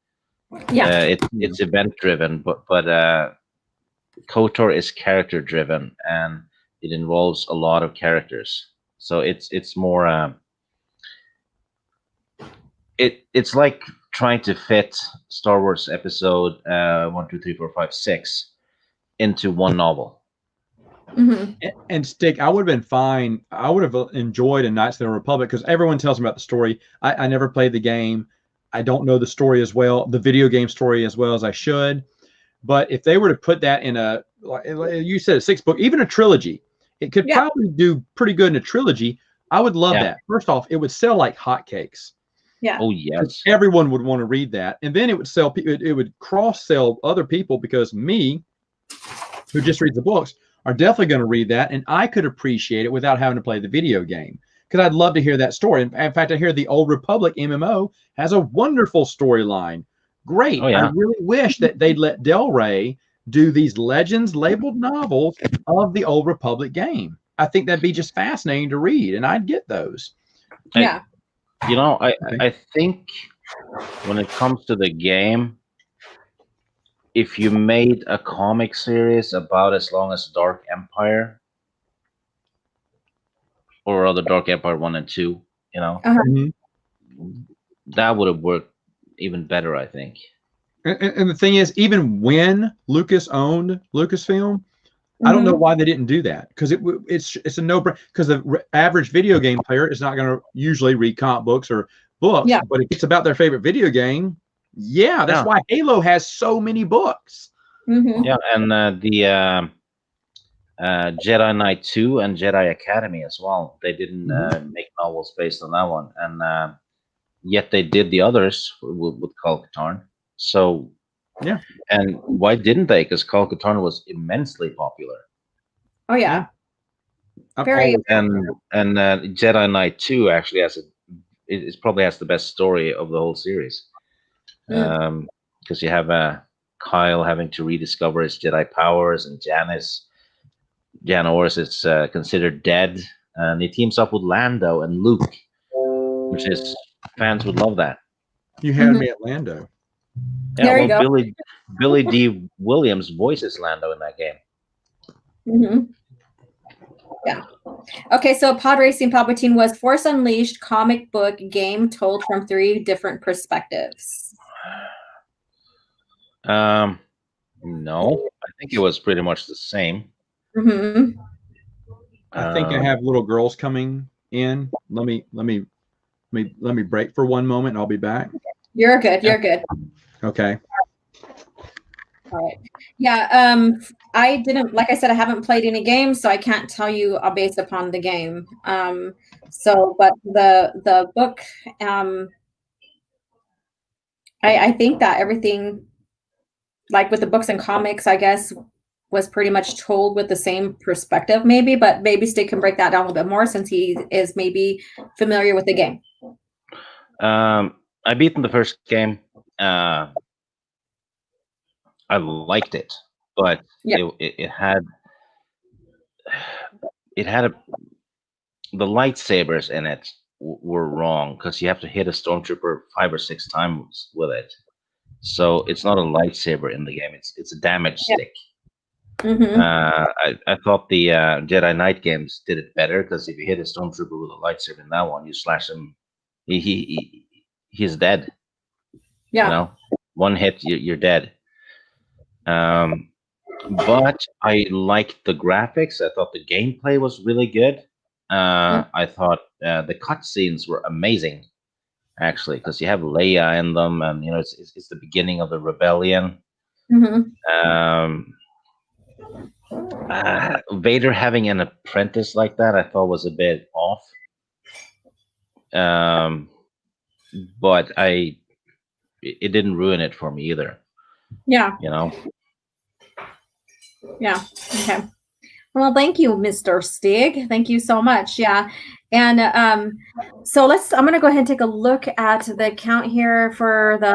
Yeah, it's event driven, but KOTOR is character driven, and it involves a lot of characters. So it's more. It's like trying to fit Star Wars episode 1, 2, 3, 4, 5, 6 into one novel. Mm-hmm. And Stick, I would have been fine. I would have enjoyed a Knights of the Republic, because everyone tells me about the story. I never played the game. I don't know the story as well, the video game story as well as I should. But if they were to put that in like you said, a 6-book, even a trilogy, it could probably do pretty good in a trilogy. I would love that. First off, it would sell like hotcakes. Yeah. Oh yes. Everyone would want to read that, and then it would sell. It would cross sell other people, because me, who just reads the books, are definitely going to read that, and I could appreciate it without having to play the video game, because I'd love to hear that story. In fact, I hear the Old Republic MMO has a wonderful storyline. Great. Oh, yeah. I really wish that they'd let DelRay do these Legends labeled novels of the Old Republic game. I think that'd be just fascinating to read, and I'd get those. Yeah. I think when it comes to the game, if you made a comic series about as long as Dark Empire, or other Dark Empire 1 and 2, that would have worked even better, I think. And the thing is, even when Lucas owned Lucasfilm, I don't know why they didn't do that, because it's a no-brainer, because the average video game player is not going to usually read comic books or books, but if it's about their favorite video game, that's why Halo has so many books. Mm-hmm. Yeah, and the Jedi Knight 2 and Jedi Academy as well. They didn't make novels based on that one, and yet they did the others with Kyle Katarn. So yeah, and why didn't they? Because Kyle Katarn was immensely popular. Oh yeah, very. And Jedi Knight 2 actually it probably has the best story of the whole series. Because you have Kyle having to rediscover his Jedi powers, and Jan Orris is considered dead, and he teams up with Lando and Luke, which is, fans would love that. You had me at Lando. Yeah, there you go. Billy D. Williams voices Lando in that game. Mm-hmm. Yeah. Okay, so Pod Racing Palpatine was Force Unleashed comic book game told from 3 different perspectives. No, I think it was pretty much the same. Mm-hmm. I think I have little girls coming in. Let me break for one moment. I'll be back. You're good. You're good. Okay. All right. Yeah. I didn't, like I said, I haven't played any games, so I can't tell you based upon the game. But the book, I think that everything, like with the books and comics, I guess, was pretty much told with the same perspective, maybe. But maybe Stig can break that down a little bit more since he is maybe familiar with the game. I beat the first game. I liked it, but it had the lightsabers in it were wrong because you have to hit a stormtrooper 5 or 6 times with it. So it's not a lightsaber in the game; it's a damage stick. Mm-hmm. I thought the Jedi Knight games did it better because if you hit a stormtrooper with a lightsaber in that one, you slash him, he's dead. Yeah. You know, one hit, you're dead. But I liked the graphics. I thought the gameplay was really good. I thought the cutscenes were amazing, actually, because you have Leia in them, and it's the beginning of the rebellion. Mm-hmm. Vader having an apprentice like that, I thought was a bit off. But it didn't ruin it for me either. Yeah. Yeah. Okay. Well, thank you, Mr. Stig. Thank you so much. Yeah. And so I'm going to go ahead and take a look at the count here for the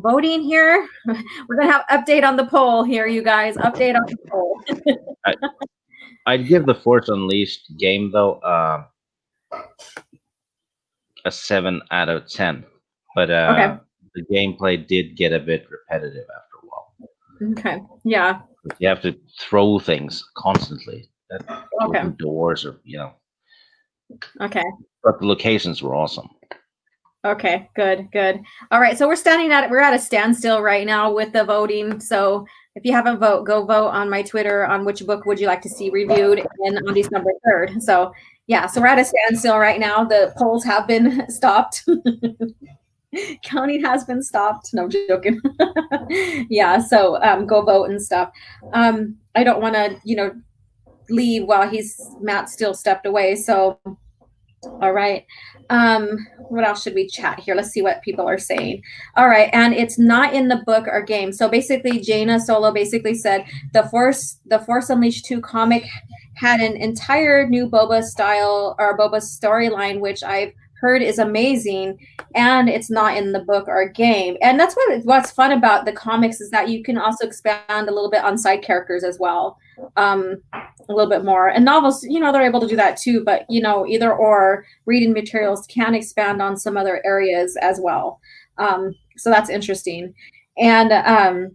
voting here. We're going to have update on the poll here, you guys. Update on the poll. I'd give the Force Unleashed game, though, a 7 out of 10. But the gameplay did get a bit repetitive after a while. Okay. Yeah. You have to throw things constantly. Open doors, or Okay. But the locations were awesome. Okay. Good. All right. So we're at a standstill right now with the voting. So if you haven't voted, go vote on my Twitter on which book would you like to see reviewed and on December 3rd. So yeah. So we're at a standstill right now. The polls have been stopped. Counting has been stopped. No, I'm joking. Yeah, so go vote and stuff. I don't want to, leave while Matt still stepped away. So, all right. What else should we chat here? Let's see what people are saying. All right, and it's not in the book or game. So basically, Jaina Solo basically said the Force Unleashed 2 comic had an entire new Boba style or Boba storyline, which I've heard is amazing, and it's not in the book or game. And that's what's fun about the comics is that you can also expand a little bit on side characters as well, a little bit more. And novels, they're able to do that too, but either or reading materials can expand on some other areas as well. So that's interesting. And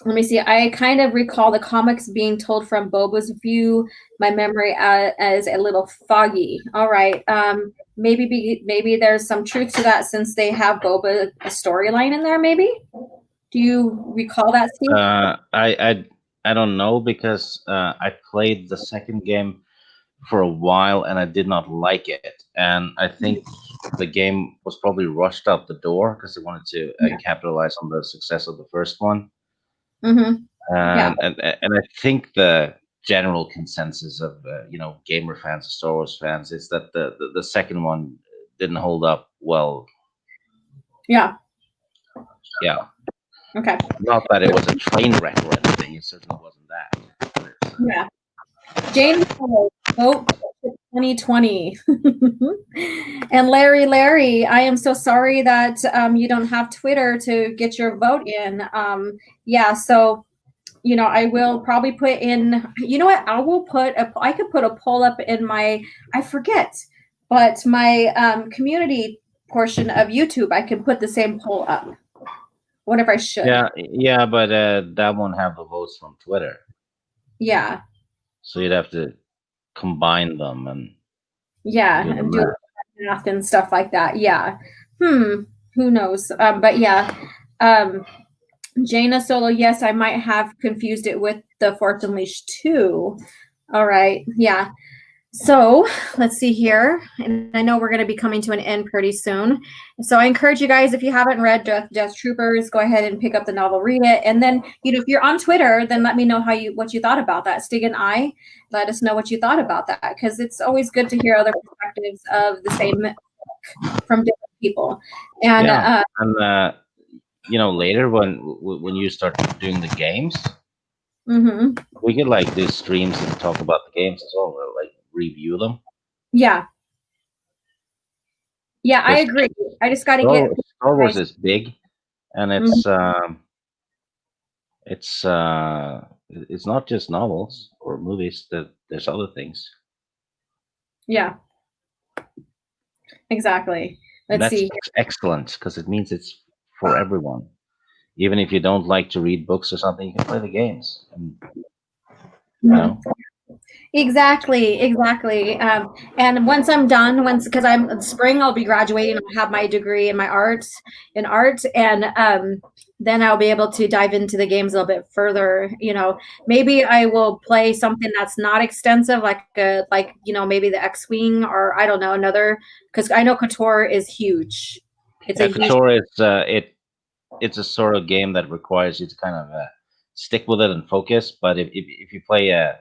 let me see. I kind of recall the comics being told from Boba's view. My memory is a little foggy. All right. Maybe there's some truth to that since they have Boba a storyline in there. Maybe. Do you recall that, Steve? I don't know because I played the second game for a while and I did not like it, and I think the game was probably rushed out the door because they wanted to capitalize on the success of the first one. Mm-hmm. And I think the general consensus of gamer fans and Star Wars fans is that the second one didn't hold up well. Yeah. Okay. Not that it was a train wreck or anything. It certainly wasn't that. Yeah. James vote 2020. And Larry, I am so sorry that you don't have Twitter to get your vote in. So I will probably put in, I could put a poll up in my, I forget, but my community portion of YouTube, I can put the same poll up. Whatever I should. Yeah, but that won't have the votes from Twitter. Yeah. So you'd have to combine them and do math and stuff like that. Yeah. Who knows? But yeah. Jaina Solo, yes, I might have confused it with the Force Unleashed 2. All right. Yeah. So let's see here. And I know we're going to be coming to an end pretty soon. So I encourage you guys, if you haven't read Death Troopers, go ahead and pick up the novel, read it. And then, if you're on Twitter, then let me know what you thought about that. Stig and I, let us know what you thought about that, because it's always good to hear other perspectives of the same book from different people. And later when you start doing the games, we could do streams and talk about the games as well, or review them. Yeah, I agree. I just got to get Star Wars is big, and it's not just novels or movies. There's other things. Yeah, exactly. Let's see. That's excellent, because it means it's for everyone. Even if you don't like to read books or something, you can play the games. And, Exactly. And once I'm done, because I'm spring, I'll be graduating. I'll have my degree in art, and then I'll be able to dive into the games a little bit further. Maybe I will play something that's not extensive, like maybe the X-wing, or I don't know, another, because I know KOTOR is huge. KOTOR is it's a sort of game that requires you to kind of stick with it and focus. But if you play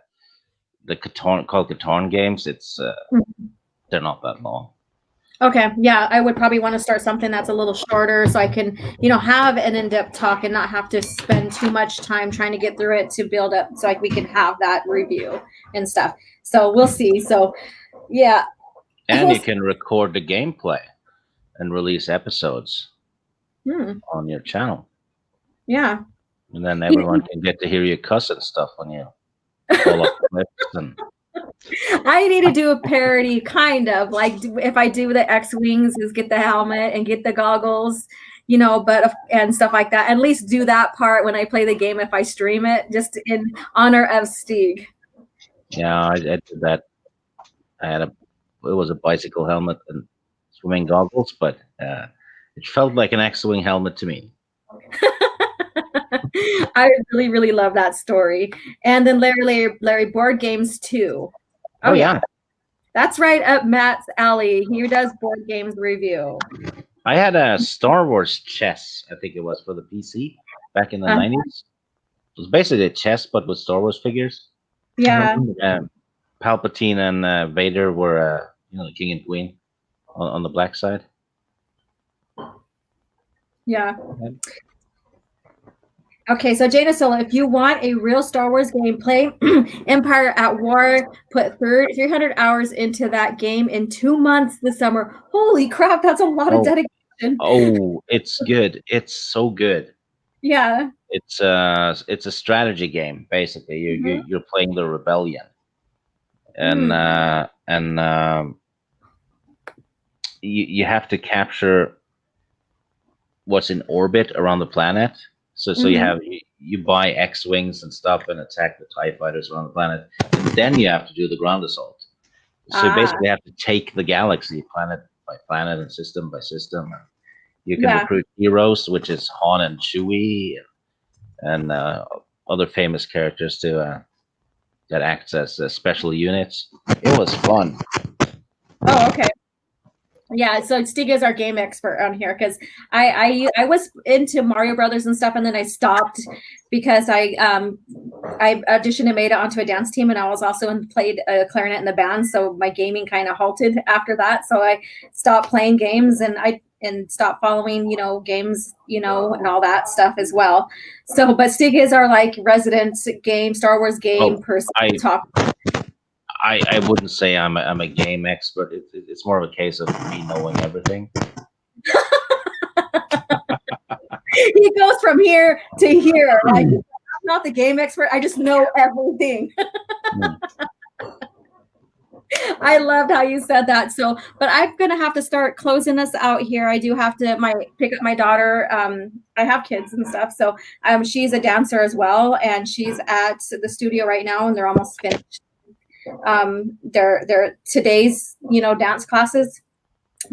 the Catan games, it's they're not that long. Okay, yeah, I would probably want to start something that's a little shorter, so I can, have an in-depth talk and not have to spend too much time trying to get through it to build up, so we can have that review and stuff. So we'll see. So, yeah. And you can record the gameplay and release episodes on your channel. Yeah. And then everyone can get to hear you cuss and stuff when you pull up clips and. I need to do a parody, kind of like if I do the X-wings, is get the helmet and get the goggles, and stuff like that. At least do that part when I play the game if I stream it, just in honor of Stig. Yeah, I did that. It was a bicycle helmet and swimming goggles, but it felt like an X-wing helmet to me. I really, really love that story. And then Larry board games too. Oh yeah, that's right up Matt's alley. He does board games review. I had a Star Wars chess, I think it was, for the PC back in the 90s. It was basically a chess, but with Star Wars figures. Yeah. Palpatine and Vader were, the king and queen on the black side. Yeah. Okay, so Jana Sola, if you want a real Star Wars gameplay, Empire at War, put 300 hours into that game in 2 months this summer. Holy crap, that's a lot of dedication. Oh, it's good. It's so good. Yeah. It's a strategy game, basically. You're playing the rebellion. And you have to capture what's in orbit around the planet. So you buy X-wings and stuff and attack the TIE fighters around the planet, and then you have to do the ground assault. So you basically have to take the galaxy planet by planet and system by system. You can recruit heroes, which is Han and Chewie, and other famous characters that act as special units. It was fun. Oh, okay. Yeah, so Stig is our game expert on here, because I was into Mario Brothers and stuff, and then I stopped because I auditioned and made it onto a dance team, and I was also played a clarinet in the band, so my gaming kind of halted after that. So I stopped playing games, and stopped following, games, and all that stuff as well. So, but Stig is our resident Star Wars game person. I wouldn't say I'm a game expert. It's more of a case of me knowing everything. He goes from here to here. I'm not the game expert. I just know everything. I loved how you said that. So, but I'm gonna have to start closing us out here. I do have to pick up my daughter. I have kids and stuff, so she's a dancer as well, and she's at the studio right now, and they're almost finished. They're today's dance classes,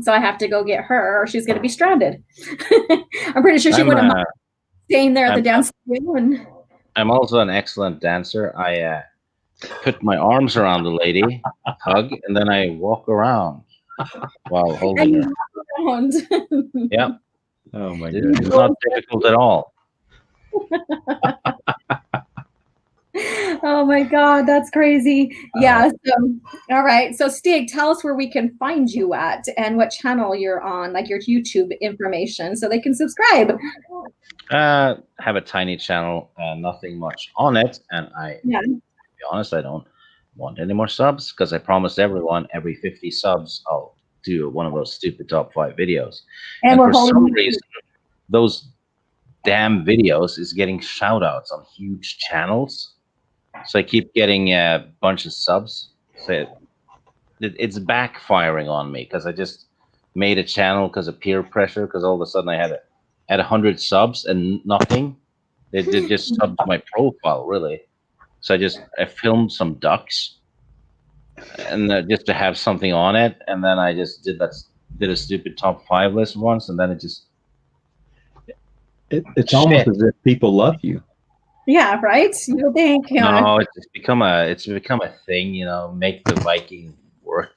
so I have to go get her, or she's going to be stranded. I'm pretty sure she wouldn't mind staying there at the dance studio. And I'm also an excellent dancer. put my arms around the lady, hug, and then I walk around while holding her. Yep. Oh my It's goodness. not difficult at all. Oh my God, that's crazy. Yeah. So, all right. So Stig, tell us where we can find you at and what channel you're on, like your YouTube information, so they can subscribe. Have a tiny channel, nothing much on it, and to be honest, I don't want any more subs because I promised everyone every 50 subs I'll do one of those stupid top 5 videos. And for some reason, those damn videos is getting shout outs on huge channels. So I keep getting a bunch of subs. So it's backfiring on me because I just made a channel because of peer pressure, because all of a sudden I had 100 subs and nothing. They just subbed my profile, really. So I filmed some ducks and just to have something on it, and then I just did a stupid top 5 list once, and then it's almost as if people love you. Yeah, right. You think? No, it's become a thing. You know, make the Viking work.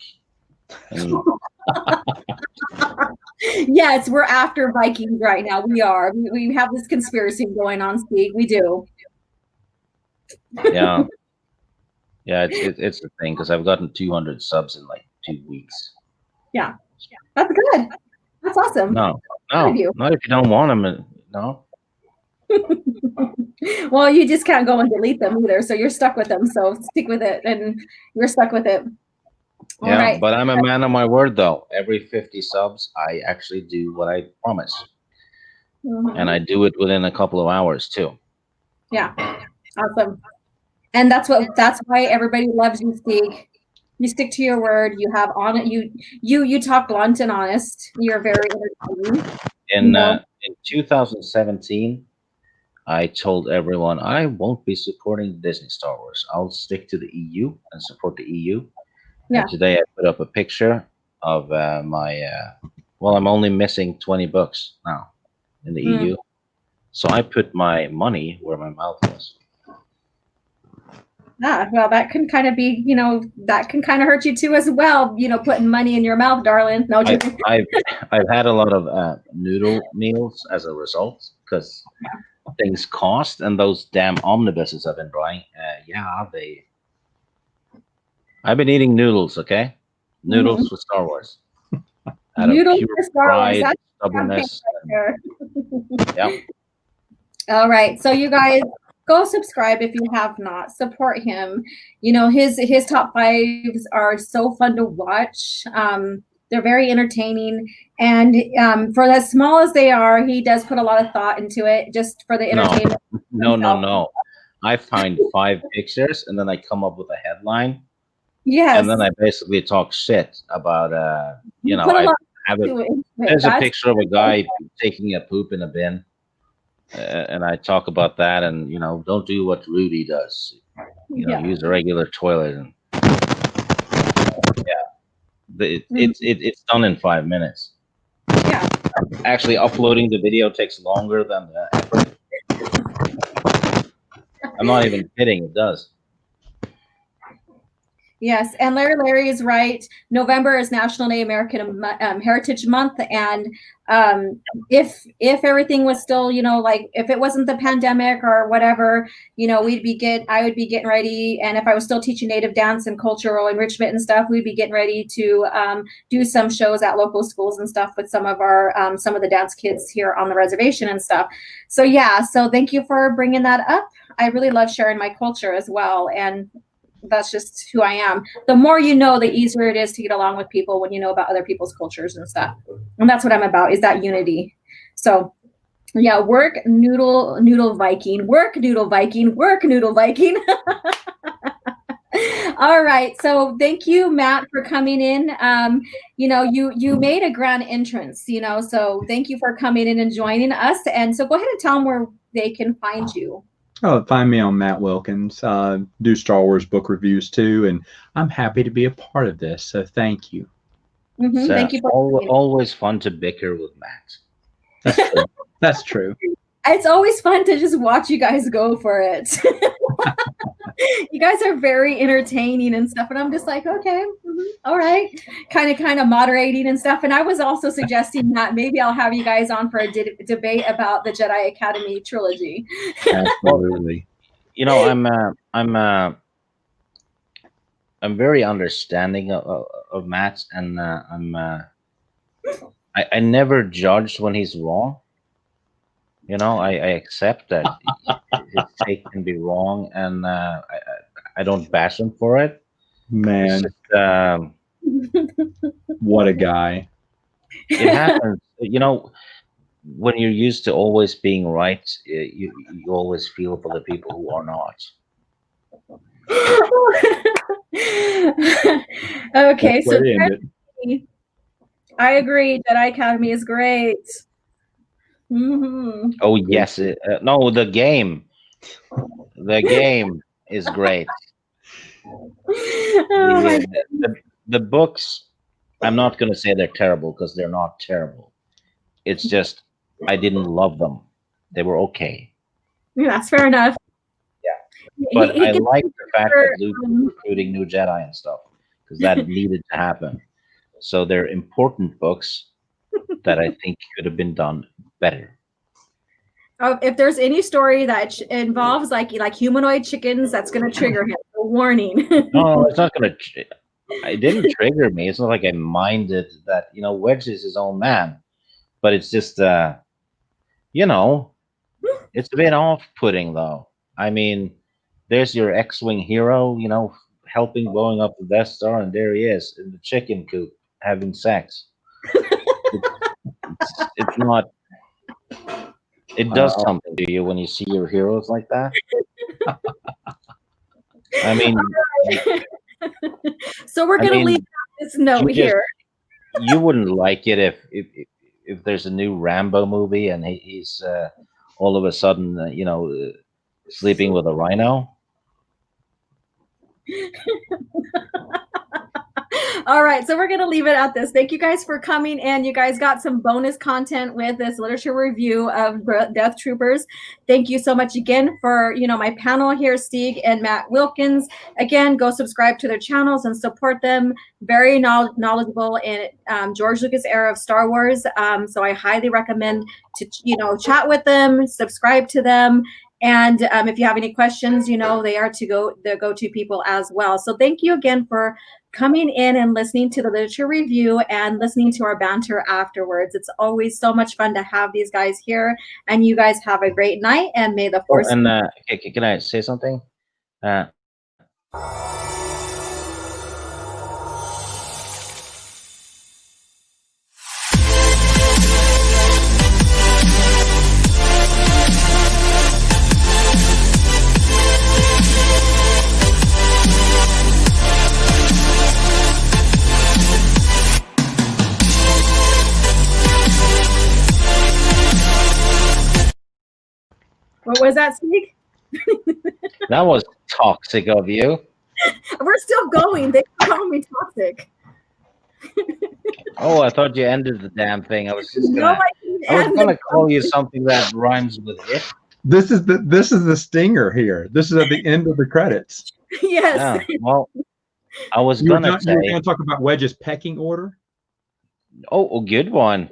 Yes, we're after Vikings right now. We are. We have this conspiracy going on, Steve. We do. Yeah, yeah. It's the thing because I've gotten 200 subs in like 2 weeks. Yeah, that's good. That's awesome. No, not if you don't want them. No. Well, you just can't go and delete them either, so you're stuck with them. So stick with it, and you're stuck with it. All right. But I'm a man of my word, though. Every 50 subs, I actually do what I promise, and I do it within a couple of hours too. Yeah, awesome. And that's why everybody loves you, Stig. You stick to your word. You have on it. You talk blunt and honest. You're very entertaining. In 2017. I told everyone I won't be supporting Disney Star Wars. I'll stick to the EU and support the EU. Yeah. And today I put up a picture of my. Well, I'm only missing 20 books now in the EU, so I put my money where my mouth was. Ah, well, that can kind of be, that can kind of hurt you too as well. Putting money in your mouth, darling. No, I've had a lot of noodle meals as a result because. Things cost, and those damn omnibuses I've been buying. I've been eating noodles. Okay, noodles for Star Wars. Noodles for Star Wars. Stubbornness. Yeah. All right, so you guys go subscribe if you have not. Support him. His top 5s are so fun to watch. They're very entertaining, and for as small as they are, he does put a lot of thought into it just for the entertainment. No. I find 5 pictures, and then I come up with a headline. Yes. And then I basically talk shit about, there's a picture of a guy taking a poop in a bin, and I talk about that, and don't do what Rudy does. Use a regular toilet and. It's done in 5 minutes. Yeah. Actually, uploading the video takes longer than the effort. I'm not even kidding. It does. Yes, and Larry is right. November is National Native American Heritage Month, and if everything was still, if it wasn't the pandemic or whatever, I would be getting ready, and if I was still teaching Native dance and cultural enrichment and stuff, we'd be getting ready to do some shows at local schools and stuff with some of the dance kids here on the reservation and stuff. So thank you for bringing that up. I really love sharing my culture as well, and that's just who I am. The more you know, the easier it is to get along with people when you know about other people's cultures and stuff. And that's what I'm about, is that unity. So work noodle Viking, work noodle Viking, work noodle Viking. All right. So thank you, Matt, for coming in. You made a grand entrance, so thank you for coming in and joining us. And so go ahead and tell them where they can find you. Oh, find me on Matt Wilkins. Do Star Wars book reviews too, and I'm happy to be a part of this. So thank you. Thank you. Always fun to bicker with Matt. That's true. That's true. It's always fun to just watch you guys go for it. You guys are very entertaining and stuff, and I'm just like, okay, all right, kind of moderating and stuff. And I was also suggesting that maybe I'll have you guys on for a debate about the Jedi Academy trilogy. Absolutely. You know, I'm very understanding of Matt, and I never judge when he's wrong. You know, I accept that his take can be wrong, and I don't bash him for it. Man, just, what a guy! It happens. You know, when you're used to always being right, you always feel for the people who are not. Okay, so I agree. Jedi Academy is great. Oh yes, no, the game is great. The books, I'm not going to say they're terrible because they're not terrible. It's just I didn't love them. They were okay. Yeah, that's fair enough. Yeah, but I like the fact that Luke is recruiting new Jedi and stuff because that needed to happen. So they're important books that I think could have been done better. If there's any story that involves like humanoid chickens, that's going to trigger him. A warning. No, it's not going to. It didn't trigger me. It's not like I minded that. You know, Wedge is his own man, but it's just, you know, it's a bit off-putting though. I mean, there's your X-wing hero, you know, helping blowing up the Death Star, and there he is in the chicken coop having sex. It's not. It does something to you when you see your heroes like that. I mean, so we're gonna leave this note here. You wouldn't like it if there's a new Rambo movie and he's all of a sudden you know sleeping with a rhino. All right, so we're going to leave it at this. Thank you guys for coming in. You guys got some bonus content with this literature review of Death Troopers. Thank you so much again for, you know, my panel here, Stieg and Matt Wilkins. Again, go subscribe to their channels and support them. Very knowledgeable in George Lucas era of Star Wars. So I highly recommend to, you know, chat with them, subscribe to them. And if you have any questions, you know, they are the go-to people as well. So thank you again for coming in and listening to the literature review and listening to our banter afterwards. It's always so much fun to have these guys here. And you guys have a great night, and may the force. And can I say something? What was that, Stieg? That was toxic of you. We're still going. They call me toxic. Oh, I thought you ended the damn thing. I was just gonna call you something that rhymes with it. This is the stinger here. This is at the end of the credits. Yes. Yeah, well, I was gonna say. You were gonna talk about Wedge's pecking order. Oh, good one.